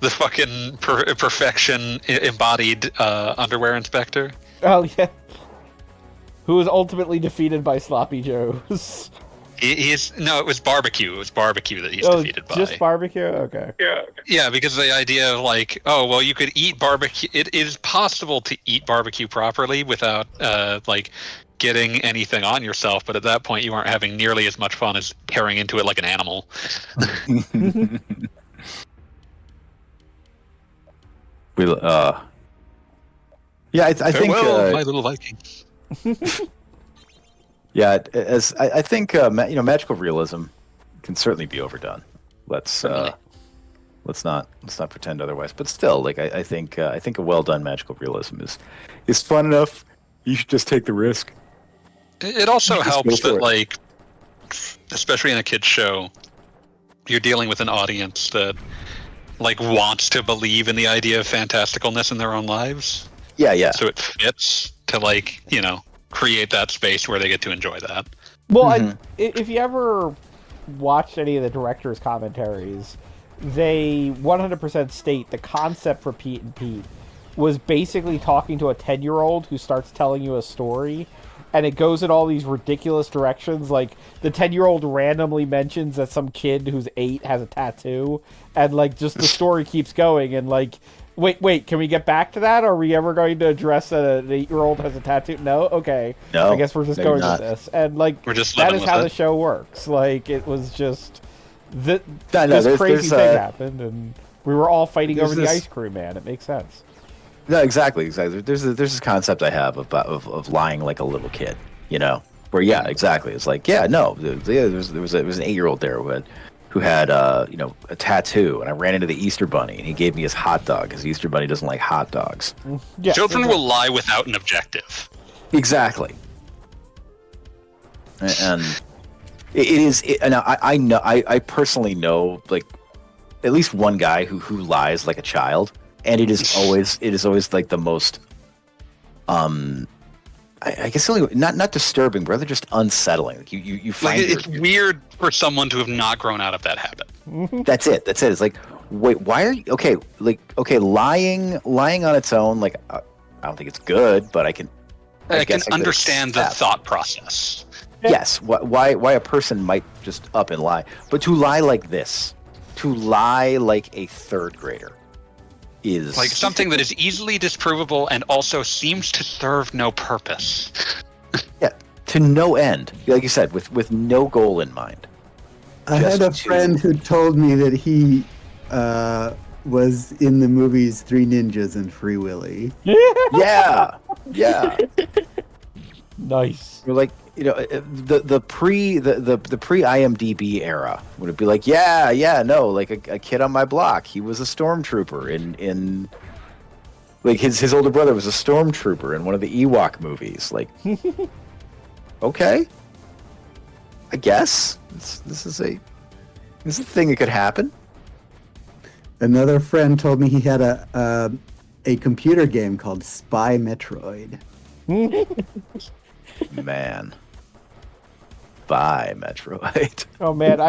Speaker 2: fucking perfection embodied underwear inspector.
Speaker 1: Oh yeah. Who was ultimately defeated by Sloppy Joe's.
Speaker 2: It was barbecue. It was barbecue that he's defeated by.
Speaker 1: Just barbecue? Okay.
Speaker 2: Yeah, because the idea of like, oh well, you could eat barbecue. It is possible to eat barbecue properly without like getting anything on yourself, but at that point you aren't having nearly as much fun as tearing into it like an animal.
Speaker 8: Yeah, I think
Speaker 2: my little Viking.
Speaker 8: Yeah, as I think magical realism can certainly be overdone. Let's not pretend otherwise. But still, like I think a well done magical realism is fun enough. You should just take the risk.
Speaker 2: It also helps that,
Speaker 8: it.
Speaker 2: like, especially in a kids show, you're dealing with an audience that like wants to believe in the idea of fantasticalness in their own lives.
Speaker 8: Yeah.
Speaker 2: So it fits to create that space where they get to enjoy that.
Speaker 1: Well, if you ever watched any of the director's commentaries, they 100% state the concept for Pete and Pete was basically talking to a 10-year-old who starts telling you a story, and it goes in all these ridiculous directions. Like, the 10-year-old randomly mentions that some kid who's 8 has a tattoo, and, like, just the story keeps going, and, like, wait, can we get back to that? Are we ever going to address that an 8-year-old has a tattoo? No? Okay.
Speaker 8: No,
Speaker 1: I guess we're just going with this. And, like,
Speaker 2: we're just
Speaker 1: that is how
Speaker 2: it.
Speaker 1: the show works. Like, it was just... this
Speaker 8: there's
Speaker 1: crazy thing happened, and we were all fighting over the ice cream man. It makes sense.
Speaker 8: No, exactly. There's this concept I have of lying like a little kid, where exactly. It's like, there was an 8-year-old there who had a tattoo, and I ran into the Easter Bunny, and he gave me his hot dog because the Easter Bunny doesn't like hot dogs.
Speaker 1: Yes,
Speaker 2: Children will lie without an objective.
Speaker 8: Exactly. And it is. And I know. I personally know like at least one guy who lies like a child. And it is always like the most, I guess not disturbing, but rather just unsettling. Like you find
Speaker 2: it's weird for someone to have not grown out of that habit.
Speaker 8: That's it. It's like, wait, why are you okay? Lying on its own. Like, I don't think it's good, but I can
Speaker 2: understand the thought process.
Speaker 8: Yes, why a person might just up and lie, but to lie like this, to lie like a third grader. Is
Speaker 2: like something that is easily disprovable and also seems to serve no purpose.
Speaker 8: Yeah, to no end. Like you said, with no goal in mind.
Speaker 7: I had a friend who told me that he was in the movies Three Ninjas and Free Willy.
Speaker 8: Yeah.
Speaker 1: Nice.
Speaker 8: We're like, the pre IMDb era would it be like, like a kid on my block, he was a stormtrooper in like his older brother was a stormtrooper in one of the Ewok movies. Like, okay, I guess this is a thing that could happen.
Speaker 7: Another friend told me he had a computer game called Spy Metroid.
Speaker 8: Man. By Metroid.
Speaker 1: Oh man,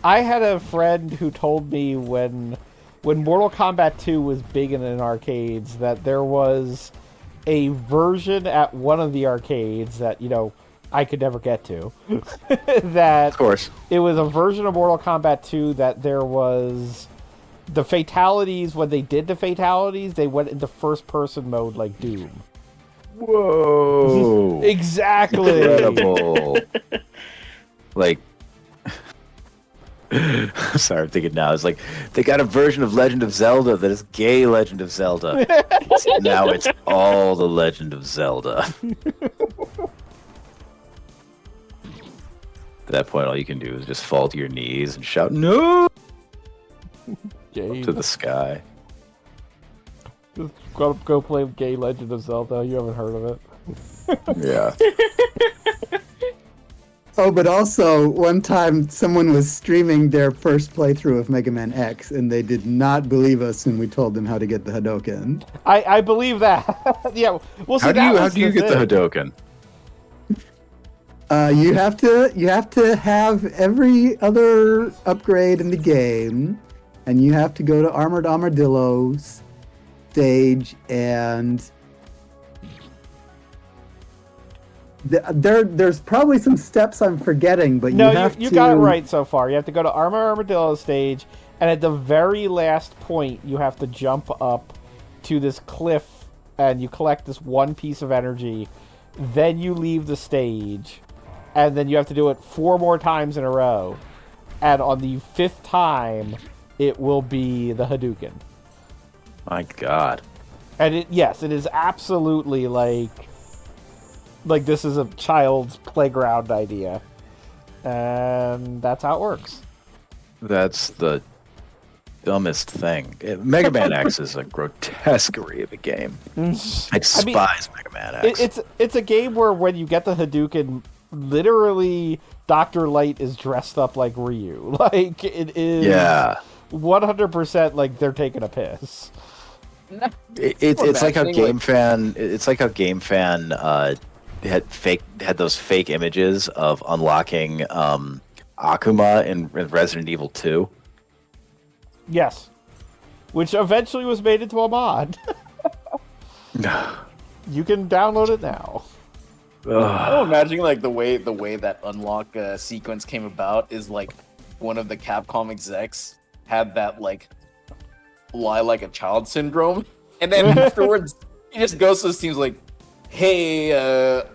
Speaker 1: I had a friend who told me when Mortal Kombat 2 was big in arcades that there was a version at one of the arcades that I could never get to. That
Speaker 8: of course
Speaker 1: it was a version of Mortal Kombat 2 that there was the fatalities. When they did the fatalities, they went into first person mode like Doom.
Speaker 8: Whoa!
Speaker 1: Exactly.
Speaker 8: Incredible. Like, sorry, I'm thinking now. It's like they got a version of Legend of Zelda that is gay Legend of Zelda. Now it's all the Legend of Zelda. At that point, all you can do is just fall to your knees and shout "No!"
Speaker 1: Gay.
Speaker 8: to the sky.
Speaker 1: Just go play Gay Legend of Zelda. You haven't heard of it.
Speaker 8: Yeah.
Speaker 7: Oh, but also, one time someone was streaming their first playthrough of Mega Man X, and they did not believe us when we told them how to get the Hadoken.
Speaker 1: I believe that. Yeah. Well, see,
Speaker 8: How do you get the
Speaker 1: thing.
Speaker 8: Hadoken?
Speaker 7: You have to have every other upgrade in the game, and you have to go to Armored Armadillo's stage, and there's probably some steps I'm forgetting, but
Speaker 1: No,
Speaker 7: you have
Speaker 1: you
Speaker 7: to...
Speaker 1: got it right so far. You have to go to Armadillo stage, and at the very last point, you have to jump up to this cliff, and you collect this one piece of energy. Then you leave the stage, and then you have to do it 4 more times in a row. And on the 5th time, it will be the Hadouken.
Speaker 8: My God.
Speaker 1: And yes, it is absolutely like this is a child's playground idea. And that's how it works.
Speaker 8: That's the dumbest thing. Mega Man X is a grotesquerie of a game. I despise Mega Man X.
Speaker 1: It's a game where when you get the Hadouken, literally Dr. Light is dressed up like Ryu. Like, it is 100% like they're taking a piss.
Speaker 8: It's like how Game Fan. It's like how Game Fan had those fake images of unlocking Akuma in Resident Evil 2.
Speaker 1: Yes, which eventually was made into a mod. You can download it now.
Speaker 6: I'm imagining like the way that unlock sequence came about is like one of the Capcom execs had that like lie like a child syndrome, and then afterwards he just goes to his teams like, "Hey,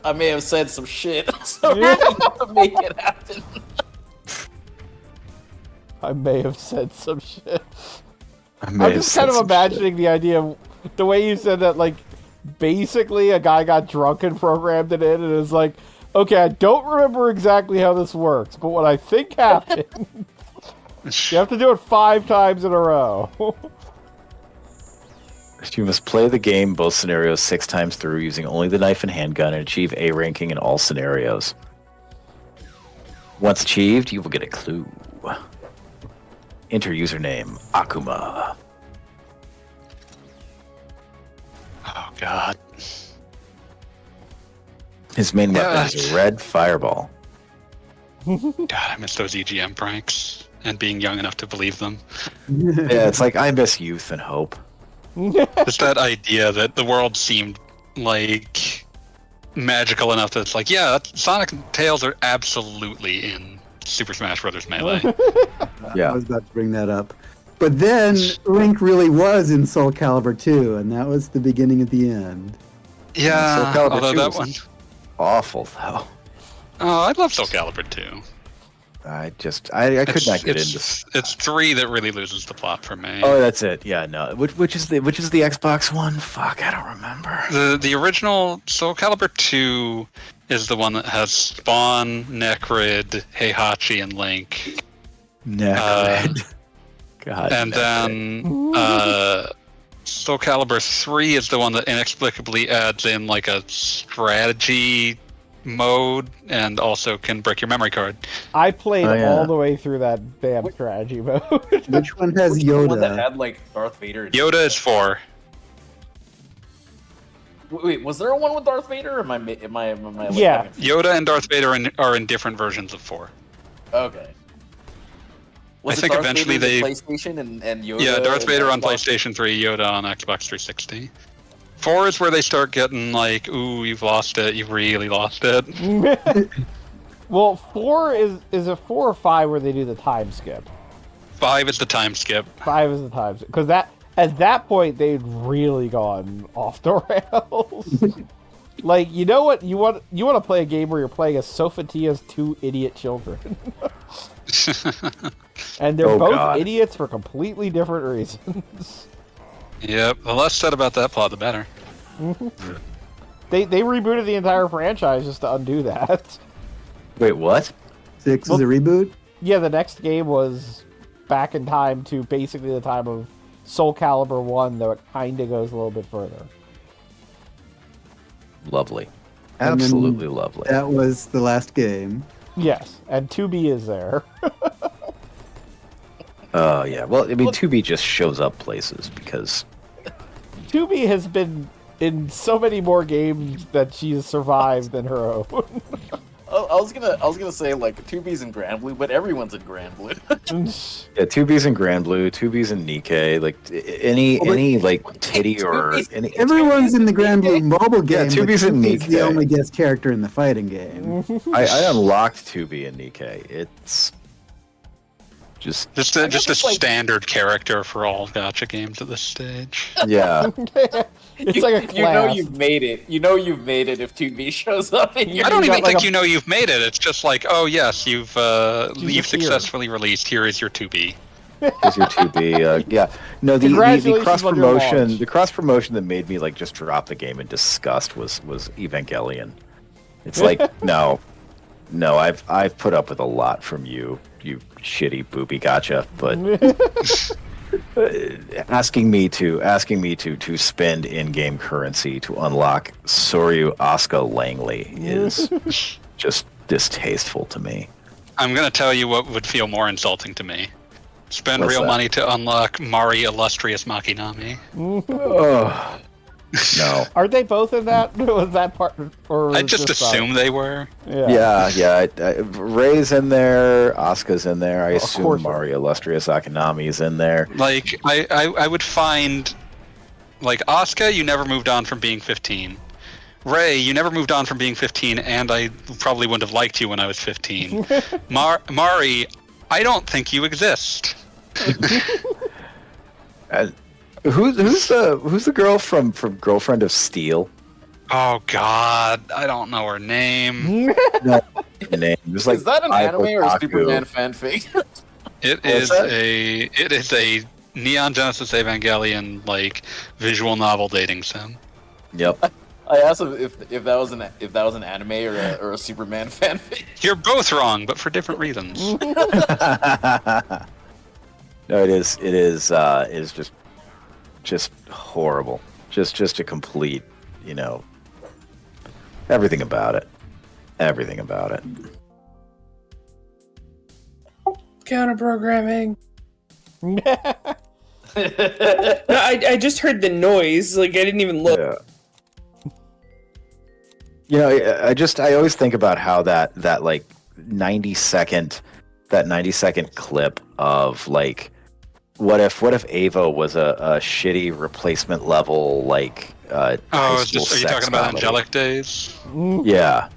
Speaker 6: I may have said some shit, so we need to make it happen."
Speaker 1: I may have said some shit.
Speaker 8: I'm
Speaker 1: I'm just kind of imagining the idea of the way you said that, like, basically a guy got drunk and programmed it in, and is like, okay, I don't remember exactly how this works, but what I think happened, you have to do it 5 times in a row.
Speaker 8: You must play the game, both scenarios, 6 times through using only the knife and handgun and achieve A ranking in all scenarios. Once achieved, you will get a clue. Enter username Akuma.
Speaker 2: Oh God.
Speaker 8: His main weapon is a red fireball.
Speaker 2: God, I miss those EGM pranks and being young enough to believe them.
Speaker 8: Yeah, it's like I miss youth and hope.
Speaker 2: Just that idea that the world seemed like magical enough that it's like, yeah, Sonic and Tails are absolutely in Super Smash Bros. Melee.
Speaker 8: Yeah.
Speaker 7: I was about to bring that up. But then Link really was in Soul Calibur 2, and that was the beginning of the end.
Speaker 2: Yeah,
Speaker 8: Soul Calibur
Speaker 2: although
Speaker 8: 2
Speaker 2: that
Speaker 8: was
Speaker 2: one.
Speaker 8: Awful, though.
Speaker 2: Oh, I love Soul Calibur 2.
Speaker 8: I could not get into.
Speaker 2: It's 3 that really loses the plot for me.
Speaker 8: Oh, that's it. Yeah, no. Which is the Xbox one? Fuck, I don't remember.
Speaker 2: The original Soul Calibur 2 is the one that has Spawn, Necrid, Heihachi, and Link.
Speaker 8: Necrid. God.
Speaker 2: And then Soul Calibur 3 is the one that inexplicably adds in like a strategy mode and also can break your memory card.
Speaker 1: I played all the way through that damn strategy mode.
Speaker 7: Which one has
Speaker 6: The one that
Speaker 7: Yoda?
Speaker 6: had like Darth Vader.
Speaker 2: Yoda is 4.
Speaker 6: Wait, was there one with Darth Vader? Or am I like,
Speaker 1: Yeah.
Speaker 6: having-
Speaker 2: Yoda and Darth Vader are in different versions of 4.
Speaker 6: Okay. Was
Speaker 2: I
Speaker 6: it
Speaker 2: think
Speaker 6: Darth
Speaker 2: eventually
Speaker 6: Vader on
Speaker 2: they-
Speaker 6: PlayStation and Yoda.
Speaker 2: Yeah, Darth
Speaker 6: and
Speaker 2: Vader on
Speaker 6: Xbox?
Speaker 2: PlayStation 3, Yoda on Xbox 360. 4 is where they start getting like, ooh, you've lost it, you've really lost it.
Speaker 1: Well, 4 is a 4 or 5 where they do the time skip.
Speaker 2: 5 is the time skip.
Speaker 1: 5 is the time because that at that point they'd really gone off the rails. Like, you know what? You want to play a game where you're playing as Sofatia's two idiot children. And they're both idiots for completely different reasons.
Speaker 2: Yep, the less said about that plot, the better.
Speaker 1: They rebooted the entire franchise just to undo that.
Speaker 8: Wait, what?
Speaker 7: 6 is a reboot?
Speaker 1: Yeah, the next game was back in time to basically the time of Soul Calibur 1, though it kind of goes a little bit further.
Speaker 8: Lovely.
Speaker 7: And then
Speaker 8: Absolutely lovely.
Speaker 7: That was the last game.
Speaker 1: Yes, and 2B is there.
Speaker 8: Oh, yeah. Well, I mean, 2B just shows up places because...
Speaker 1: 2B has been in so many more games that she has survived than her own.
Speaker 6: I was gonna say like 2B's in Grand Blue, but everyone's in Grand Blue.
Speaker 8: Yeah, 2B's in Grand Blue, 2B's in Nikkei, like any like titty or any.
Speaker 7: Everyone's in the Grand Blue mobile game.
Speaker 8: Yeah, 2B's in
Speaker 7: He's the
Speaker 8: Nikkei.
Speaker 7: only guest character in the fighting game.
Speaker 8: I unlocked 2B in Nikkei. It's just
Speaker 2: a standard character for all gacha games at this stage.
Speaker 8: yeah.
Speaker 1: It's like a class.
Speaker 6: You know you've made it. You know you've made it if 2B shows up in your.
Speaker 2: I don't even
Speaker 1: like
Speaker 2: think you know you've made it. It's just like, oh yes, you've successfully released. Here is your 2B.
Speaker 8: Is your 2B? Yeah. No, the cross
Speaker 1: on your launch.
Speaker 8: promotion, the cross promotion that made me like just drop the game in disgust was Evangelion. It's like no, I've put up with a lot from you shitty booby gotcha, but asking me to spend in-game currency to unlock Soryu Asuka Langley is just distasteful to me.
Speaker 2: I'm gonna tell you what would feel more insulting to me. Spend
Speaker 8: What's
Speaker 2: real
Speaker 8: that?
Speaker 2: money to unlock Mari Illustrious Machinami.
Speaker 8: Oh, no.
Speaker 1: Are they both in that? Was that part? Or was
Speaker 2: I
Speaker 1: it
Speaker 2: just assumed they were.
Speaker 1: Yeah.
Speaker 8: Ray's in there, Asuka's in there. I
Speaker 1: Of
Speaker 8: assume
Speaker 1: course.
Speaker 8: Mari Illustrious Akinami's in there.
Speaker 2: Like, I would find, like, Asuka, you never moved on from being 15. Ray, you never moved on from being 15, and I probably wouldn't have liked you when I was 15. Mari, I don't think you exist.
Speaker 8: Who's the girl from Girlfriend of Steel?
Speaker 2: Oh God, I don't know her name.
Speaker 8: No, name. It's like
Speaker 6: Is that an
Speaker 8: Ai
Speaker 6: anime or a
Speaker 8: Otaku.
Speaker 6: Superman fanfic?
Speaker 2: It is a Neon Genesis Evangelion like visual novel dating sim.
Speaker 8: Yep.
Speaker 6: I asked him if that was an anime or a Superman fanfic.
Speaker 2: You're both wrong, but for different reasons.
Speaker 8: No, it is just horrible. Just a complete, everything about it. Everything about it.
Speaker 4: Counter programming. No, I just heard the noise. Like I didn't even look.
Speaker 8: Yeah. I always think about how that like 90-second clip of like what if Ava was a shitty replacement level like high
Speaker 2: Oh,
Speaker 8: school
Speaker 2: are you
Speaker 8: sex
Speaker 2: talking about
Speaker 8: comedy.
Speaker 2: Angelic Days?
Speaker 8: Yeah,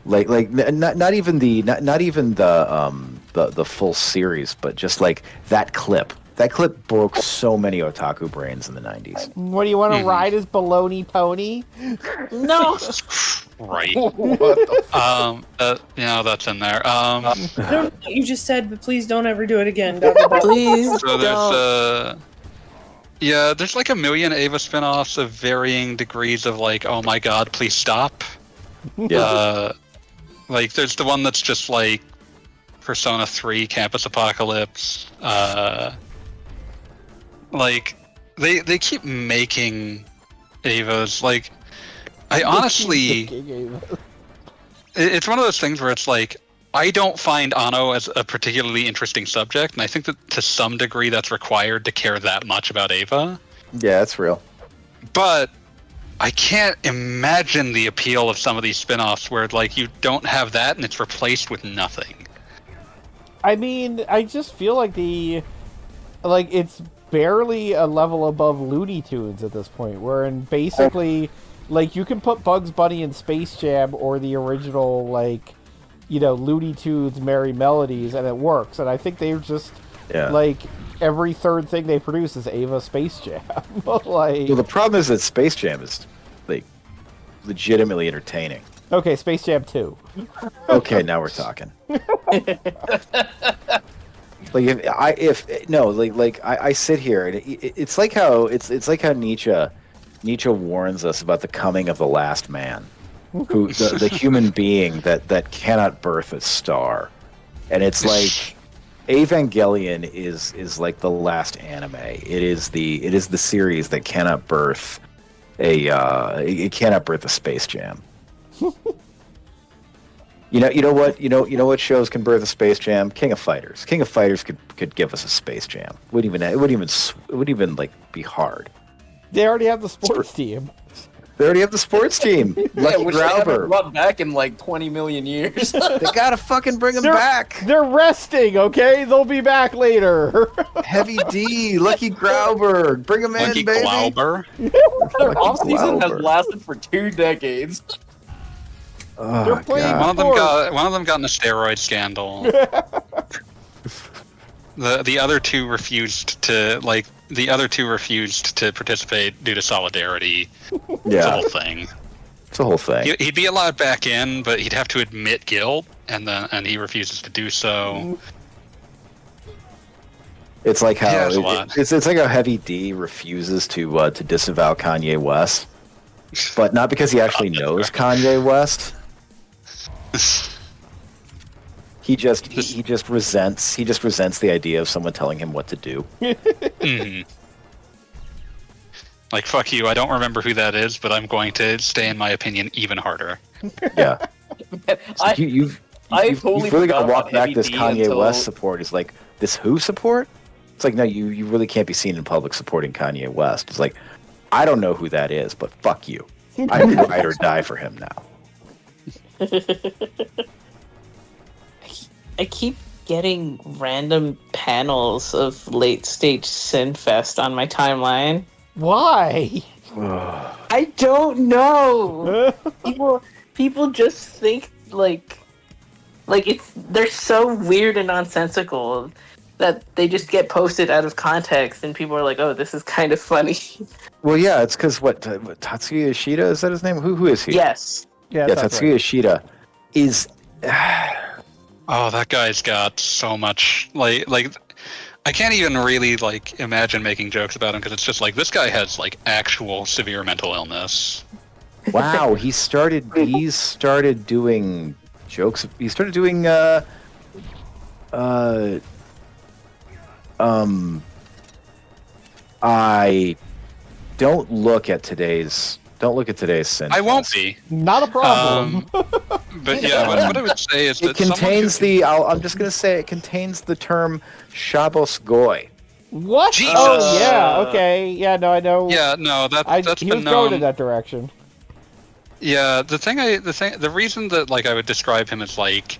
Speaker 8: like not even the full series, but just like that clip. That clip broke so many otaku brains in the 90s.
Speaker 1: What do you want to ride his baloney pony?
Speaker 6: No.
Speaker 2: Right.
Speaker 6: What the
Speaker 2: that's in there.
Speaker 4: I don't know what you just said, but please don't ever do it again. Dot, dot, dot.
Speaker 3: Please
Speaker 2: So
Speaker 3: don't.
Speaker 2: there's like a million Ava spin-offs of varying degrees of like, oh my god, please stop.
Speaker 8: Yeah.
Speaker 2: Like there's the one that's just like Persona 3 Campus Apocalypse. Like they keep making Avas. Like I honestly, it's one of those things where it's like I don't find Anno as a particularly interesting subject, and I think that to some degree that's required to care that much about Ava.
Speaker 8: Yeah, that's real.
Speaker 2: But I can't imagine the appeal of some of these spin-offs where like you don't have that and it's replaced with nothing.
Speaker 1: I mean, I just feel like it's barely a level above Looney Tunes at this point, wherein basically, like, you can put Bugs Bunny in Space Jam or the original, like, Looney Tunes Merry Melodies, and it works. And I think they're just, like, every third thing they produce is Ava Space Jam. Like,
Speaker 8: Well, the problem is that Space Jam is like legitimately entertaining.
Speaker 1: Okay, Space Jam 2.
Speaker 8: Okay, now we're talking. Like I sit here and it's like how Nietzsche warns us about the coming of the last man, who the human being that cannot birth a star, and it's like Evangelion is like the last anime. It is the series that cannot birth it cannot birth a Space Jam. You know what shows can birth a Space Jam? King of Fighters. King of Fighters could give us a Space Jam. It wouldn't even like be hard.
Speaker 1: They already have the sports team.
Speaker 8: They already have the sports team. Lucky
Speaker 6: which they haven't
Speaker 8: Grauber.
Speaker 6: brought back in like 20 million years.
Speaker 8: They gotta fucking bring them back.
Speaker 1: They're resting, okay? They'll be back later.
Speaker 8: Heavy D, Lucky Grauber, bring them
Speaker 2: Lucky
Speaker 8: in, baby.
Speaker 2: Glauber.
Speaker 6: Their off season has
Speaker 8: Glauber.
Speaker 6: lasted for 2 decades.
Speaker 8: Oh,
Speaker 1: They're playing
Speaker 8: God.
Speaker 2: One of them got in a steroid scandal. The other two refused to participate due to solidarity. It's a
Speaker 8: Yeah,
Speaker 2: whole thing.
Speaker 8: it's a whole thing.
Speaker 2: He'd be allowed back in, but he'd have to admit guilt, and he refuses to do so.
Speaker 8: It's like how
Speaker 2: Yeah, there's a lot.
Speaker 8: it's like how Heavy D refuses to disavow Kanye West, but not because he actually knows Kanye West. He just resents the idea of someone telling him what to do.
Speaker 2: Mhm. Like, fuck you, I don't remember who that is, but I'm going to stay in my opinion even harder.
Speaker 8: Yeah, so you've
Speaker 6: totally
Speaker 8: really got
Speaker 6: forgot
Speaker 8: to walk
Speaker 6: about
Speaker 8: back
Speaker 6: Heavy
Speaker 8: this
Speaker 6: D
Speaker 8: Kanye
Speaker 6: until-
Speaker 8: West support. Is like this who support? It's like no, you really can't be seen in public supporting Kanye West. It's like I don't know who that is, but fuck you. I will ride or die for him now.
Speaker 3: I keep getting random panels of late stage Sinfest on my timeline.
Speaker 1: Why?
Speaker 3: I don't know. people just think like they're so weird and nonsensical that they just get posted out of context, and people are like, "Oh, this is kind of funny."
Speaker 8: Well, yeah, it's because what Tatsuya Ishida, is that his name? Who is he?
Speaker 3: Yes.
Speaker 1: Yeah,
Speaker 8: Yeah,
Speaker 1: that's
Speaker 8: Tatsuya
Speaker 1: right.
Speaker 8: Ishida is.
Speaker 2: Oh, that guy's got so much like I can't even really like imagine making jokes about him because it's just like this guy has like actual severe mental illness.
Speaker 8: Wow, he's started doing jokes. He started doing I don't look at today's Sinfest.
Speaker 2: I won't be.
Speaker 1: Not a problem.
Speaker 2: But yeah, what I would say is that
Speaker 8: It contains I'm just gonna say it contains the term Shabbos Goy.
Speaker 1: What?
Speaker 2: Jesus.
Speaker 1: Oh, yeah, okay. Yeah, no, I know.
Speaker 2: Yeah, no, that's
Speaker 1: he
Speaker 2: been
Speaker 1: was going
Speaker 2: known.
Speaker 1: in that direction.
Speaker 2: Yeah, the reason that like I would describe him as like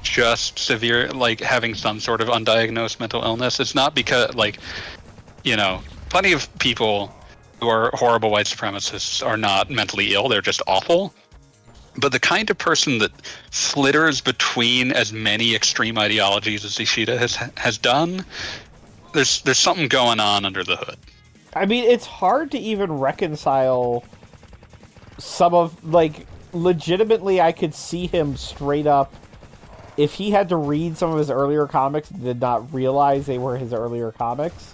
Speaker 2: just severe, like having some sort of undiagnosed mental illness, it's not because like, you know, plenty of people who are horrible white supremacists are not mentally ill, they're just awful. But the kind of person that flitters between as many extreme ideologies as Ishida has done, there's something going on under the hood.
Speaker 1: I mean, it's hard to even reconcile some of, like, legitimately I could see him straight up, if he had to read some of his earlier comics and did not realize they were his earlier comics,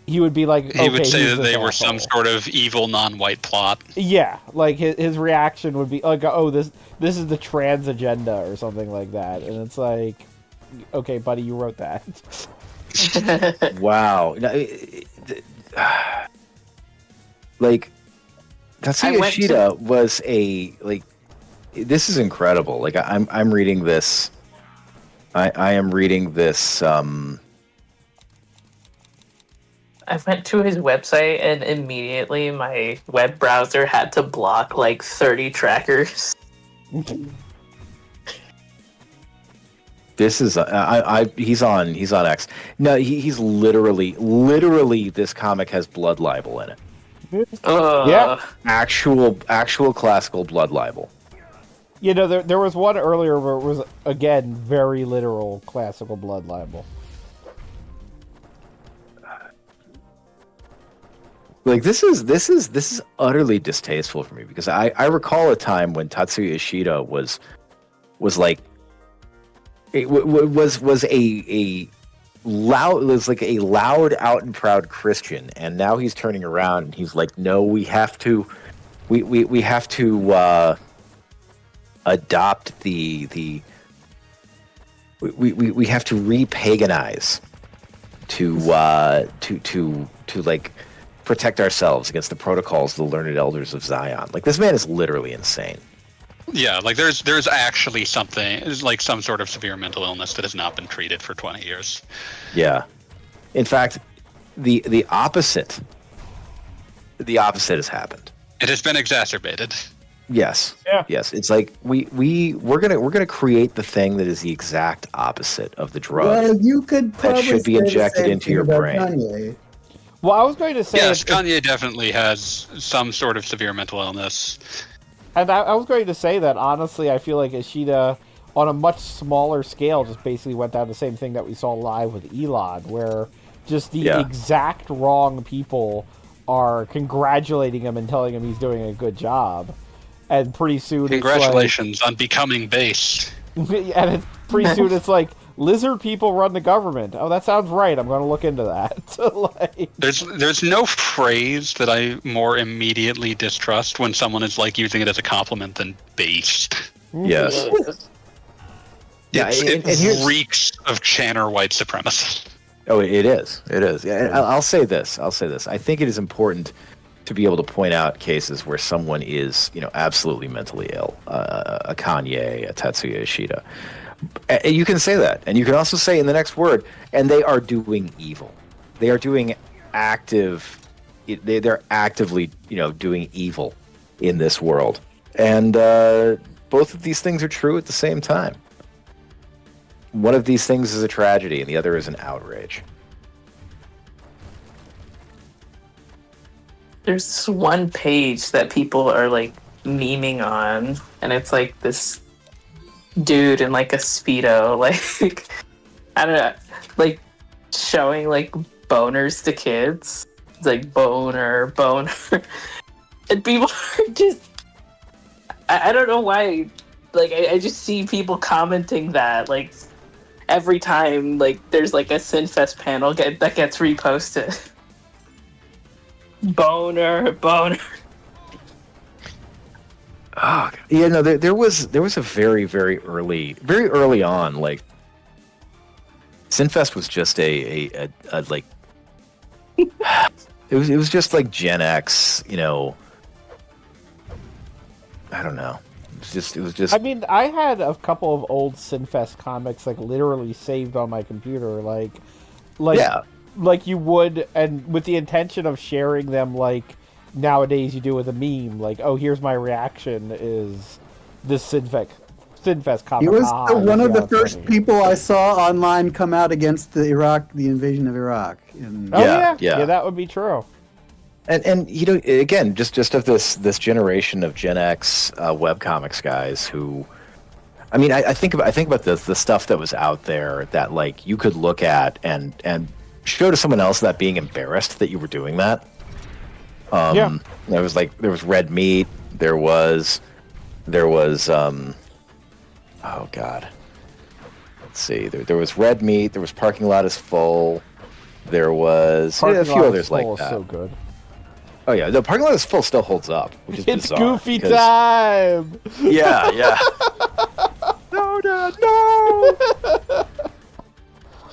Speaker 1: he would be like,
Speaker 2: He would
Speaker 1: okay,
Speaker 2: say
Speaker 1: he's
Speaker 2: that
Speaker 1: this
Speaker 2: they were
Speaker 1: asshole.
Speaker 2: some sort of evil non-white plot.
Speaker 1: Yeah, like his reaction would be like, oh, this is the trans agenda or something like that, and it's like, okay, buddy, you wrote that.
Speaker 8: Wow. Like Tatsuya
Speaker 3: went to-
Speaker 8: Ishida was this is incredible. Like I'm reading this. I am reading this.
Speaker 3: I went to his website and immediately my web browser had to block like 30 trackers.
Speaker 8: This is he's on X. No, he's literally this comic has blood libel in it.
Speaker 1: Yeah.
Speaker 8: Actual classical blood libel.
Speaker 1: You know, there was one earlier where it was, again, very literal classical blood libel.
Speaker 8: Like this is utterly distasteful for me because I recall a time when Tatsuya Ishida was like was a loud was like a loud out and proud Christian, and now he's turning around and he's like, no, we have to adopt the we have to repaganize to like protect ourselves against the protocols of the learned elders of Zion. Like this man is literally insane.
Speaker 2: Yeah, like there's actually something, like some sort of severe mental illness that has not been treated for 20 years.
Speaker 8: Yeah. In fact, the opposite has happened.
Speaker 2: It has been exacerbated.
Speaker 8: Yes.
Speaker 1: Yeah.
Speaker 8: Yes. It's like we're gonna create the thing that is the exact opposite of the drug.
Speaker 7: Well, you could
Speaker 8: that
Speaker 7: probably
Speaker 8: should be
Speaker 7: say the
Speaker 8: injected
Speaker 7: same
Speaker 8: into
Speaker 7: thing
Speaker 8: your
Speaker 7: about
Speaker 8: brain.
Speaker 7: Kanye.
Speaker 1: Well, I was going to say,
Speaker 2: Yes, Kanye definitely has some sort of severe mental illness.
Speaker 1: and I was going to say that honestly, I feel like Ishida, on a much smaller scale, just basically went down the same thing that we saw live with Elon, where just the exact wrong people are congratulating him and telling him he's doing a good job, and pretty soon
Speaker 2: Congratulations on becoming based.
Speaker 1: pretty soon it's like lizard people run the government. Oh, that sounds right. I'm going to look into that. Like,
Speaker 2: There's no phrase that I more immediately distrust when someone is like using it as a compliment than based.
Speaker 8: Yes. Yeah,
Speaker 2: It reeks of Channer white supremacy.
Speaker 8: Oh, it is. It is. Yeah, and I'll say this. I think it is important to be able to point out cases where someone is, absolutely mentally ill. A Kanye, a Tatsuya Ishida. And you can say that, and you can also say in the next word, and they are doing evil. They are doing active. They're actively, doing evil in this world, and both of these things are true at the same time. One of these things is a tragedy, and the other is an outrage.
Speaker 3: There's this one page that people are like memeing on, and it's like this dude in like a Speedo, like I don't know, like showing like boners to kids. It's like boner, and people are just I don't know why. Like I just see people commenting that like every time like there's like a Sinfest panel that gets reposted. Boner.
Speaker 8: Oh, yeah, no, there was a very early on, like Sinfest was just a like it was just like Gen X, I don't know. It was just.
Speaker 1: I mean, I had a couple of old Sinfest comics like literally saved on my computer, like you would, and with the intention of sharing them, like nowadays you do with a meme, like, oh, here's my reaction is this Sinfest comic.
Speaker 7: He was one of the first people I saw online come out against the invasion of Iraq. And
Speaker 1: yeah, that would be true.
Speaker 8: And again, just of this generation of Gen X webcomics guys who, I mean, I think about the stuff that was out there that like you could look at and show to someone else that being embarrassed that you were doing that. There was Red Meat. There was oh god, let's see. There was Red Meat. There was Parking Lot is Full. There was a few others like that.
Speaker 1: So good.
Speaker 8: Oh yeah, the Parking Lot is Full still holds up, which is
Speaker 1: it's
Speaker 8: bizarre.
Speaker 1: Goofy time.
Speaker 8: Yeah. No.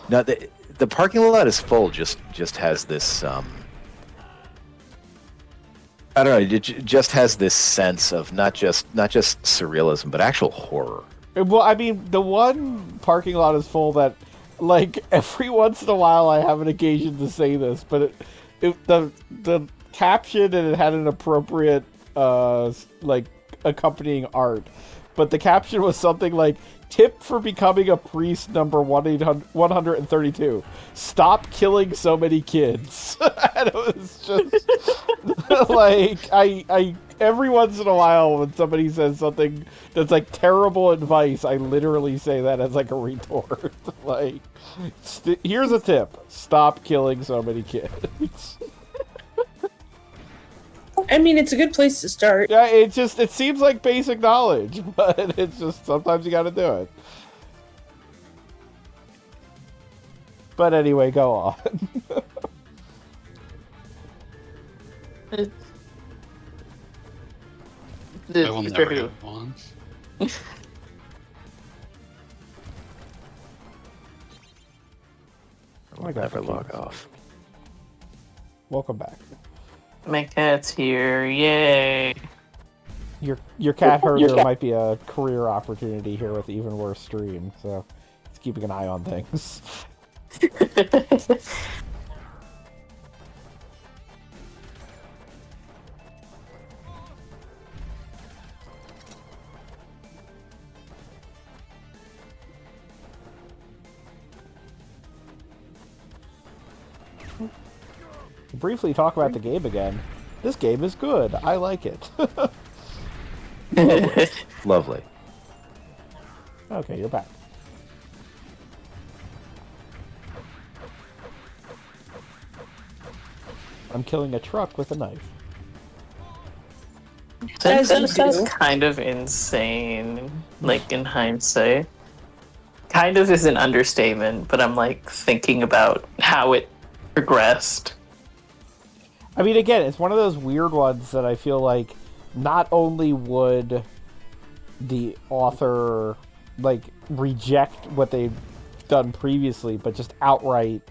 Speaker 8: No, the Parking Lot is Full just has this I don't know, it just has this sense of not just surrealism but actual horror.
Speaker 1: Well, I mean, the one Parking Lot is Full that, like, every once in a while I have an occasion to say this, but the caption, and it had an appropriate like accompanying art, but the caption was something like, tip for becoming a priest number 132, stop killing so many kids. And it was just like I every once in a while when somebody says something that's like terrible advice, I literally say that as like a retort. Like, here's a tip, stop killing so many kids.
Speaker 4: I mean, it's a good place to start.
Speaker 1: Yeah, it seems like basic knowledge, but it's just sometimes you gotta do it. But anyway, go on.
Speaker 2: I will never go on.
Speaker 1: my God,
Speaker 8: Never log off.
Speaker 1: Welcome back.
Speaker 3: My cat's here, yay!
Speaker 1: Your cat herder might be a career opportunity here with even worse stream, so it's keeping an eye on things. Briefly talk about the game again. This game is good. I like it.
Speaker 8: Lovely.
Speaker 1: Okay, you're back. I'm killing a truck with a knife.
Speaker 3: That's kind of insane, like, in hindsight. Kind of is an understatement, but I'm, like, thinking about how it progressed.
Speaker 1: I mean, again, it's one of those weird ones that I feel like not only would the author, like, reject what they've done previously, but just outright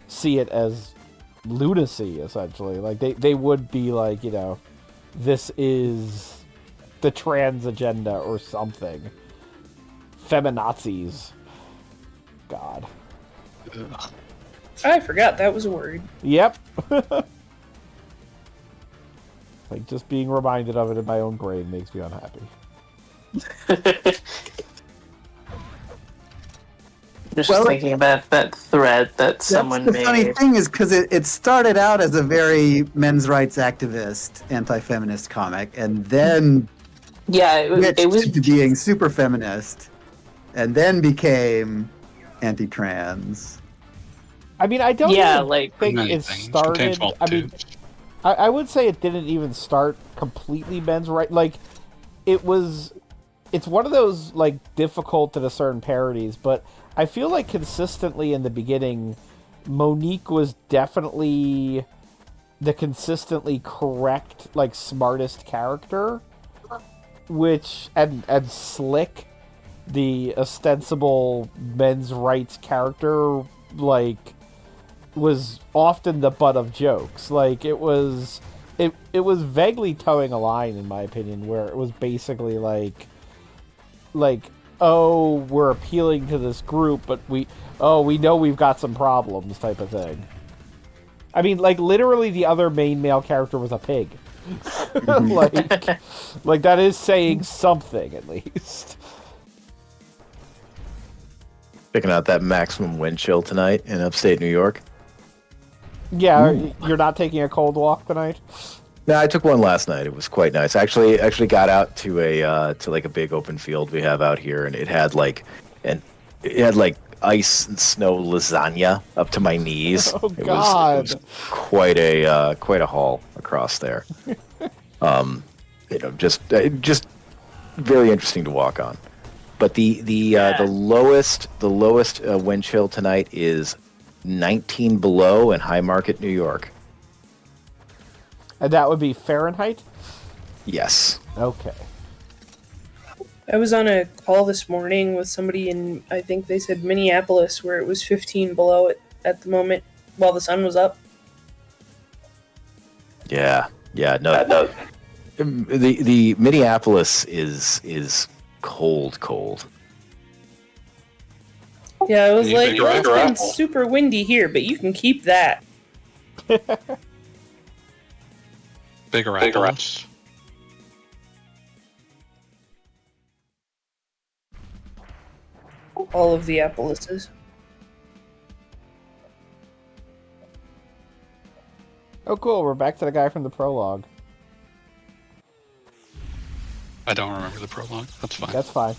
Speaker 1: see it as lunacy, essentially. Like, they would be like, you know, this is the trans agenda or something. Feminazis. God.
Speaker 4: I forgot that was a word.
Speaker 1: Yep. Like, just being reminded of it in my own brain makes me unhappy.
Speaker 3: Just thinking about that thread that someone made.
Speaker 7: The funny thing is because it started out as a very men's rights activist, anti-feminist comic, and then
Speaker 3: it was
Speaker 7: to being super feminist, and then became anti-trans.
Speaker 1: I mean, I don't think
Speaker 2: many
Speaker 1: it
Speaker 2: things.
Speaker 1: started.
Speaker 2: Contains
Speaker 1: I mean, I would say it didn't even start completely men's right. Like, it's one of those, like, difficult to discern parodies, but I feel like consistently in the beginning, Monique was definitely the consistently correct, like, smartest character, which, and Slick, the ostensible men's rights character, like, was often the butt of jokes. Like, it was vaguely towing a line, in my opinion, where it was basically like, oh, we're appealing to this group, but we know we've got some problems type of thing. I mean, like, literally the other main male character was a pig. like that is saying something, at least.
Speaker 8: Picking out that maximum wind chill tonight in upstate New York.
Speaker 1: Yeah, you're not taking a cold walk tonight?
Speaker 8: No, I took one last night. It was quite nice. Actually got out to a big open field we have out here, and it had like ice and snow lasagna up to my knees.
Speaker 1: Oh God!
Speaker 8: It was quite a haul across there. Just very interesting to walk on. But the lowest wind chill tonight is 19 below in High Market, New York.
Speaker 1: And that would be Fahrenheit?
Speaker 8: Yes.
Speaker 1: Okay.
Speaker 4: I was on a call this morning with somebody in, I think they said Minneapolis, where it was 15 below it at the moment while the sun was up.
Speaker 8: Yeah. No. The Minneapolis is cold.
Speaker 4: Yeah, I was
Speaker 2: You
Speaker 4: like,
Speaker 2: think
Speaker 4: well,
Speaker 2: you're
Speaker 4: it's
Speaker 2: right,
Speaker 4: been
Speaker 2: Apple.
Speaker 4: super windy here, but you can keep that.
Speaker 2: Bigger apples.
Speaker 4: All of the Appleses.
Speaker 1: Oh, cool. We're back to the guy from the prologue.
Speaker 2: I don't remember the prologue. That's fine.
Speaker 1: That's fine.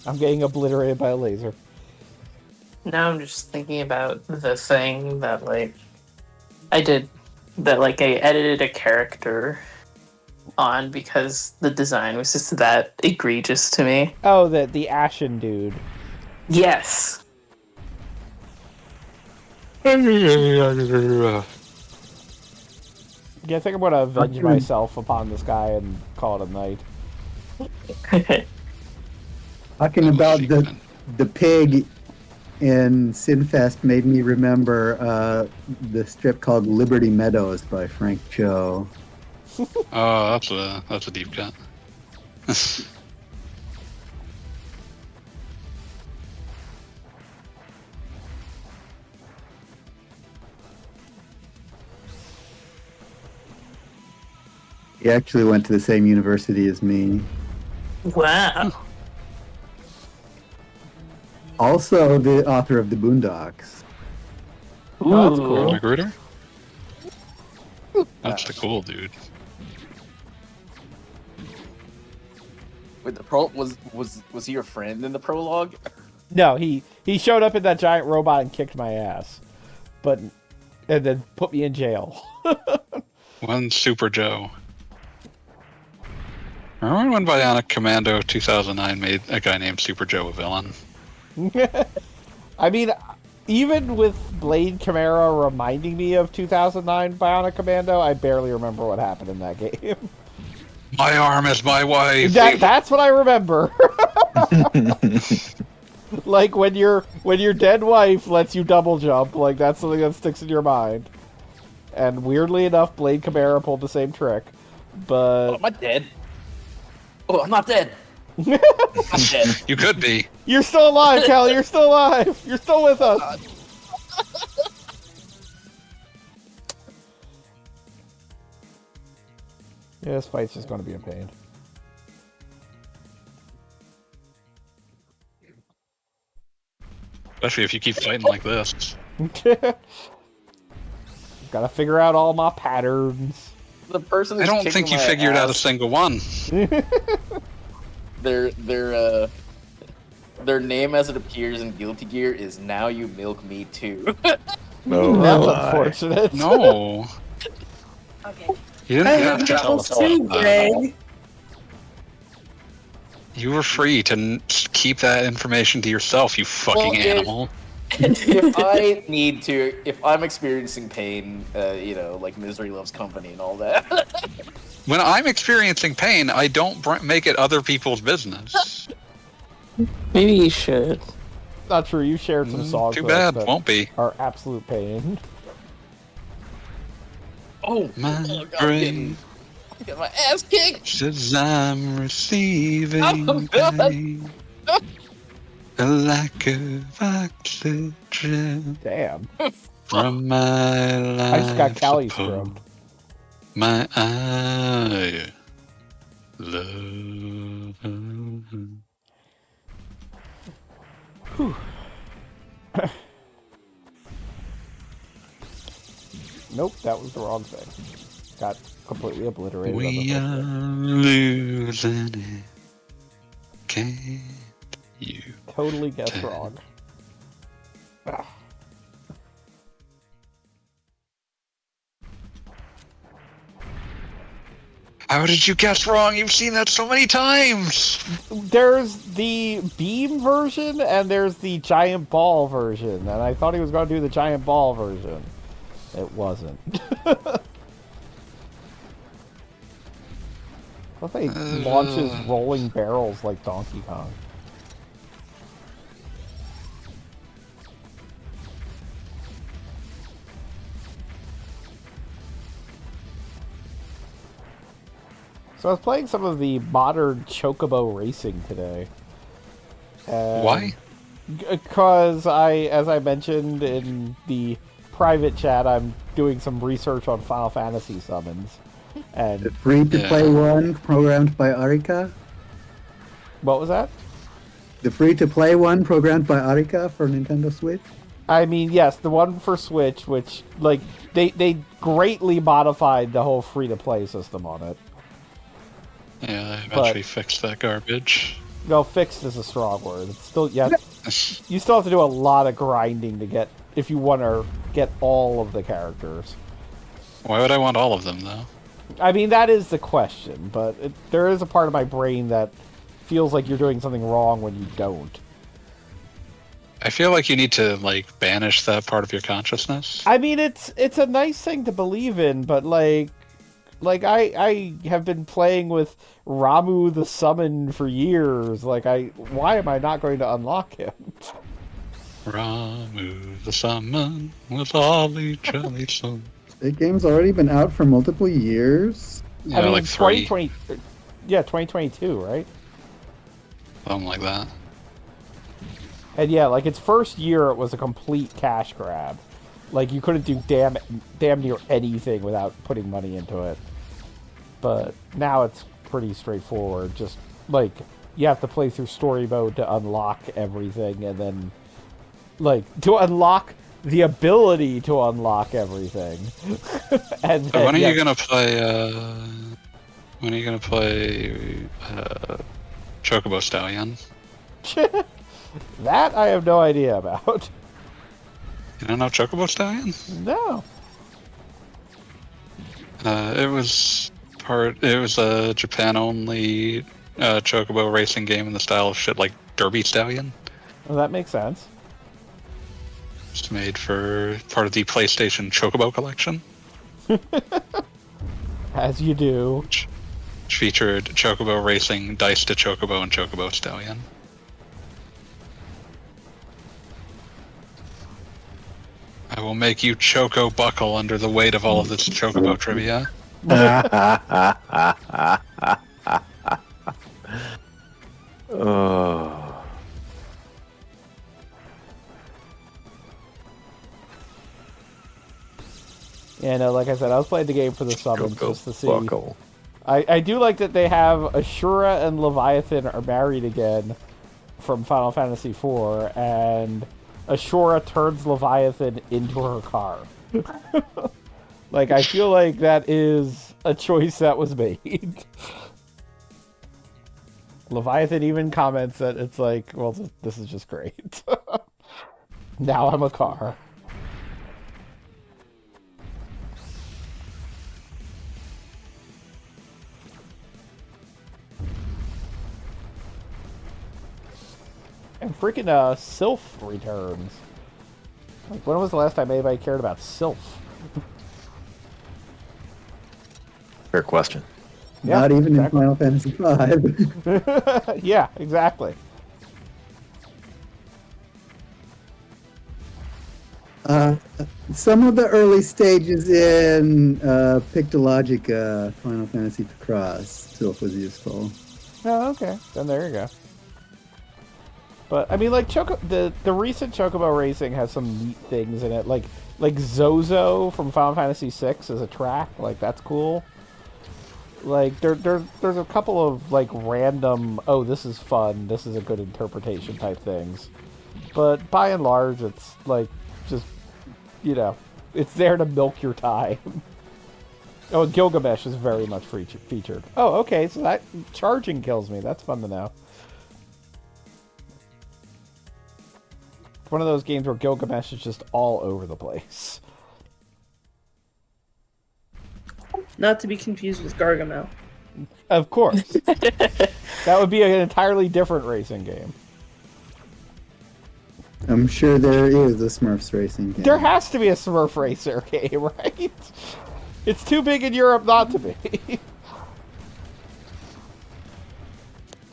Speaker 1: I'm getting obliterated by a laser.
Speaker 3: Now I'm just thinking about the thing that, like, I did that like I edited a character on because the design was just that egregious to me.
Speaker 1: Oh, the Ashen dude.
Speaker 3: Yes.
Speaker 1: Yeah, I think I'm gonna avenge myself upon this guy and call it a night.
Speaker 7: Talking about the pig in Sinfest made me remember the strip called Liberty Meadows by Frank Cho.
Speaker 2: Oh, that's a deep cut.
Speaker 7: He actually went to the same university as me.
Speaker 3: Wow.
Speaker 7: Also the author of the Boondocks.
Speaker 1: Oh, that's cool.
Speaker 2: Magruder? That's the cool dude.
Speaker 6: Wait, was he your friend in the prologue?
Speaker 1: No, he showed up in that giant robot and kicked my ass, and then put me in jail.
Speaker 2: One Super Joe. Remember when Bionic Commando 2009 made a guy named Super Joe a villain?
Speaker 1: I mean, even with Blade Chimera reminding me of 2009 Bionic Commando, I barely remember what happened in that game.
Speaker 2: My arm is my wife.
Speaker 1: That's what I remember. Like when your dead wife lets you double jump, like that's something that sticks in your mind. And weirdly enough, Blade Chimera pulled the same trick. But
Speaker 6: am I dead? Oh, I'm not dead. I'm dead.
Speaker 2: You could be.
Speaker 1: You're still alive, Kelly. You're still alive. You're still with us. Yeah, this fight's just going to be a pain.
Speaker 2: Especially if you keep fighting like this.
Speaker 1: Gotta figure out all my patterns.
Speaker 6: The person
Speaker 2: I
Speaker 6: who's
Speaker 2: don't
Speaker 6: kicking
Speaker 2: think you
Speaker 6: my
Speaker 2: figured out a
Speaker 6: ass,
Speaker 2: single one.
Speaker 6: Their name as it appears in Guilty Gear is Now You Milk Me Too.
Speaker 8: Oh,
Speaker 1: That's
Speaker 8: my.
Speaker 1: unfortunate.
Speaker 2: No.
Speaker 9: Okay.
Speaker 2: You didn't have to tell us all
Speaker 4: too,
Speaker 2: that.
Speaker 4: Greg.
Speaker 2: You were free to keep that information to yourself, you fucking
Speaker 6: Well,
Speaker 2: animal.
Speaker 6: If I need to, if I'm experiencing pain, like misery loves company and all that.
Speaker 2: When I'm experiencing pain, I don't make it other people's business.
Speaker 3: Maybe you should.
Speaker 1: Not true. You shared some songs
Speaker 2: Too
Speaker 1: with us
Speaker 2: bad,
Speaker 1: that
Speaker 2: won't be.
Speaker 1: are absolute pain.
Speaker 6: Oh,
Speaker 2: My
Speaker 6: God,
Speaker 2: brain
Speaker 6: get my ass kicked.
Speaker 2: says I'm receiving
Speaker 6: Oh, God.
Speaker 2: pain. A lack of oxygen
Speaker 1: Damn.
Speaker 2: from my life.
Speaker 1: I just got Cali
Speaker 2: support.
Speaker 1: scrubbed.
Speaker 2: My eye love.
Speaker 1: Whew. Nope, that was the wrong thing. Got completely obliterated. on the
Speaker 2: We
Speaker 1: first
Speaker 2: are
Speaker 1: one.
Speaker 2: losing it. Can't you?
Speaker 1: Totally guessed wrong. Ah.
Speaker 2: How did you guess wrong? You've seen that so many times.
Speaker 1: There's the beam version and there's the giant ball version, and I thought he was going to do the giant ball version. It wasn't. I thought he launches rolling barrels like Donkey Kong. So I was playing some of the modern Chocobo racing today.
Speaker 2: Why?
Speaker 1: Because as I mentioned in the private chat, I'm doing some research on Final Fantasy summons.
Speaker 7: The
Speaker 1: And
Speaker 7: free-to-play one programmed by Arika.
Speaker 1: what was that?
Speaker 7: The free-to-play one programmed by Arika for Nintendo Switch.
Speaker 1: I mean, yes, the one for Switch, which like they greatly modified the whole free-to-play system on it.
Speaker 2: Yeah, they eventually fixed that garbage.
Speaker 1: No, fixed is a strong word. It's still you still have to do a lot of grinding to get if you want to get all of the characters.
Speaker 2: Why would I want all of them, though?
Speaker 1: I mean, that is the question, but there is a part of my brain that feels like you're doing something wrong when you don't.
Speaker 2: I feel like you need to, like, banish that part of your consciousness.
Speaker 1: I mean, it's a nice thing to believe in, but like I have been playing with Ramu the Summon for years. Why am I not going to unlock him?
Speaker 2: Ramu the summon with Ollie Jolly Sun.
Speaker 7: The game's already been out for multiple years.
Speaker 2: Yeah,
Speaker 1: I mean,
Speaker 2: like 3.
Speaker 1: 2020. Yeah, 2022, right?
Speaker 2: Something like that.
Speaker 1: And yeah, like its first year, it was a complete cash grab. Like you couldn't do damn near anything without putting money into it. But now it's pretty straightforward. Just like you have to play through story mode to unlock everything, and then like to unlock the ability to unlock everything. And
Speaker 2: So
Speaker 1: then,
Speaker 2: when are you gonna play? When are you gonna play Chocobo Stallion?
Speaker 1: That I have no idea about.
Speaker 2: You don't know Chocobo Stallion?
Speaker 1: No.
Speaker 2: It was a Japan-only Chocobo racing game in the style of shit like Derby Stallion.
Speaker 1: Well, that makes sense.
Speaker 2: It's made for part of the PlayStation Chocobo collection,
Speaker 1: As you do.
Speaker 2: which featured Chocobo Racing, Dice to Chocobo, and Chocobo Stallion. I will make you Choco buckle under the weight of all of this Chocobo trivia.
Speaker 8: Oh.
Speaker 1: Yeah, no, like I said, I was playing the game for the summons just to see.
Speaker 8: Buckle.
Speaker 1: I do like that they have Ashura and Leviathan are married again from Final Fantasy IV, and Ashura turns Leviathan into her car. Like, I feel like that is a choice that was made. Leviathan even comments that it's like, well, this is just great. Now I'm a car. And freaking Sylph returns. Like, when was the last time anybody cared about Sylph?
Speaker 8: Fair question.
Speaker 1: Yeah,
Speaker 7: Not even
Speaker 1: exactly.
Speaker 7: in Final Fantasy V.
Speaker 1: Yeah, exactly.
Speaker 7: Some of the early stages in Pictologica Final Fantasy Cross Sylph was useful.
Speaker 1: Oh, okay. Then there you go. But I mean, like the recent Chocobo Racing has some neat things in it, like Zozo from Final Fantasy VI as a track. Like that's cool. Like there's a couple of like random, oh, this is fun, this is a good interpretation type things. But by and large, it's like just, you know, it's there to milk your time. Oh, and Gilgamesh is very much featured. Oh, okay, so that charging kills me. That's fun to know. It's one of those games where Gilgamesh is just all over the place.
Speaker 4: Not to be confused with Gargamel.
Speaker 1: Of course. That would be an entirely different racing game.
Speaker 7: I'm sure there is a Smurfs racing game.
Speaker 1: There has to be a Smurf Racer game, right? It's too big in Europe not to be.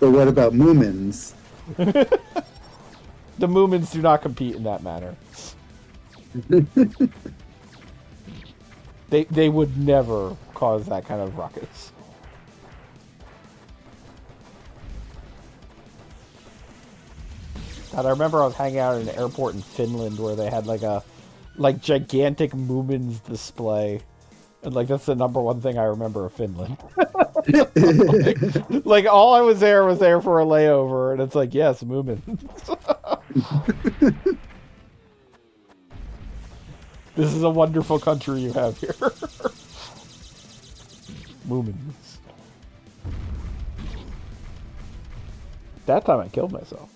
Speaker 7: But what about Moomins?
Speaker 1: The Moomins do not compete in that manner. They would never cause that kind of ruckus. God, I remember I was hanging out in an airport in Finland where they had like gigantic Moomins display. And like that's the number one thing I remember of Finland. like all I was there for a layover, and it's like, yes, Moomins. This is a wonderful country you have here. Moomins. That time I killed myself.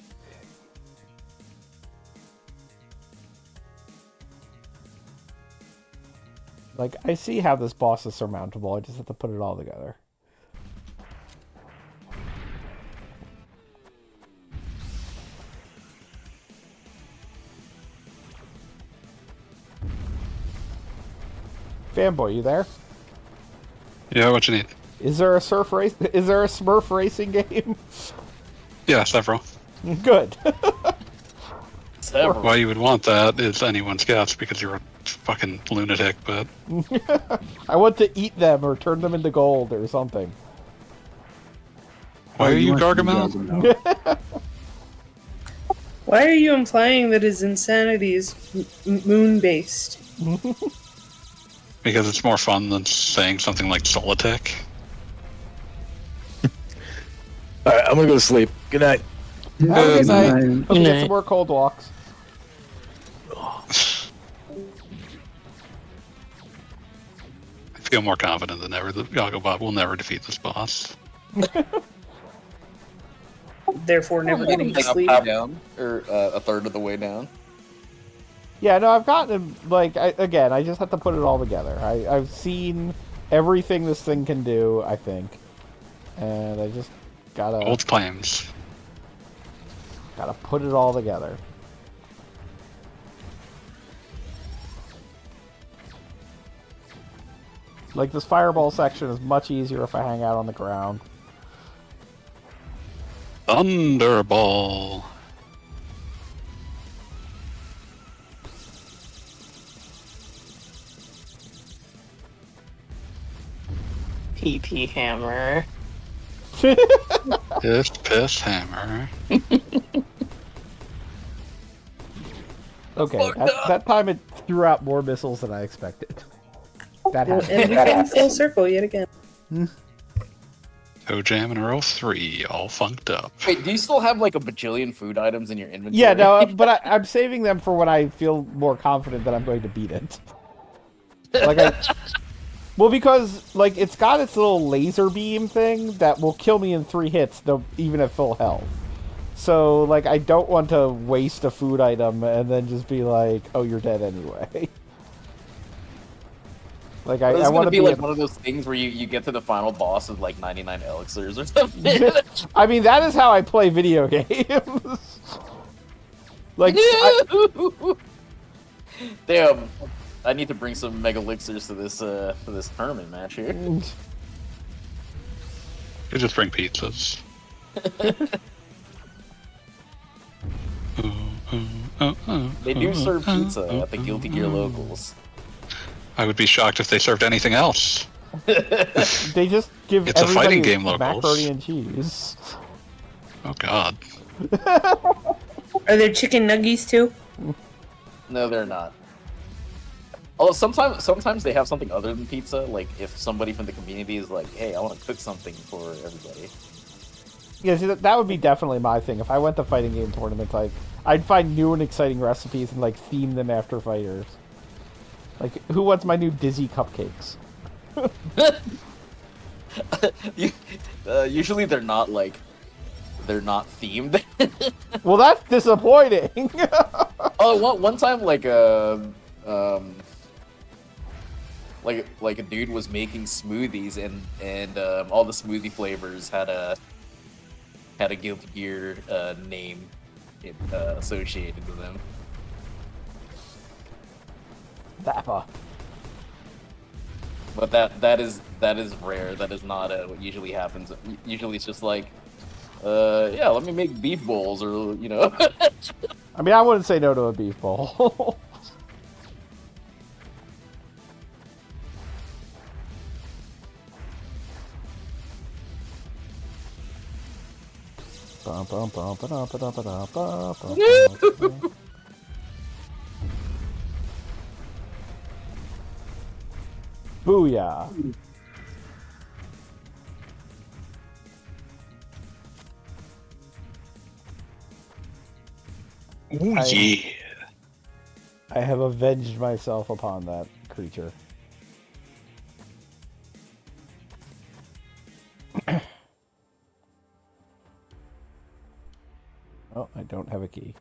Speaker 1: Like, I see how this boss is surmountable, I just have to put it all together. Fanboy, you there?
Speaker 2: Yeah, what you need?
Speaker 1: Is there a surf race? Is there a Smurf racing game?
Speaker 2: Yeah, several.
Speaker 1: Good.
Speaker 6: Several.
Speaker 2: Why you would want that is anyone's guess because you're a fucking lunatic, but
Speaker 1: I want to eat them or turn them into gold or something.
Speaker 2: why are you
Speaker 7: want to be
Speaker 2: Gargamel?
Speaker 4: Why are you implying that his insanity is moon-based?
Speaker 2: Because it's more fun than saying something like Solitech.
Speaker 8: All right, I'm gonna go to sleep. Good night.
Speaker 1: Have a good night.
Speaker 7: Night.
Speaker 1: Hope you get
Speaker 3: Night.
Speaker 1: some more cold walks.
Speaker 2: I feel more confident than ever that Gogglebot will never defeat this boss.
Speaker 4: Therefore, never getting to sleep.
Speaker 6: Down, or a third of the way down.
Speaker 1: Yeah, no, I've gotten, like, again, I just have to put it all together. I've seen everything this thing can do, I think. And I just gotta
Speaker 2: Old claims.
Speaker 1: put it all together. Like, this fireball section is much easier if I hang out on the ground.
Speaker 2: Thunderball.
Speaker 3: PP hammer.
Speaker 2: Piss hammer.
Speaker 1: Okay, that time it threw out more missiles than I expected. That happened.
Speaker 4: And we came full circle yet again.
Speaker 2: Toe Jam and Earl 3, all funked up.
Speaker 6: Wait, do you still have like a bajillion food items in your inventory?
Speaker 1: Yeah, no, but I'm saving them for when I feel more confident that I'm going to beat it. Well, because, like, it's got its little laser beam thing that will kill me in 3 hits, even at full health. So, like, I don't want to waste a food item and then just be like, oh, you're dead anyway. Like, I want to
Speaker 6: be like one of those things where you get to the final boss with like 99 elixirs or something.
Speaker 1: I mean, that is how I play video games. Like,
Speaker 6: Damn, I need to bring some mega elixirs to this for this tournament match here.
Speaker 2: You just bring pizzas.
Speaker 6: They do serve pizza at the Guilty Gear locals.
Speaker 2: I would be shocked if they served anything else.
Speaker 1: they just give
Speaker 2: It's a
Speaker 1: everybody
Speaker 2: fighting game, locals.
Speaker 1: macaroni and cheese.
Speaker 2: Oh god.
Speaker 4: Are there chicken nuggies too?
Speaker 6: No, they're not. Although sometimes they have something other than pizza. Like if somebody from the community is like, "Hey, I want to cook something for everybody."
Speaker 1: Yeah, see, that would be definitely my thing. If I went to fighting game tournaments, like, I'd find new and exciting recipes and, like, theme them after fighters. Like, who wants my new Dizzy cupcakes?
Speaker 6: Usually they're not themed.
Speaker 1: Well, that's disappointing.
Speaker 6: Oh, one time like a dude was making smoothies and all the smoothie flavors had a Guilty Gear name associated with them.
Speaker 1: Dappa.
Speaker 6: But that is rare. That is not what usually happens. Usually it's just like, yeah, let me make beef bowls, or you know.
Speaker 1: I mean, I wouldn't say no to a beef bowl. Bum, bum, bum, ba-dum, ba-dum, ba-dum, ba, bum, bum. Booyah.
Speaker 2: Oh
Speaker 1: I-
Speaker 2: yeah.
Speaker 1: I have avenged myself upon that creature. Oh, I don't have a key.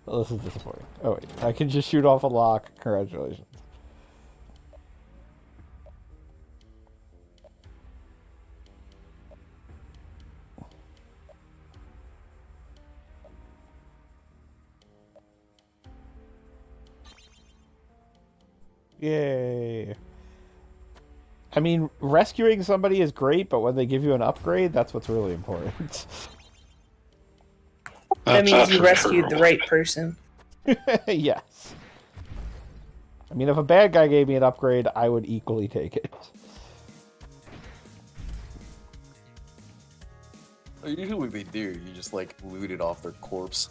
Speaker 1: Well, this is disappointing. Oh wait, I can just shoot off a lock. Congratulations. Yay. I mean, rescuing somebody is great, but when they give you an upgrade, that's what's really important.
Speaker 4: That means you
Speaker 2: That's
Speaker 4: rescued
Speaker 2: true.
Speaker 4: the right person.
Speaker 1: Yes. I mean, if a bad guy gave me an upgrade, I would equally take it.
Speaker 6: Usually they do. You just like loot it off their corpse.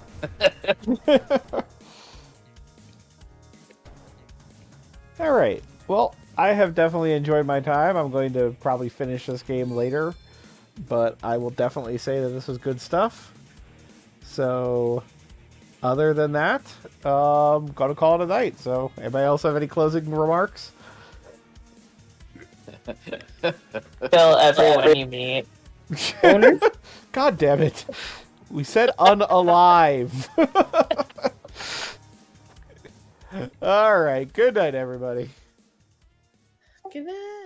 Speaker 1: All right. Well, I have definitely enjoyed my time. I'm going to probably finish this game later, but I will definitely say that this was good stuff. So, other than that, gonna call it a night. So, anybody else have any closing remarks?
Speaker 3: Kill everyone you meet.
Speaker 4: Owner?
Speaker 1: God damn it. We said unalive. All right. Good night, everybody.
Speaker 4: Good night.